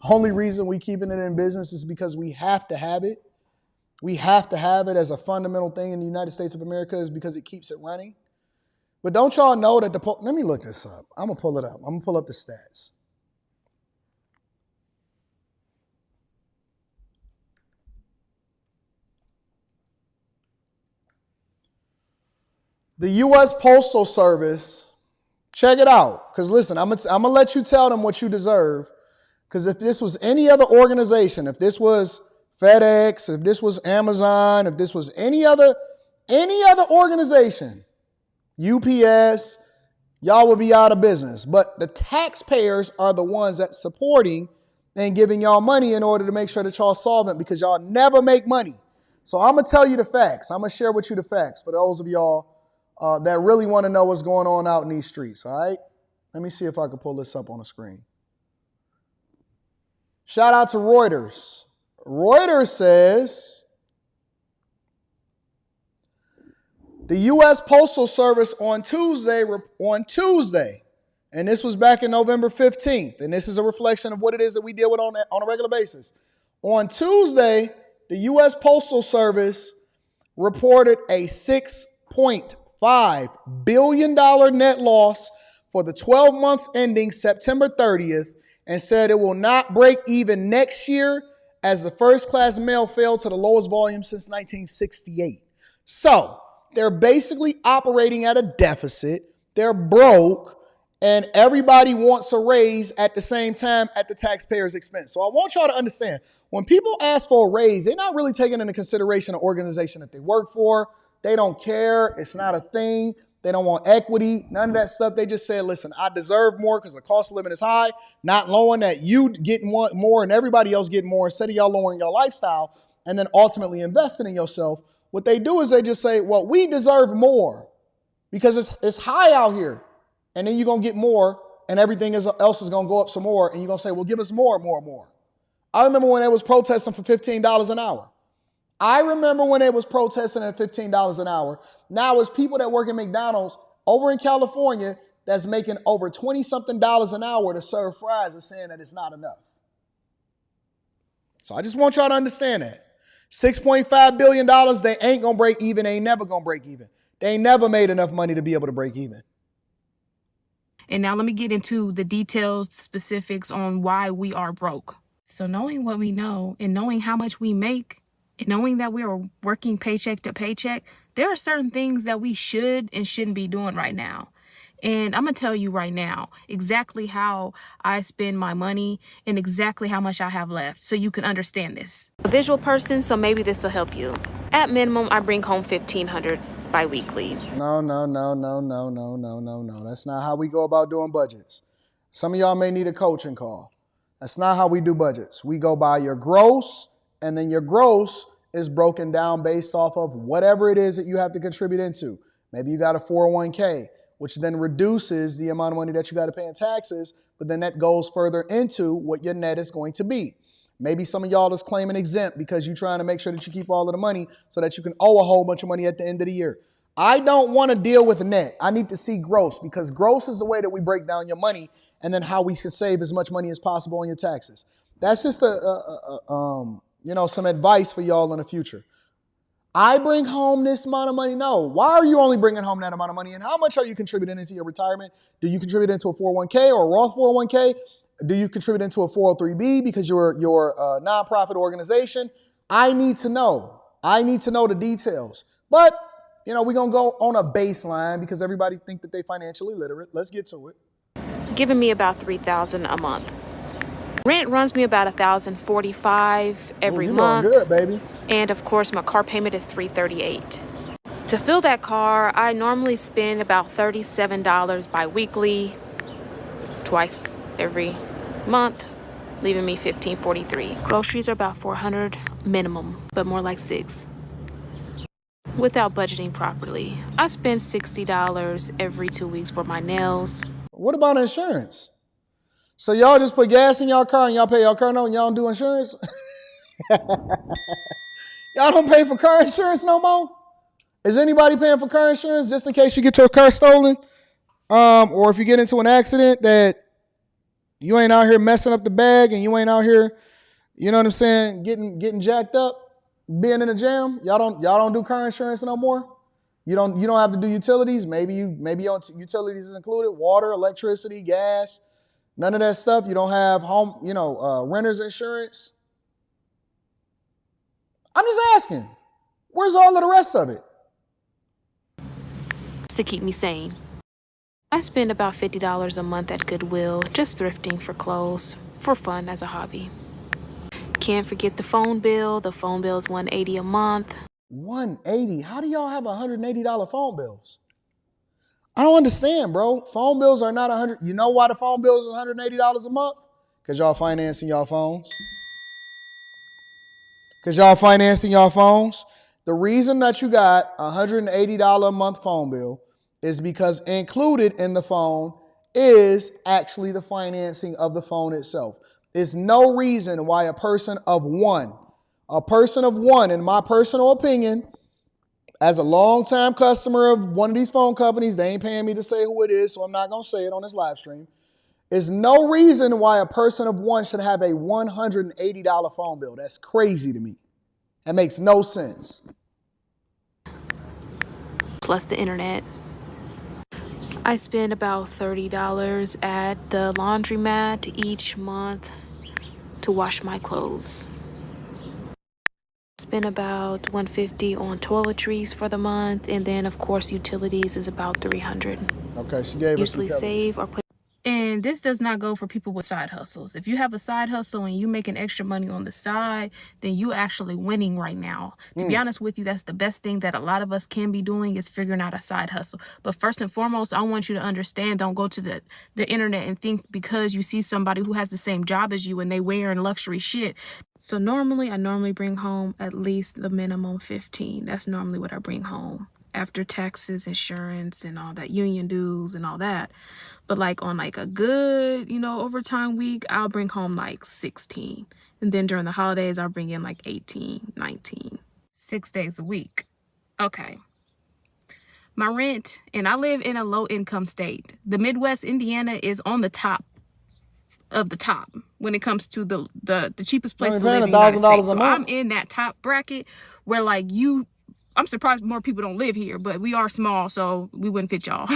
Only reason we keeping it in business is because we have to have it. We have to have it as a fundamental thing in the United States of America, is because it keeps it running. But don't y'all know that let me look this up. I'm going to pull it up. I'm going to pull up the stats. The U.S. Postal Service, check it out. Because listen, I'm going to let you tell them what you deserve. Because if this was any other organization, if this was FedEx, if this was Amazon, if this was any other organization, UPS, y'all would be out of business. But the taxpayers are the ones that's supporting and giving y'all money in order to make sure that y'all solvent, because y'all never make money. So I'm going to tell you the facts. I'm going to share with you the facts for those of y'all that really want to know what's going on out in these streets, all right? Let me see if I can pull this up on the screen. Shout out to Reuters. Reuters says the U.S. Postal Service on Tuesday, and this was back in November 15th, and this is a reflection of what it is that we deal with on a regular basis. On Tuesday, the U.S. Postal Service reported a $6.5 billion net loss for the 12 months ending September 30th, and said it will not break even next year as the first-class mail fell to the lowest volume since 1968. So they're basically operating at a deficit. They're broke, and everybody wants a raise at the same time at the taxpayer's expense. So I want y'all to understand, when people ask for a raise, they're not really taking into consideration the organization that they work for. They don't care. It's not a thing. They don't want equity, none of that stuff. They just say, listen, I deserve more because the cost of living is high, not knowing that you getting more and everybody else getting more instead of y'all lowering your lifestyle and then ultimately investing in yourself. What they do is they just say, well, we deserve more because it's high out here. And then you're going to get more and everything else is going to go up some more. And you're going to say, well, give us more. I remember when they was protesting for $15 an hour. I remember when they was protesting at $15 an hour. Now it's people that work at McDonald's over in California that's making over $20-something an hour to serve fries and saying that it's not enough. So I just want y'all to understand that. $6.5 billion, they ain't going to break even. They ain't never going to break even. They ain't never made enough money to be able to break even.
And now let me get into the details, specifics on why we are broke. So knowing what we know and knowing how much we make, and knowing that we are working paycheck to paycheck, there are certain things that we should and shouldn't be doing right now. And I'm going to tell you right now exactly how I spend my money and exactly how much I have left so you can understand this. A visual person, so maybe this will help you. At minimum, I bring home $1,500 bi-weekly.
No. That's not how we go about doing budgets. Some of y'all may need a coaching call. That's not how we do budgets. We go by your gross, and then your gross is broken down based off of whatever it is that you have to contribute into. Maybe you got a 401k, which then reduces the amount of money that you got to pay in taxes, but then that goes further into what your net is going to be. Maybe some of y'all is claiming exempt because you're trying to make sure that you keep all of the money so that you can owe a whole bunch of money at the end of the year. I don't want to deal with net. I need to see gross, because gross is the way that we break down your money and then how we can save as much money as possible on your taxes. That's just some advice for y'all in the future. I bring home this amount of money. No. Why are you only bringing home that amount of money? And how much are you contributing into your retirement? Do you contribute into a 401k or a Roth 401k? Do you contribute into a 403b because you're a nonprofit organization? I need to know. I need to know the details. But, we're going to go on a baseline because everybody think that they're financially literate. Let's get to it.
Giving me about $3,000 a month. Rent runs me about $1,045 every month.
Doing good, baby.
And of course, my car payment is $338. To fill that car, I normally spend about $37 bi-weekly, twice every month, leaving me $1,543. Groceries are about $400 minimum, but more like $6. Without budgeting properly, I spend $60 every 2 weeks for my nails.
What about insurance? So y'all just put gas in y'all car and y'all pay y'all car note and y'all don't do insurance? Y'all don't pay for car insurance no more? Is anybody paying for car insurance just in case you get your car stolen? Or if you get into an accident that you ain't out here messing up the bag and you ain't out here, you know what I'm saying, getting jacked up, being in a jam? Y'all don't do car insurance no more? You don't have to do utilities? Maybe your utilities is included, water, electricity, gas. None of that stuff. You don't have home, renter's insurance. I'm just asking, where's all of the rest of it?
to keep me sane. I spend about $50 a month at Goodwill, just thrifting for clothes, for fun as a hobby. Can't forget the phone bill. The phone bill is $180 a month.
$180? How do y'all have $180 phone bills? I don't understand, bro. Phone bills are not $100. You know why the phone bill is $180 a month? Because y'all financing y'all phones. The reason that you got $180 a month phone bill is because included in the phone is actually the financing of the phone itself. There's no reason why a person of one, in my personal opinion, as a longtime customer of one of these phone companies, they ain't paying me to say who it is, so I'm not going to say it on this live stream. There's no reason why a person of one should have a $180 phone bill. That's crazy to me. That makes no sense.
Plus the internet. I spend about $30 at the laundromat each month to wash my clothes. Spend about $150 on toiletries for the month, and then of course utilities is about $300.
Okay, she gave us
usually save or put. And this does not go for people with side hustles. If you have a side hustle and you making extra money on the side, then you actually winning right now. To be honest with you, that's the best thing that a lot of us can be doing is figuring out a side hustle. But first and foremost, I want you to understand, don't go to the internet and think because you see somebody who has the same job as you and they wearing luxury shit. So I normally bring home at least the minimum 15. That's normally what I bring home after taxes, insurance, and all that, union dues and all that. But like on like a good, overtime week, I'll bring home like 16. And then during the holidays, I'll bring in like 18, 19, 6 days a week. Okay. My rent, and I live in a low income state. The Midwest, Indiana is on the top of the top when it comes to the cheapest place to live in the United States. So I'm in that top bracket where I'm surprised more people don't live here, but we are small, so we wouldn't fit y'all.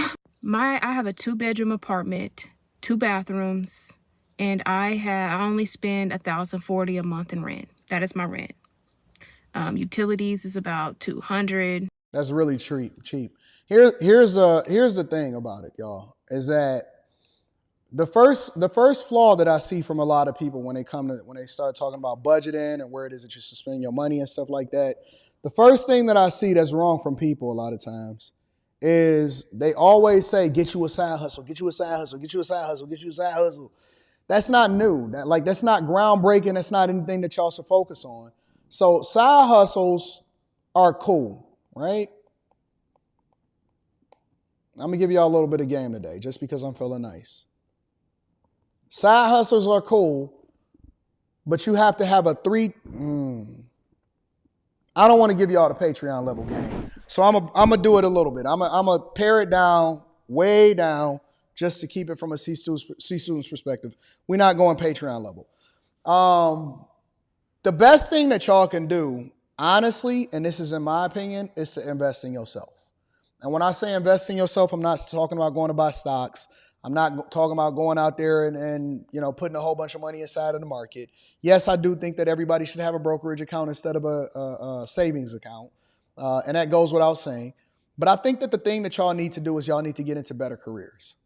I have a 2-bedroom apartment, 2 bathrooms, and I only spend $1,040 a month in rent. That is my rent. Utilities is about $200.
That's really cheap. Here's the thing about it, y'all, is that the first flaw that I see from a lot of people when they start talking about budgeting and where it is that you should spend your money and stuff like that, the first thing that I see that's wrong from people a lot of times is they always say, get you a side hustle, get you a side hustle, get you a side hustle, get you a side hustle. That's not new. That's not groundbreaking. That's not anything that y'all should focus on. So side hustles are cool, right? I'm going to give y'all a little bit of game today just because I'm feeling nice. Side hustles are cool, but you have to have a I don't want to give y'all the Patreon level game. So I'm going to do it a little bit. I'm going to pare it down, way down, just to keep it from a C student's perspective. We're not going Patreon level. The best thing that y'all can do, honestly, and this is in my opinion, is to invest in yourself. And when I say invest in yourself, I'm not talking about going to buy stocks. I'm not talking about going out there and putting a whole bunch of money inside of the market. Yes, I do think that everybody should have a brokerage account instead of a savings account. And that goes without saying. But I think that the thing that y'all need to do is y'all need to get into better careers.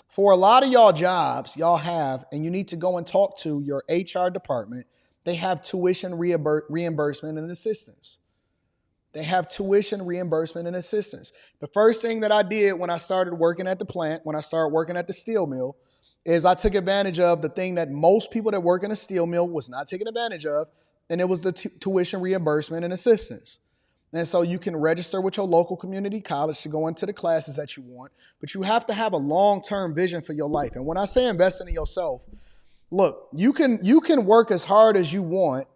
For a lot of y'all jobs y'all have, and you need to go and talk to your HR department, they have tuition reimbursement and assistance. They have tuition reimbursement and assistance. The first thing that I did when I started working at the plant, when I started working at the steel mill, is I took advantage of the thing that most people that work in a steel mill was not taking advantage of, and it was the tuition reimbursement and assistance. And so you can register with your local community college to go into the classes that you want, but you have to have a long-term vision for your life. And when I say investing in yourself, look, you can work as hard as you want,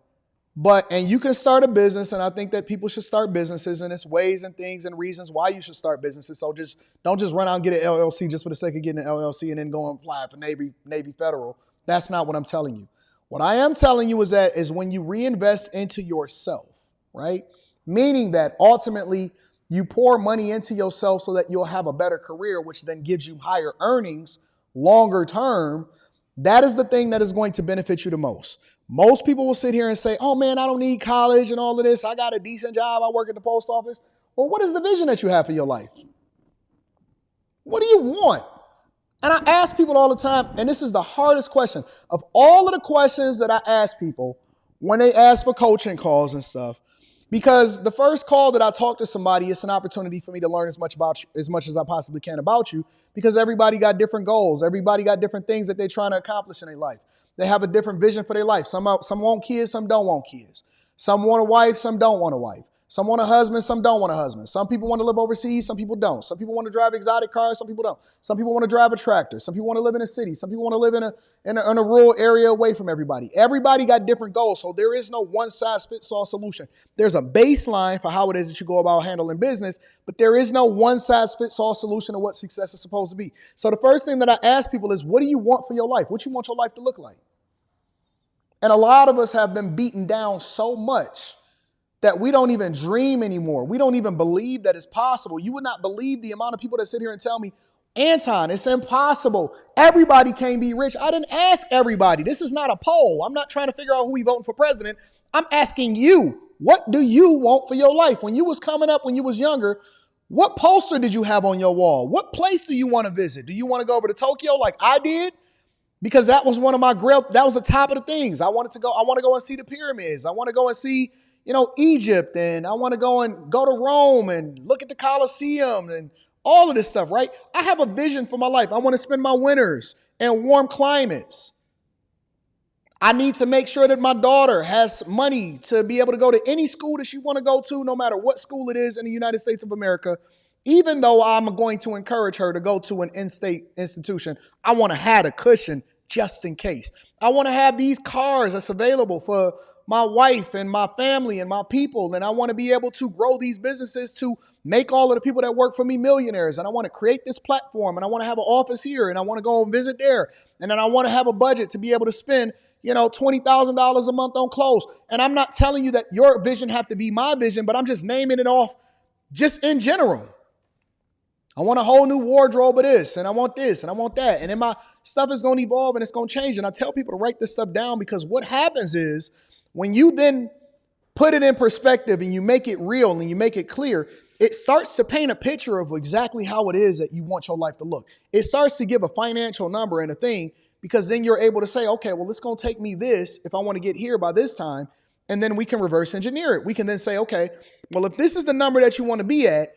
and you can start a business, and I think that people should start businesses, and it's ways and things and reasons why you should start businesses. So don't just run out and get an LLC just for the sake of getting an LLC and then go and apply for Navy Federal. That's not what I'm telling you. What I am telling you is when you reinvest into yourself, right? Meaning that ultimately you pour money into yourself so that you'll have a better career, which then gives you higher earnings longer term. That is the thing that is going to benefit you the most. Most people will sit here and say, oh man, I don't need college and all of this. I got a decent job. I work at the post office. Well, what is the vision that you have for your life? What do you want? And I ask people all the time, and this is the hardest question. Of all of the questions that I ask people when they ask for coaching calls and stuff, because the first call that I talk to somebody, it's an opportunity for me to learn as much as I possibly can about you, because everybody got different goals. Everybody got different things that they're trying to accomplish in their life. They have a different vision for their life. Some want kids, some don't want kids. Some want a wife, some don't want a wife. Some want a husband, some don't want a husband. Some people want to live overseas, some people don't. Some people want to drive exotic cars, some people don't. Some people want to drive a tractor. Some people want to live in a city. Some people want to live in a rural area away from everybody. Everybody got different goals, so there is no one-size-fits-all solution. There's a baseline for how it is that you go about handling business, but there is no one-size-fits-all solution to what success is supposed to be. So the first thing that I ask people is, what do you want for your life? What do you want your life to look like? And a lot of us have been beaten down so much that we don't even dream anymore. We don't even believe that it's possible. You would not believe the amount of people that sit here and tell me, Anton, it's impossible. Everybody can't be rich. I didn't ask everybody. This is not a poll. I'm not trying to figure out who we voting for president. I'm asking you, what do you want for your life? When you was coming up, when you was younger, what poster did you have on your wall? What place do you want to visit? Do you want to go over to Tokyo like I did? Because that was one of my that was the top of the things. I want to go and see the pyramids. I want to go and see Egypt, and I want to go to Rome and look at the Colosseum and all of this stuff, right? I have a vision for my life. I want to spend my winters in warm climates. I need to make sure that my daughter has money to be able to go to any school that she want to go to, no matter what school it is in the United States of America. Even though I'm going to encourage her to go to an in-state institution, I want to have a cushion just in case. I want to have these cars that's available for my wife and my family and my people. And I want to be able to grow these businesses to make all of the people that work for me millionaires. And I want to create this platform, and I want to have an office here, and I want to go and visit there. And then I want to have a budget to be able to spend, $20,000 a month on clothes. And I'm not telling you that your vision have to be my vision, but I'm just naming it off just in general. I want a whole new wardrobe of this, and I want this, and I want that. And then my stuff is going to evolve and it's going to change. And I tell people to write this stuff down, because what happens is, when you then put it in perspective and you make it real and you make it clear, it starts to paint a picture of exactly how it is that you want your life to look. It starts to give a financial number and a thing, because then you're able to say, okay, well, it's going to take me this if I want to get here by this time. And then we can reverse engineer it. We can then say, okay, well, if this is the number that you want to be at,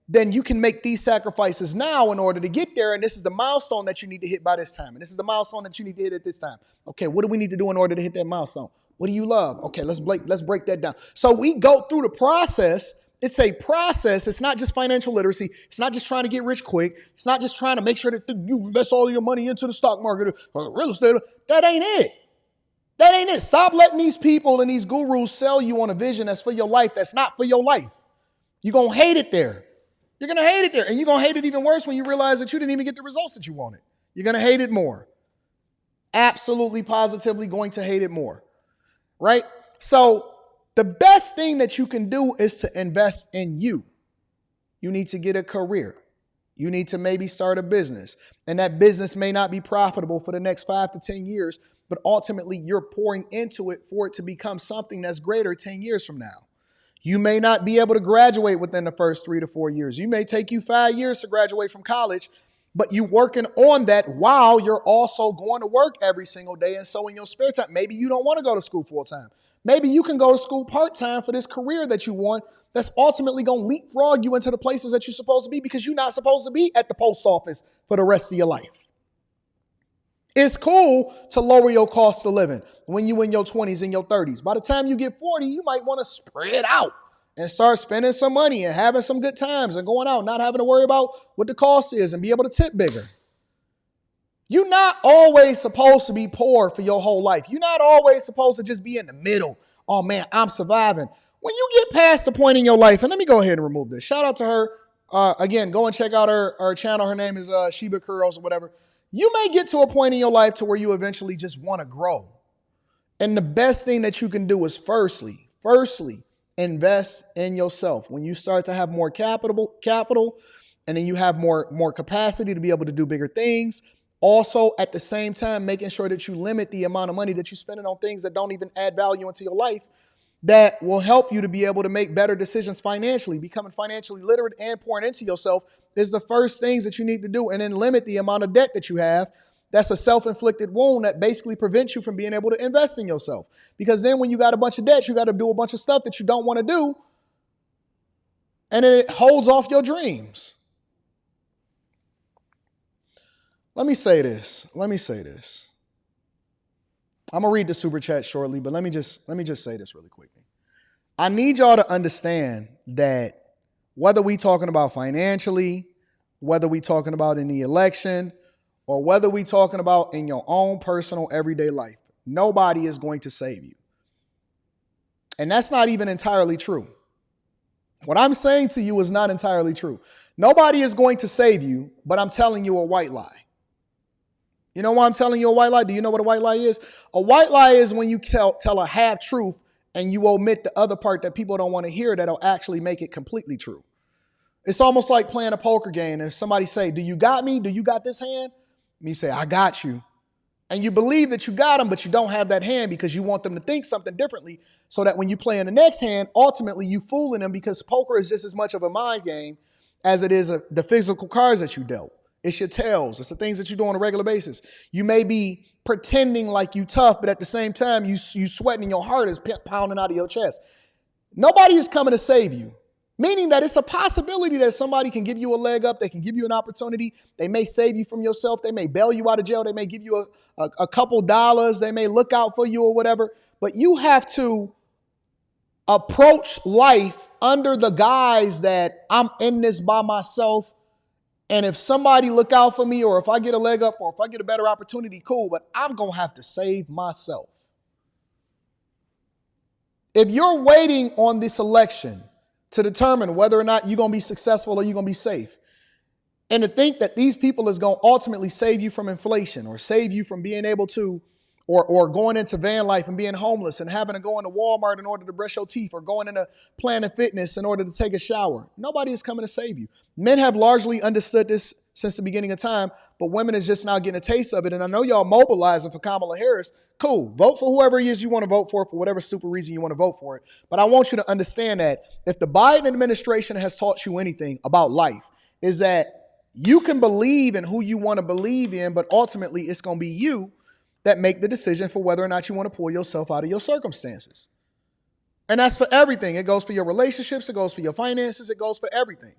then you can make these sacrifices now in order to get there. And this is the milestone that you need to hit by this time. And this is the milestone that you need to hit at this time. Okay, what do we need to do in order to hit that milestone? What do you love? Okay, let's break that down. So we go through the process. It's a process. It's not just financial literacy. It's not just trying to get rich quick. It's not just trying to make sure that you invest all your money into the stock market or real estate. That ain't it. That ain't it. Stop letting these people and these gurus sell you on a vision that's for your life that's not for your life. You're going to hate it there. You're going to hate it there. And you're going to hate it even worse when you realize that you didn't even get the results that you wanted. You're going to hate it more. Absolutely, positively going to hate it more. Right? So the best thing that you can do is to invest in you. You need to get a career. You need to maybe start a business. And that business may not be profitable for the next 5 to 10 years, but ultimately you're pouring into it for it to become something that's greater 10 years from now. You may not be able to graduate within the first 3 to 4 years. You may take you 5 years to graduate from college, but you're working on that while you're also going to work every single day. And so in your spare time, maybe you don't want to go to school full time. Maybe you can go to school part-time for this career that you want that's ultimately going to leapfrog you into the places that you're supposed to be, because you're not supposed to be at the post office for the rest of your life. It's cool to lower your cost of living when you're in your 20s and your 30s. By the time you get 40, you might want to spread out and start spending some money and having some good times and going out, not having to worry about what the cost is and be able to tip bigger. You're not always supposed to be poor for your whole life. You're not always supposed to just be in the middle. Oh man, I'm surviving. When you get past the point in your life, and let me go ahead and remove this. Shout out to her. Again, go and check out her channel. Her name is Sheba Curls or whatever. You may get to a point in your life to where you eventually just want to grow. And the best thing that you can do is firstly, invest in yourself. When you start to have more capital, and then you have more capacity to be able to do bigger things. Also, at the same time, making sure that you limit the amount of money that you're spending on things that don't even add value into your life. that will help you to be able to make better decisions financially. Becoming financially literate and pouring into yourself is the first things that you need to do, and then limit the amount of debt that you have. That's a self-inflicted wound that basically prevents you from being able to invest in yourself. Because then when you got a bunch of debt, you got to do a bunch of stuff that you don't want to do, and then it holds off your dreams. Let me say this. I'm going to read the super chat shortly, but let me just say this really quickly. I need y'all to understand that whether we talking about financially, whether we talking about in the election, or whether we talking about in your own personal everyday life, nobody is going to save you. And that's not even entirely true. What I'm saying to you is not entirely true. Nobody is going to save you, but I'm telling you a white lie. You know why I'm telling you a white lie? Do you know what a white lie is? A white lie is when you tell a half truth and you omit the other part that people don't want to hear that'll actually make it completely true. It's almost like playing a poker game. If somebody say, do you got me? Do you got this hand? And you say, I got you. And you believe that you got them, but you don't have that hand because you want them to think something differently so that when you play in the next hand, ultimately you fooling them, because poker is just as much of a mind game as it is the physical cards that you dealt. It's your tells. It's the things that you do on a regular basis. You may be pretending like you tough, but at the same time, you sweating and your heart is pounding out of your chest. Nobody is coming to save you, meaning that it's a possibility that somebody can give you a leg up. They can give you an opportunity. They may save you from yourself. They may bail you out of jail. They may give you a couple dollars. They may look out for you or whatever. But you have to approach life under the guise that I'm in this by myself. And if somebody look out for me, or if I get a leg up, or if I get a better opportunity, cool, but I'm going to have to save myself. If you're waiting on this election to determine whether or not you're going to be successful or you're going to be safe, and to think that these people is going to ultimately save you from inflation, or save you from being able to, or going into van life and being homeless and having to go into Walmart in order to brush your teeth, or going into Planet Fitness in order to take a shower. Nobody is coming to save you. Men have largely understood this since the beginning of time, but women is just now getting a taste of it. And I know y'all mobilizing for Kamala Harris. Cool. Vote for whoever it is you want to vote for whatever stupid reason you want to vote for it. But I want you to understand that if the Biden administration has taught you anything about life, is that you can believe in who you want to believe in, but ultimately it's going to be you that make the decision for whether or not you want to pull yourself out of your circumstances. And that's for everything. It goes for your relationships. It goes for your finances. It goes for everything.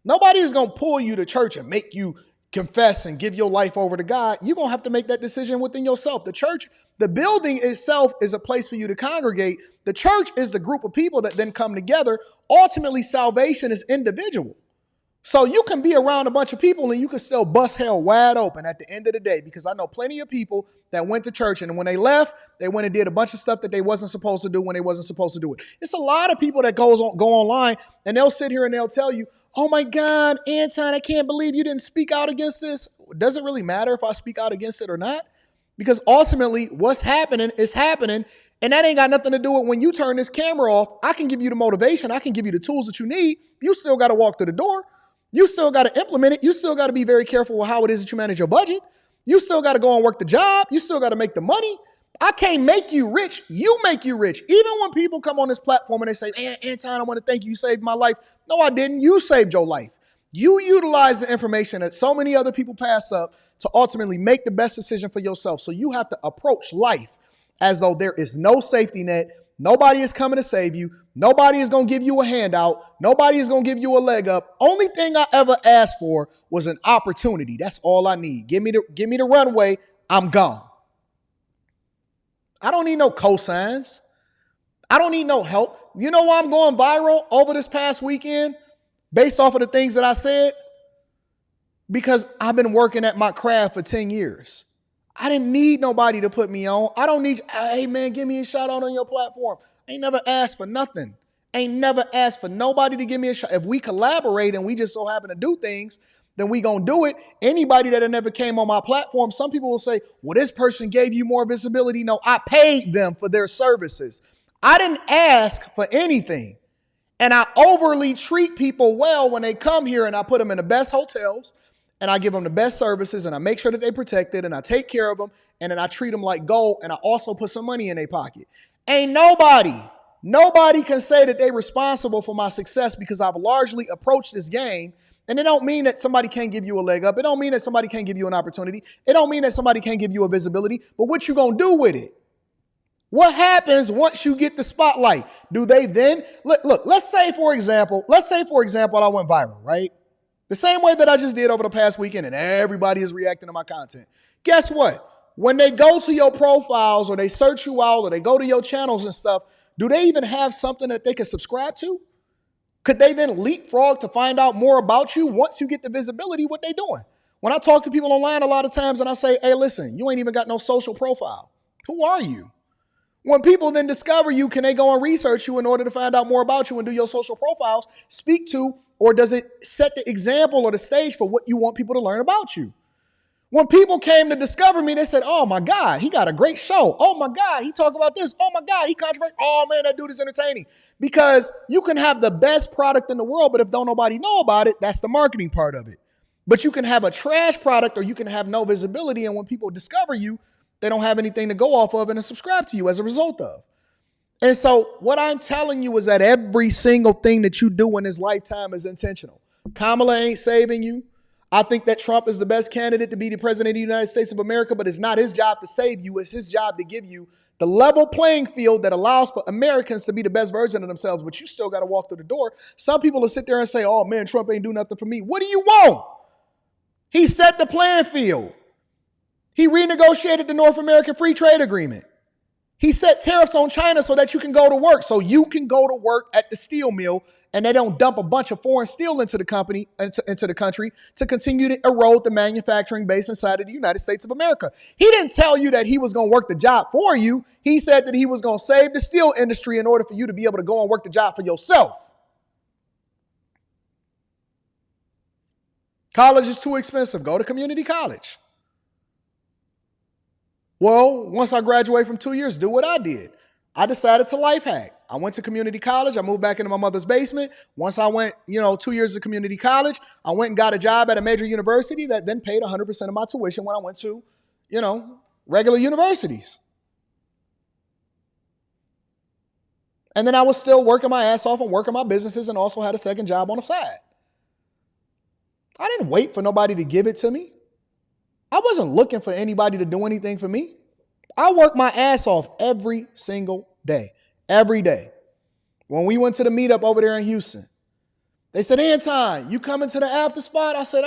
Nobody is going to pull you to church and make you confess and give your life over to God. You're going to have to make that decision within yourself. The church, the building itself is a place for you to congregate. The church is the group of people that then come together. Ultimately, salvation is individual. So you can be around a bunch of people and you can still bust hell wide open at the end of the day, because I know plenty of people that went to church and when they left, they went and did a bunch of stuff that they wasn't supposed to do when they wasn't supposed to do it. It's a lot of people that go online and they'll sit here and they'll tell you, oh my God, Anton, I can't believe you didn't speak out against this. Does it really matter if I speak out against it or not? Because ultimately what's happening is happening, and that ain't got nothing to do with when you turn this camera off. I can give you the motivation. I can give you the tools that you need. You still got to walk through the door. You still got to implement it. You still got to be very careful with how it is that you manage your budget. You still got to go and work the job. You still got to make the money. I can't make you rich. You make you rich. Even when people come on this platform and they say, Anton, I want to thank you. You saved my life. No, I didn't. You saved your life. You utilize the information that so many other people pass up to ultimately make the best decision for yourself. So you have to approach life as though there is no safety net. Nobody is coming to save you. Nobody is going to give you a handout. Nobody is going to give you a leg up. Only thing I ever asked for was an opportunity. That's all I need. Give me the runway. I'm gone. I don't need no cosigns. I don't need no help. You know why I'm going viral over this past weekend based off of the things that I said? Because I've been working at my craft for 10 years. I didn't need nobody to put me on. I don't need, hey man, give me a shout out on your platform. Ain't never asked for nothing. Ain't never asked for nobody to give me a shout. If we collaborate and we just so happen to do things, then we gonna do it. Anybody that never came on my platform, some people will say, well, this person gave you more visibility. No, I paid them for their services. I didn't ask for anything. And I overly treat people well when they come here, and I put them in the best hotels and I give them the best services and I make sure that they're protected and I take care of them and then I treat them like gold and I also put some money in their pocket. Ain't nobody Nobody can say that they're responsible for my success because I've largely approached this game. And it don't mean that somebody can't give you a leg up. It don't mean that somebody can't give you an opportunity. It don't mean that somebody can't give you a visibility. But what you gonna do with it? What happens once you get the spotlight? Do they then look? Let's say for example, I went viral, right? The same way that I just did over the past weekend, and everybody is reacting to my content. Guess what? When they go to your profiles or they search you out or they go to your channels and stuff, do they even have something that they can subscribe to? Could they then leapfrog to find out more about you once you get the visibility? What they doing? When I talk to people online a lot of times and I say, hey, listen, you ain't even got no social profile. Who are you? When people then discover you, can they go and research you in order to find out more about you and do your social profiles, speak to, or does it set the example or the stage for what you want people to learn about you? When people came to discover me, they said, oh my God, he got a great show. Oh my God, he talk about this. Oh my God, he controversial. Oh man, that dude is entertaining. Because you can have the best product in the world, but if don't nobody know about it, that's the marketing part of it. But you can have a trash product or you can have no visibility. And when people discover you, they don't have anything to go off of and to subscribe to you as a result of. And so what I'm telling you is that every single thing that you do in this lifetime is intentional. Kamala ain't saving you. I think that Trump is the best candidate to be the president of the United States of America, but it's not his job to save you. It's his job to give you the level playing field that allows for Americans to be the best version of themselves, but you still got to walk through the door. Some people will sit there and say, oh man, Trump ain't do nothing for me. What do you want? He set the playing field. He renegotiated the North American Free Trade Agreement. He set tariffs on China so that you can go to work. So you can go to work at the steel mill and they don't dump a bunch of foreign steel into the country to continue to erode the manufacturing base inside of the United States of America. He didn't tell you that he was going to work the job for you. He said that he was going to save the steel industry in order for you to be able to go and work the job for yourself. College is too expensive. Go to community college. Well, once I graduate from 2 years, do what I did. I decided to life hack. I went to community college. I moved back into my mother's basement. Once I went, 2 years of community college, I went and got a job at a major university that then paid 100% of my tuition when I went to, regular universities. And then I was still working my ass off and working my businesses and also had a second job on the side. I didn't wait for nobody to give it to me. I wasn't looking for anybody to do anything for me. I worked my ass off every single day, every day. When we went to the meetup over there in Houston, they said, Anton, you coming to the after spot? I said,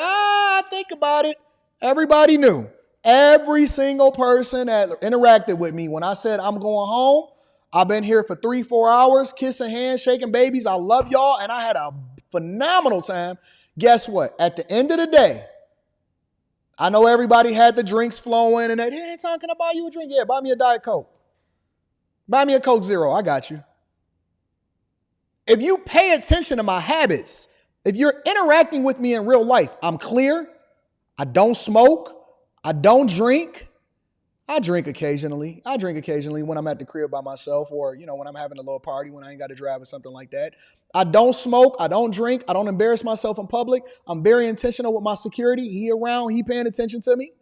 think about it. Everybody knew. Every single person that interacted with me when I said I'm going home, I've been here for 3-4 hours, kissing hands, shaking babies. I love y'all. And I had a phenomenal time. Guess what? At the end of the day, I know everybody had the drinks flowing and hey, Anton, can I buy you a drink? Yeah, buy me a Diet Coke. Buy me a Coke Zero. I got you. If you pay attention to my habits, if you're interacting with me in real life, I'm clear. I don't smoke. I don't drink. I drink occasionally. When I'm at the crib by myself or, when I'm having a little party, when I ain't got to drive or something like that. I don't smoke. I don't drink. I don't embarrass myself in public. I'm very intentional with my security. He around. He paying attention to me.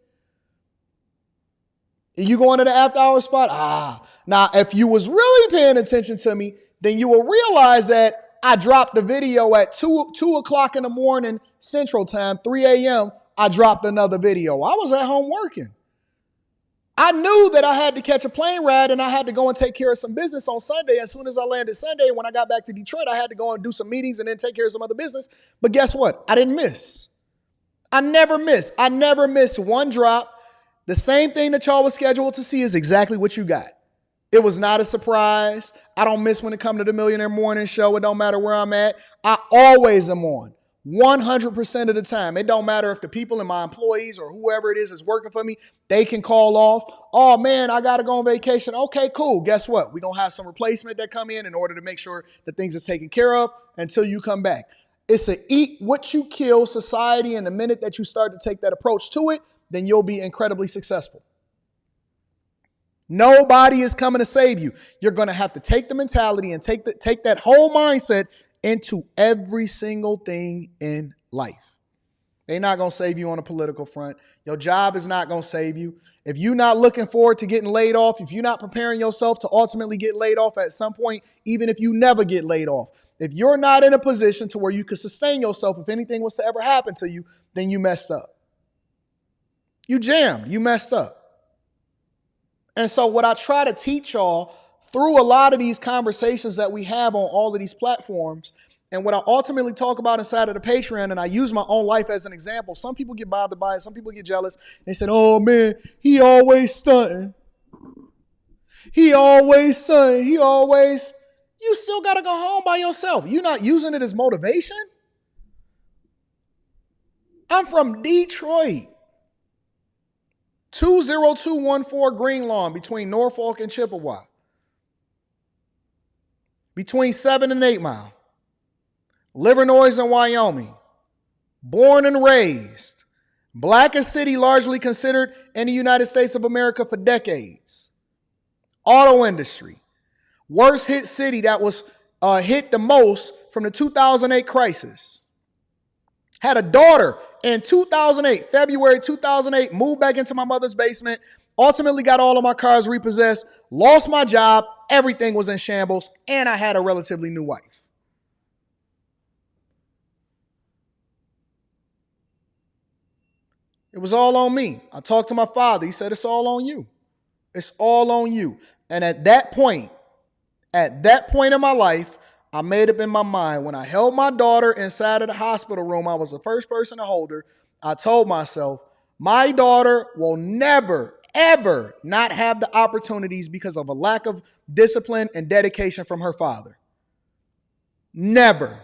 You going to the after hour spot? Now, if you was really paying attention to me, then you will realize that I dropped the video at 2 o'clock in the morning Central Time, 3 a.m. I dropped another video. I was at home working. I knew that I had to catch a plane ride and I had to go and take care of some business on Sunday. As soon as I landed Sunday, when I got back to Detroit, I had to go and do some meetings and then take care of some other business. But guess what? I didn't miss. I never missed. I never missed one drop. The same thing that y'all was scheduled to see is exactly what you got. It was not a surprise. I don't miss when it comes to the Millionaire Morning Show. It don't matter where I'm at. I always am on. 100% of the time. It don't matter if the people and my employees or whoever it is working for me, they can call off. Oh man, I got to go on vacation. Okay, cool. Guess what? We're going to have some replacement that come in order to make sure that things are taken care of until you come back. It's a eat what you kill society. And the minute that you start to take that approach to it, then you'll be incredibly successful. Nobody is coming to save you. You're going to have to take the mentality and take that whole mindset into every single thing in life. They're not going to save you on a political front. Your job is not going to save you. If you're not looking forward to getting laid off, if you're not preparing yourself to ultimately get laid off at some point, even if you never get laid off, if you're not in a position to where you can sustain yourself, if anything was to ever happen to you, then you messed up. You jammed. You messed up. And so what I try to teach y'all through a lot of these conversations that we have on all of these platforms, and what I ultimately talk about inside of the Patreon, and I use my own life as an example. Some people get bothered by it. Some people get jealous. They said, oh, man, he always stunting. He always stunting. You still got to go home by yourself. You're not using it as motivation. I'm from Detroit. 20214 Green Lawn between Norfolk and Chippewa. Between 7 and 8 Mile. Livernois and Wyoming. Born and raised. Blackest city largely considered in the United States of America for decades. Auto industry. Worst hit city that was hit the most from the 2008 crisis. Had a daughter in 2008, February 2008, moved back into my mother's basement, ultimately got all of my cars repossessed, lost my job, everything was in shambles, and I had a relatively new wife. It was all on me. I talked to my father. He said, it's all on you. It's all on you. And at that point in my life, I made up in my mind, when I held my daughter inside of the hospital room, I was the first person to hold her. I told myself, my daughter will never, ever not have the opportunities because of a lack of discipline and dedication from her father. Never.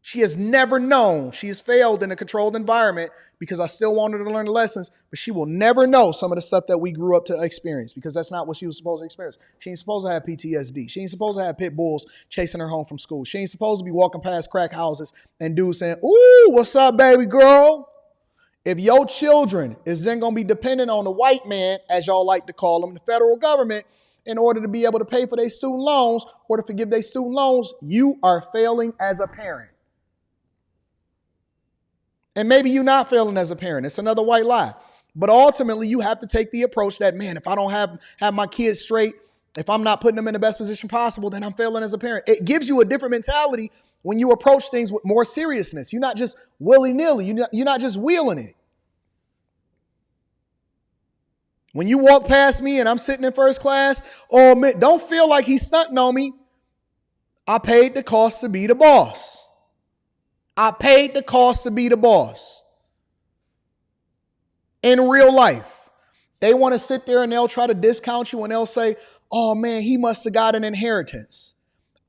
She has never known. She has failed in a controlled environment because I still want her to learn the lessons, but she will never know some of the stuff that we grew up to experience because that's not what she was supposed to experience. She ain't supposed to have PTSD. She ain't supposed to have pit bulls chasing her home from school. She ain't supposed to be walking past crack houses and dudes saying, ooh, what's up, baby girl? If your children is then going to be dependent on the white man, as y'all like to call them, the federal government, in order to be able to pay for their student loans or to forgive their student loans, you are failing as a parent. And maybe you're not failing as a parent. It's another white lie. But ultimately, you have to take the approach that, man, if I don't have my kids straight, if I'm not putting them in the best position possible, then I'm failing as a parent. It gives you a different mentality when you approach things with more seriousness. You're not just willy-nilly. You're not just wheeling it. When you walk past me and I'm sitting in first class, oh, man, don't feel like he's stunting on me. I paid the cost to be the boss. I paid the cost to be the boss. In real life, they want to sit there and they'll try to discount you and they'll say, oh man, he must have got an inheritance.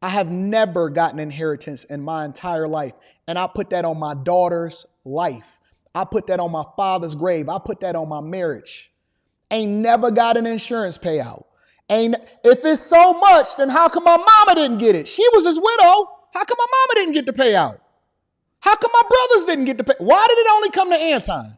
I have never gotten inheritance in my entire life. And I put that on my daughter's life. I put that on my father's grave. I put that on my marriage. Ain't never got an insurance payout. If it's so much, then how come my mama didn't get it? She was his widow. How come my mama didn't get the payout? How come my brothers didn't get the pay? Why did it only come to Anton?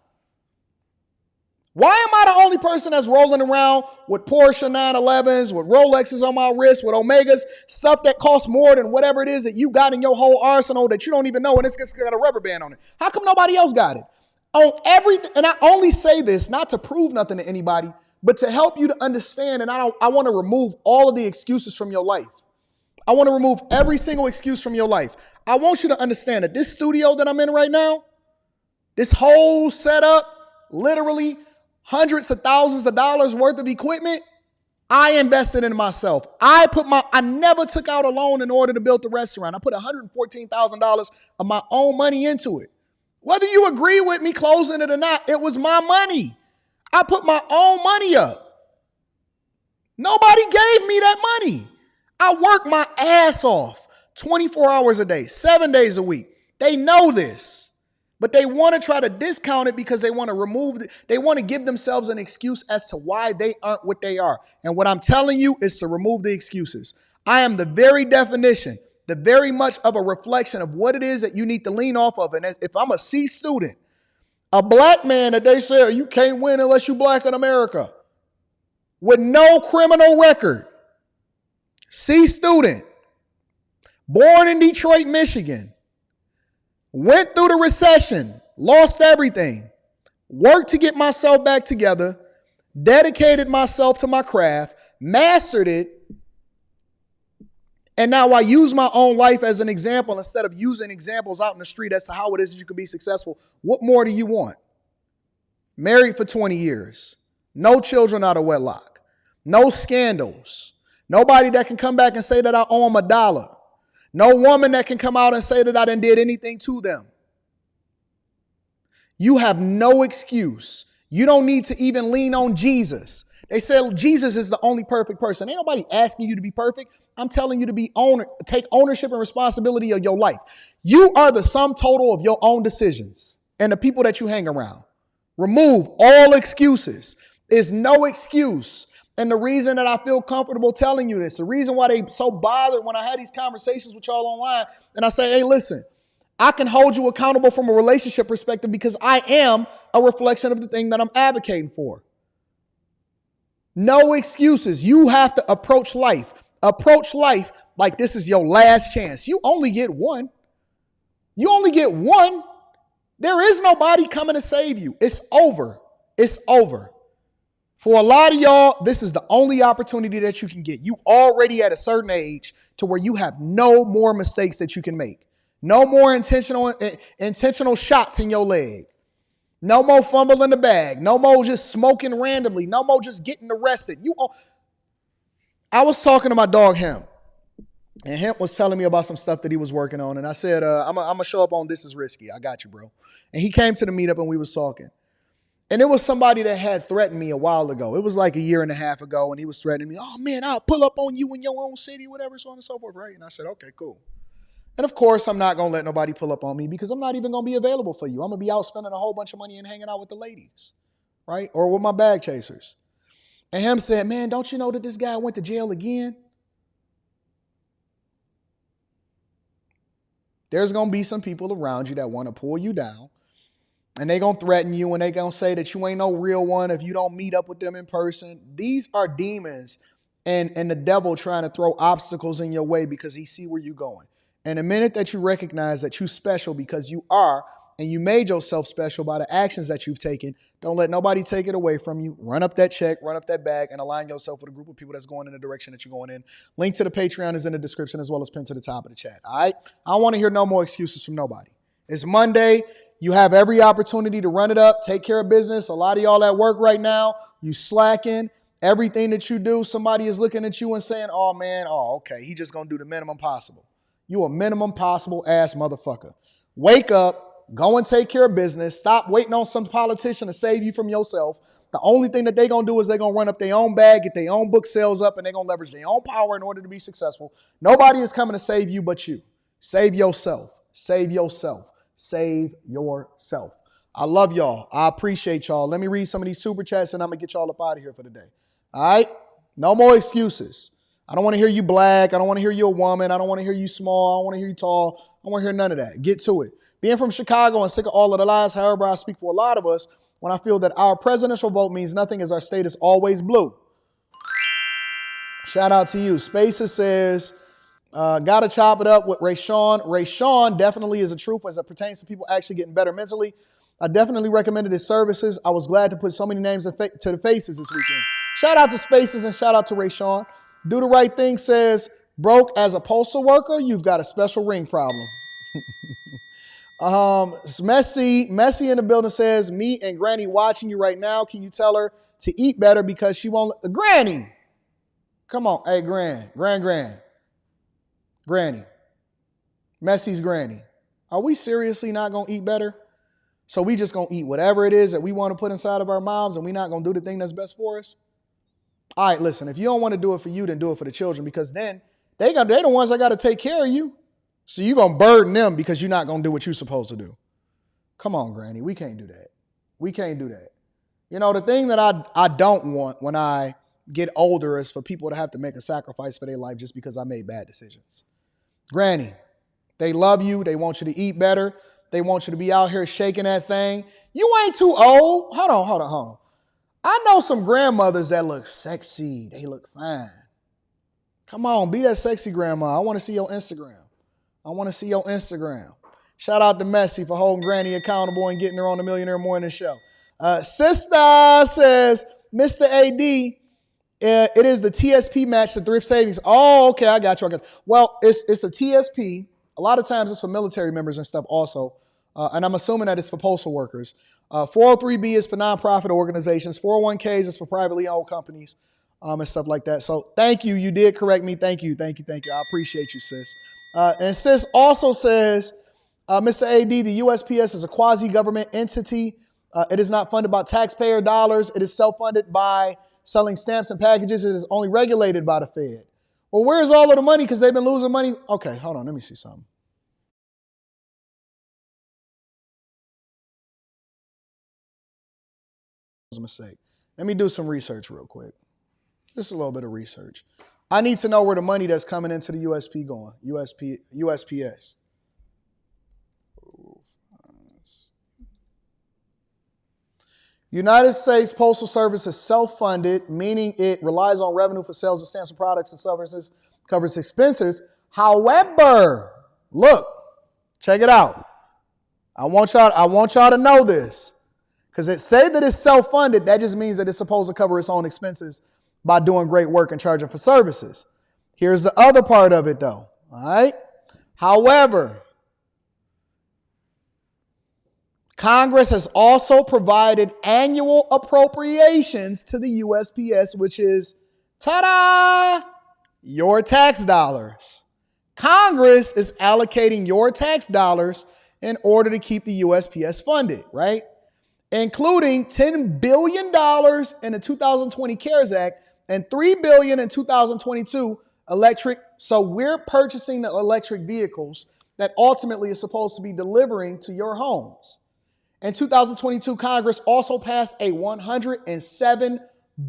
Why am I the only person that's rolling around with Porsche 911s, with Rolexes on my wrist, with Omegas, stuff that costs more than whatever it is that you got in your whole arsenal that you don't even know, and it's got a rubber band on it? How come nobody else got it? On everything, and I only say this not to prove nothing to anybody, but to help you to understand, and I want to remove all of the excuses from your life. I want to remove every single excuse from your life. I want you to understand that this studio that I'm in right now, this whole setup, literally hundreds of thousands of dollars worth of equipment, I invested in myself. I never took out a loan in order to build the restaurant. I put $114,000 of my own money into it. Whether you agree with me closing it or not, it was my money. I put my own money up. Nobody gave me that money. I work my ass off 24 hours a day, 7 days a week. They know this, but they want to try to discount it because they want to they want to give themselves an excuse as to why they aren't what they are. And what I'm telling you is to remove the excuses. I am the very definition, the very much of a reflection of what it is that you need to lean off of. And if I'm a C student, a black man that they say, you can't win unless you black in America, with no criminal record, C student, born in Detroit, Michigan, went through the recession, lost everything, worked to get myself back together, dedicated myself to my craft, mastered it, and now I use my own life as an example instead of using examples out in the street as to how it is that you can be successful. What more do you want? Married for 20 years, no children out of wedlock, no scandals, nobody that can come back and say that I owe them $1. No woman that can come out and say that I didn't did anything to them. You have no excuse. You don't need to even lean on Jesus. They say Jesus is the only perfect person. Ain't nobody asking you to be perfect. I'm telling you to take ownership and responsibility of your life. You are the sum total of your own decisions and the people that you hang around. Remove all excuses. There's no excuse. And the reason that I feel comfortable telling you this, the reason why they so bothered when I had these conversations with y'all online, and I say, hey, listen, I can hold you accountable from a relationship perspective because I am a reflection of the thing that I'm advocating for. No excuses. You have to approach life. Approach life like this is your last chance. You only get one. You only get one. There is nobody coming to save you. It's over. It's over. For a lot of y'all, this is the only opportunity that you can get. You already at a certain age to where you have no more mistakes that you can make. No more intentional shots in your leg. No more fumble in the bag. No more just smoking randomly. No more just getting arrested. I was talking to my dog, Hemp. And Hemp was telling me about some stuff that he was working on. And I said, I'm going to show up on This Is Risky. I got you, bro. And he came to the meetup and we was talking. And it was somebody that had threatened me a while ago. It was like 1.5 years ago, and he was threatening me. Oh, man, I'll pull up on you in your own city, whatever, so on and so forth, right? And I said, okay, cool. And of course, I'm not going to let nobody pull up on me because I'm not even going to be available for you. I'm going to be out spending a whole bunch of money and hanging out with the ladies, right? Or with my bag chasers. And him said, man, don't you know that this guy went to jail again? There's going to be some people around you that want to pull you down. And they're going to threaten you and they're going to say that you ain't no real one if you don't meet up with them in person. These are demons and the devil trying to throw obstacles in your way because he see where you're going. And the minute that you recognize that you're special because you are, and you made yourself special by the actions that you've taken, don't let nobody take it away from you. Run up that check, run up that bag, and align yourself with a group of people that's going in the direction that you're going in. Link to the Patreon is in the description as well as pinned to the top of the chat. All right? I don't want to hear no more excuses from nobody. It's Monday. You have every opportunity to run it up, take care of business. A lot of y'all at work right now, you slacking. Everything that you do, somebody is looking at you and saying, oh, man, okay, he just going to do the minimum possible. You a minimum possible ass motherfucker. Wake up, go and take care of business. Stop waiting on some politician to save you from yourself. The only thing that they're going to do is they're going to run up their own bag, get their own book sales up, and they're going to leverage their own power in order to be successful. Nobody is coming to save you but you. Save yourself. Save yourself. Save yourself. I love y'all. I appreciate y'all. Let me read some of these super chats and I'm going to get y'all up out of here for the day. All right? No more excuses. I don't want to hear you black. I don't want to hear you a woman. I don't want to hear you small. I don't want to hear you tall. I don't want to hear none of that. Get to it. Being from Chicago and sick of all of the lies, however, I speak for a lot of us when I feel that our presidential vote means nothing as our state is always blue. Shout out to you. Spaces says, gotta chop it up with Rayshawn. Rayshawn definitely is a truth as it pertains to people actually getting better mentally. I definitely recommended his services. I was glad to put so many names to the faces this weekend. Shout out to Spaces and shout out to Rayshawn. Do the Right Thing says, broke as a postal worker, you've got a special ring problem. It's Messi in the building says, me and Granny watching you right now. Can you tell her to eat better because she won't? Granny, come on. Hey, Granny. Messi's Granny. Are we seriously not going to eat better? So we just going to eat whatever it is that we want to put inside of our mouths and we're not going to do the thing that's best for us? All right, listen, if you don't want to do it for you, then do it for the children because then they're the ones that got to take care of you. So you're going to burden them because you're not going to do what you're supposed to do. Come on, Granny. We can't do that. We can't do that. You know, the thing that I don't want when I get older is for people to have to make a sacrifice for their life just because I made bad decisions. Granny, they love you. They want you to eat better. They want you to be out here shaking that thing. You ain't too old. Hold on. I know some grandmothers that look sexy. They look fine. Come on, be that sexy grandma. I want to see your Instagram. Shout out to Messi for holding Granny accountable and getting her on the Millionaire Morning Show. Sister says, Mr. AD, it is the TSP match to thrift savings. Oh, okay, I got you. Well, it's a TSP. A lot of times it's for military members and stuff also. And I'm assuming that it's for postal workers. 403B is for nonprofit organizations. 401ks is for privately owned companies and stuff like that. So thank you. You did correct me. Thank you. I appreciate you, sis. And sis also says, Mr. AD, the USPS is a quasi-government entity. It is not funded by taxpayer dollars. It is self-funded by selling stamps and packages. It is only regulated by the Fed. Well, where's all of the money? Because they've been losing money. Okay, hold on. Let me see something. It was a mistake. Let me do some research real quick. Just a little bit of research. I need to know where the money that's coming into the USP going. USPS. United States Postal Service is self-funded, meaning it relies on revenue for sales of stamps and products and services, covers expenses. However, look, check it out. I want y'all to know this. Because it say that it's self-funded, that just means that it's supposed to cover its own expenses by doing great work and charging for services. Here's the other part of it though. All right. However, Congress has also provided annual appropriations to the USPS, which is, ta-da, your tax dollars. Congress is allocating your tax dollars in order to keep the USPS funded, right? Including $10 billion in the 2020 CARES Act and $3 billion in 2022 electric. So we're purchasing the electric vehicles that ultimately is supposed to be delivering to your homes. In 2022, Congress also passed a $107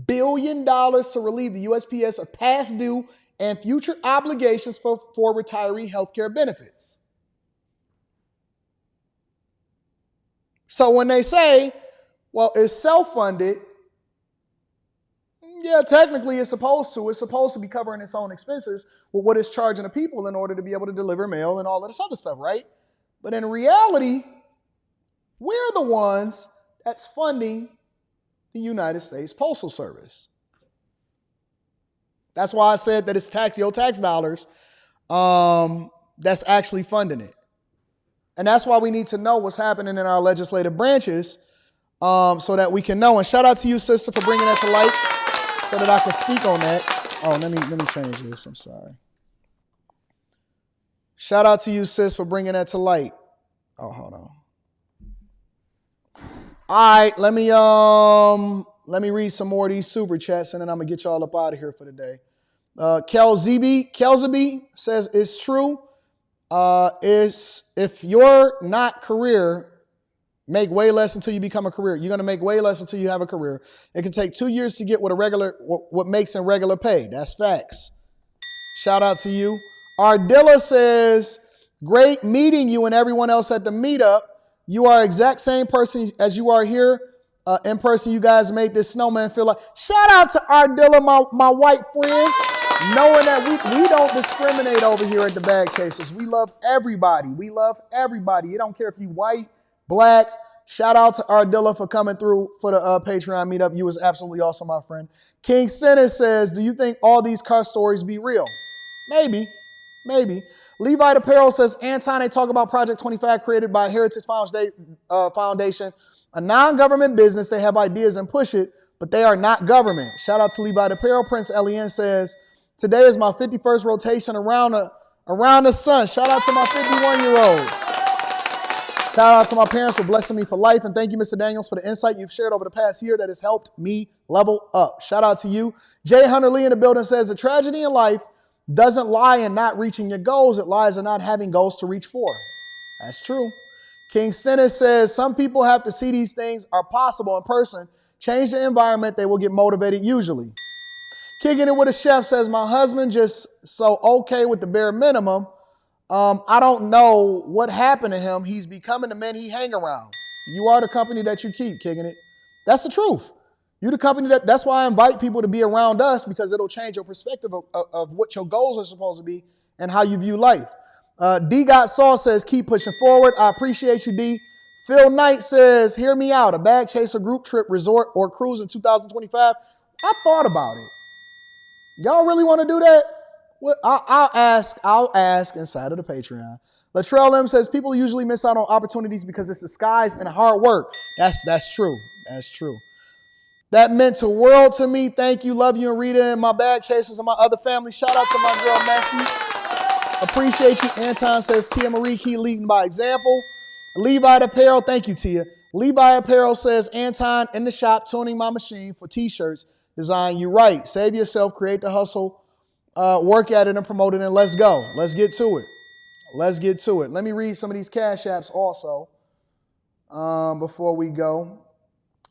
billion to relieve the USPS of past due and future obligations for retiree health care benefits. So when they say, well, it's self-funded, yeah, technically it's supposed to. It's supposed to be covering its own expenses with what it's charging the people in order to be able to deliver mail and all of this other stuff, right? But in reality, we're the ones that's funding the United States Postal Service. That's why I said that it's your tax dollars that's actually funding it. And that's why we need to know what's happening in our legislative branches so that we can know. And shout out to you, sister, for bringing that to light so that I can speak on that. Oh, let me change this. I'm sorry. Shout out to you, sis, for bringing that to light. Oh, hold on. All right, let me read some more of these super chats, and then I'm gonna get y'all up out of here for the day. Kelzaby says it's true. Is if you're not career, make way less until you become a career. You're gonna make way less until you have a career. It can take 2 years to get what makes in regular pay. That's facts. Shout out to you. Ardilla says, great meeting you and everyone else at the meetup. You are exact same person as you are here in person. You guys made this snowman feel like. Shout out to Ardilla, my white friend, knowing that we don't discriminate over here at the Bag Chasers. We love everybody. You don't care if you white, black. Shout out to Ardilla for coming through for the Patreon meetup. You was absolutely awesome, my friend. King Stennis says, do you think all these car stories be real? Maybe. Levite Apparel says, Anton, they talk about Project 25 created by Heritage Foundation, a non-government business. They have ideas and push it, but they are not government. Shout out to Levite Apparel. Prince Lien says, today is my 51st rotation around the sun. Shout out to my 51-year-olds. Shout out to my parents for blessing me for life. And thank you, Mr. Daniels, for the insight you've shared over the past year that has helped me level up. Shout out to you. Jay Hunter Lee in the building says, the tragedy in life doesn't lie in not reaching your goals. It lies in not having goals to reach for. That's true. King Stennis says, some people have to see these things are possible in person. Change the environment, they will get motivated usually. Kicking it with a chef says, my husband just so okay with the bare minimum. I don't know what happened to him. He's becoming the man he hang around. You are the company that you keep, kicking it. That's the truth. You're the company that's why I invite people to be around us, because it'll change your perspective of what your goals are supposed to be and how you view life. D Got Sauce says, keep pushing forward. I appreciate you, D. Phil Knight says, hear me out. A bag chaser group trip, resort, or cruise in 2025. I thought about it. Y'all really want to do that? Well, I'll ask inside of the Patreon. Latrell M says, people usually miss out on opportunities because it's disguise and hard work. That's true. That's true. That meant the world to me. Thank you. Love you, and Rita and my bag chasers and my other family. Shout out to my girl, Messi. Appreciate you. Anton says, Tia Marie, keep leading by example. Levi Apparel, thank you, Tia. Levi Apparel says, Anton in the shop, tuning my machine for t-shirts. Design you right. Save yourself, create the hustle, work at it and promote it, and let's go. Let's get to it. Let's get to it. Let me read some of these Cash Apps also before we go.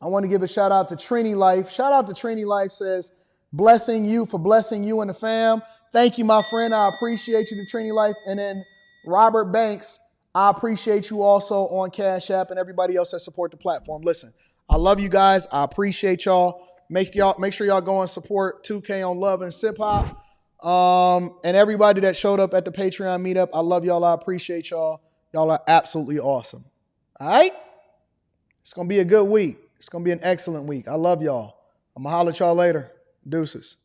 I want to give a shout out to Trini Life. Shout out to Trini Life says, blessing you for blessing you and the fam. Thank you, my friend. I appreciate you to Trini Life. And then Robert Banks, I appreciate you also on Cash App and everybody else that support the platform. Listen, I love you guys. I appreciate y'all. Make sure y'all go and support 2K on Love and Sip Hop. And everybody that showed up at the Patreon meetup, I love y'all. I appreciate y'all. Y'all are absolutely awesome. All right? It's going to be a good week. It's going to be an excellent week. I love y'all. I'm going to holler at y'all later. Deuces.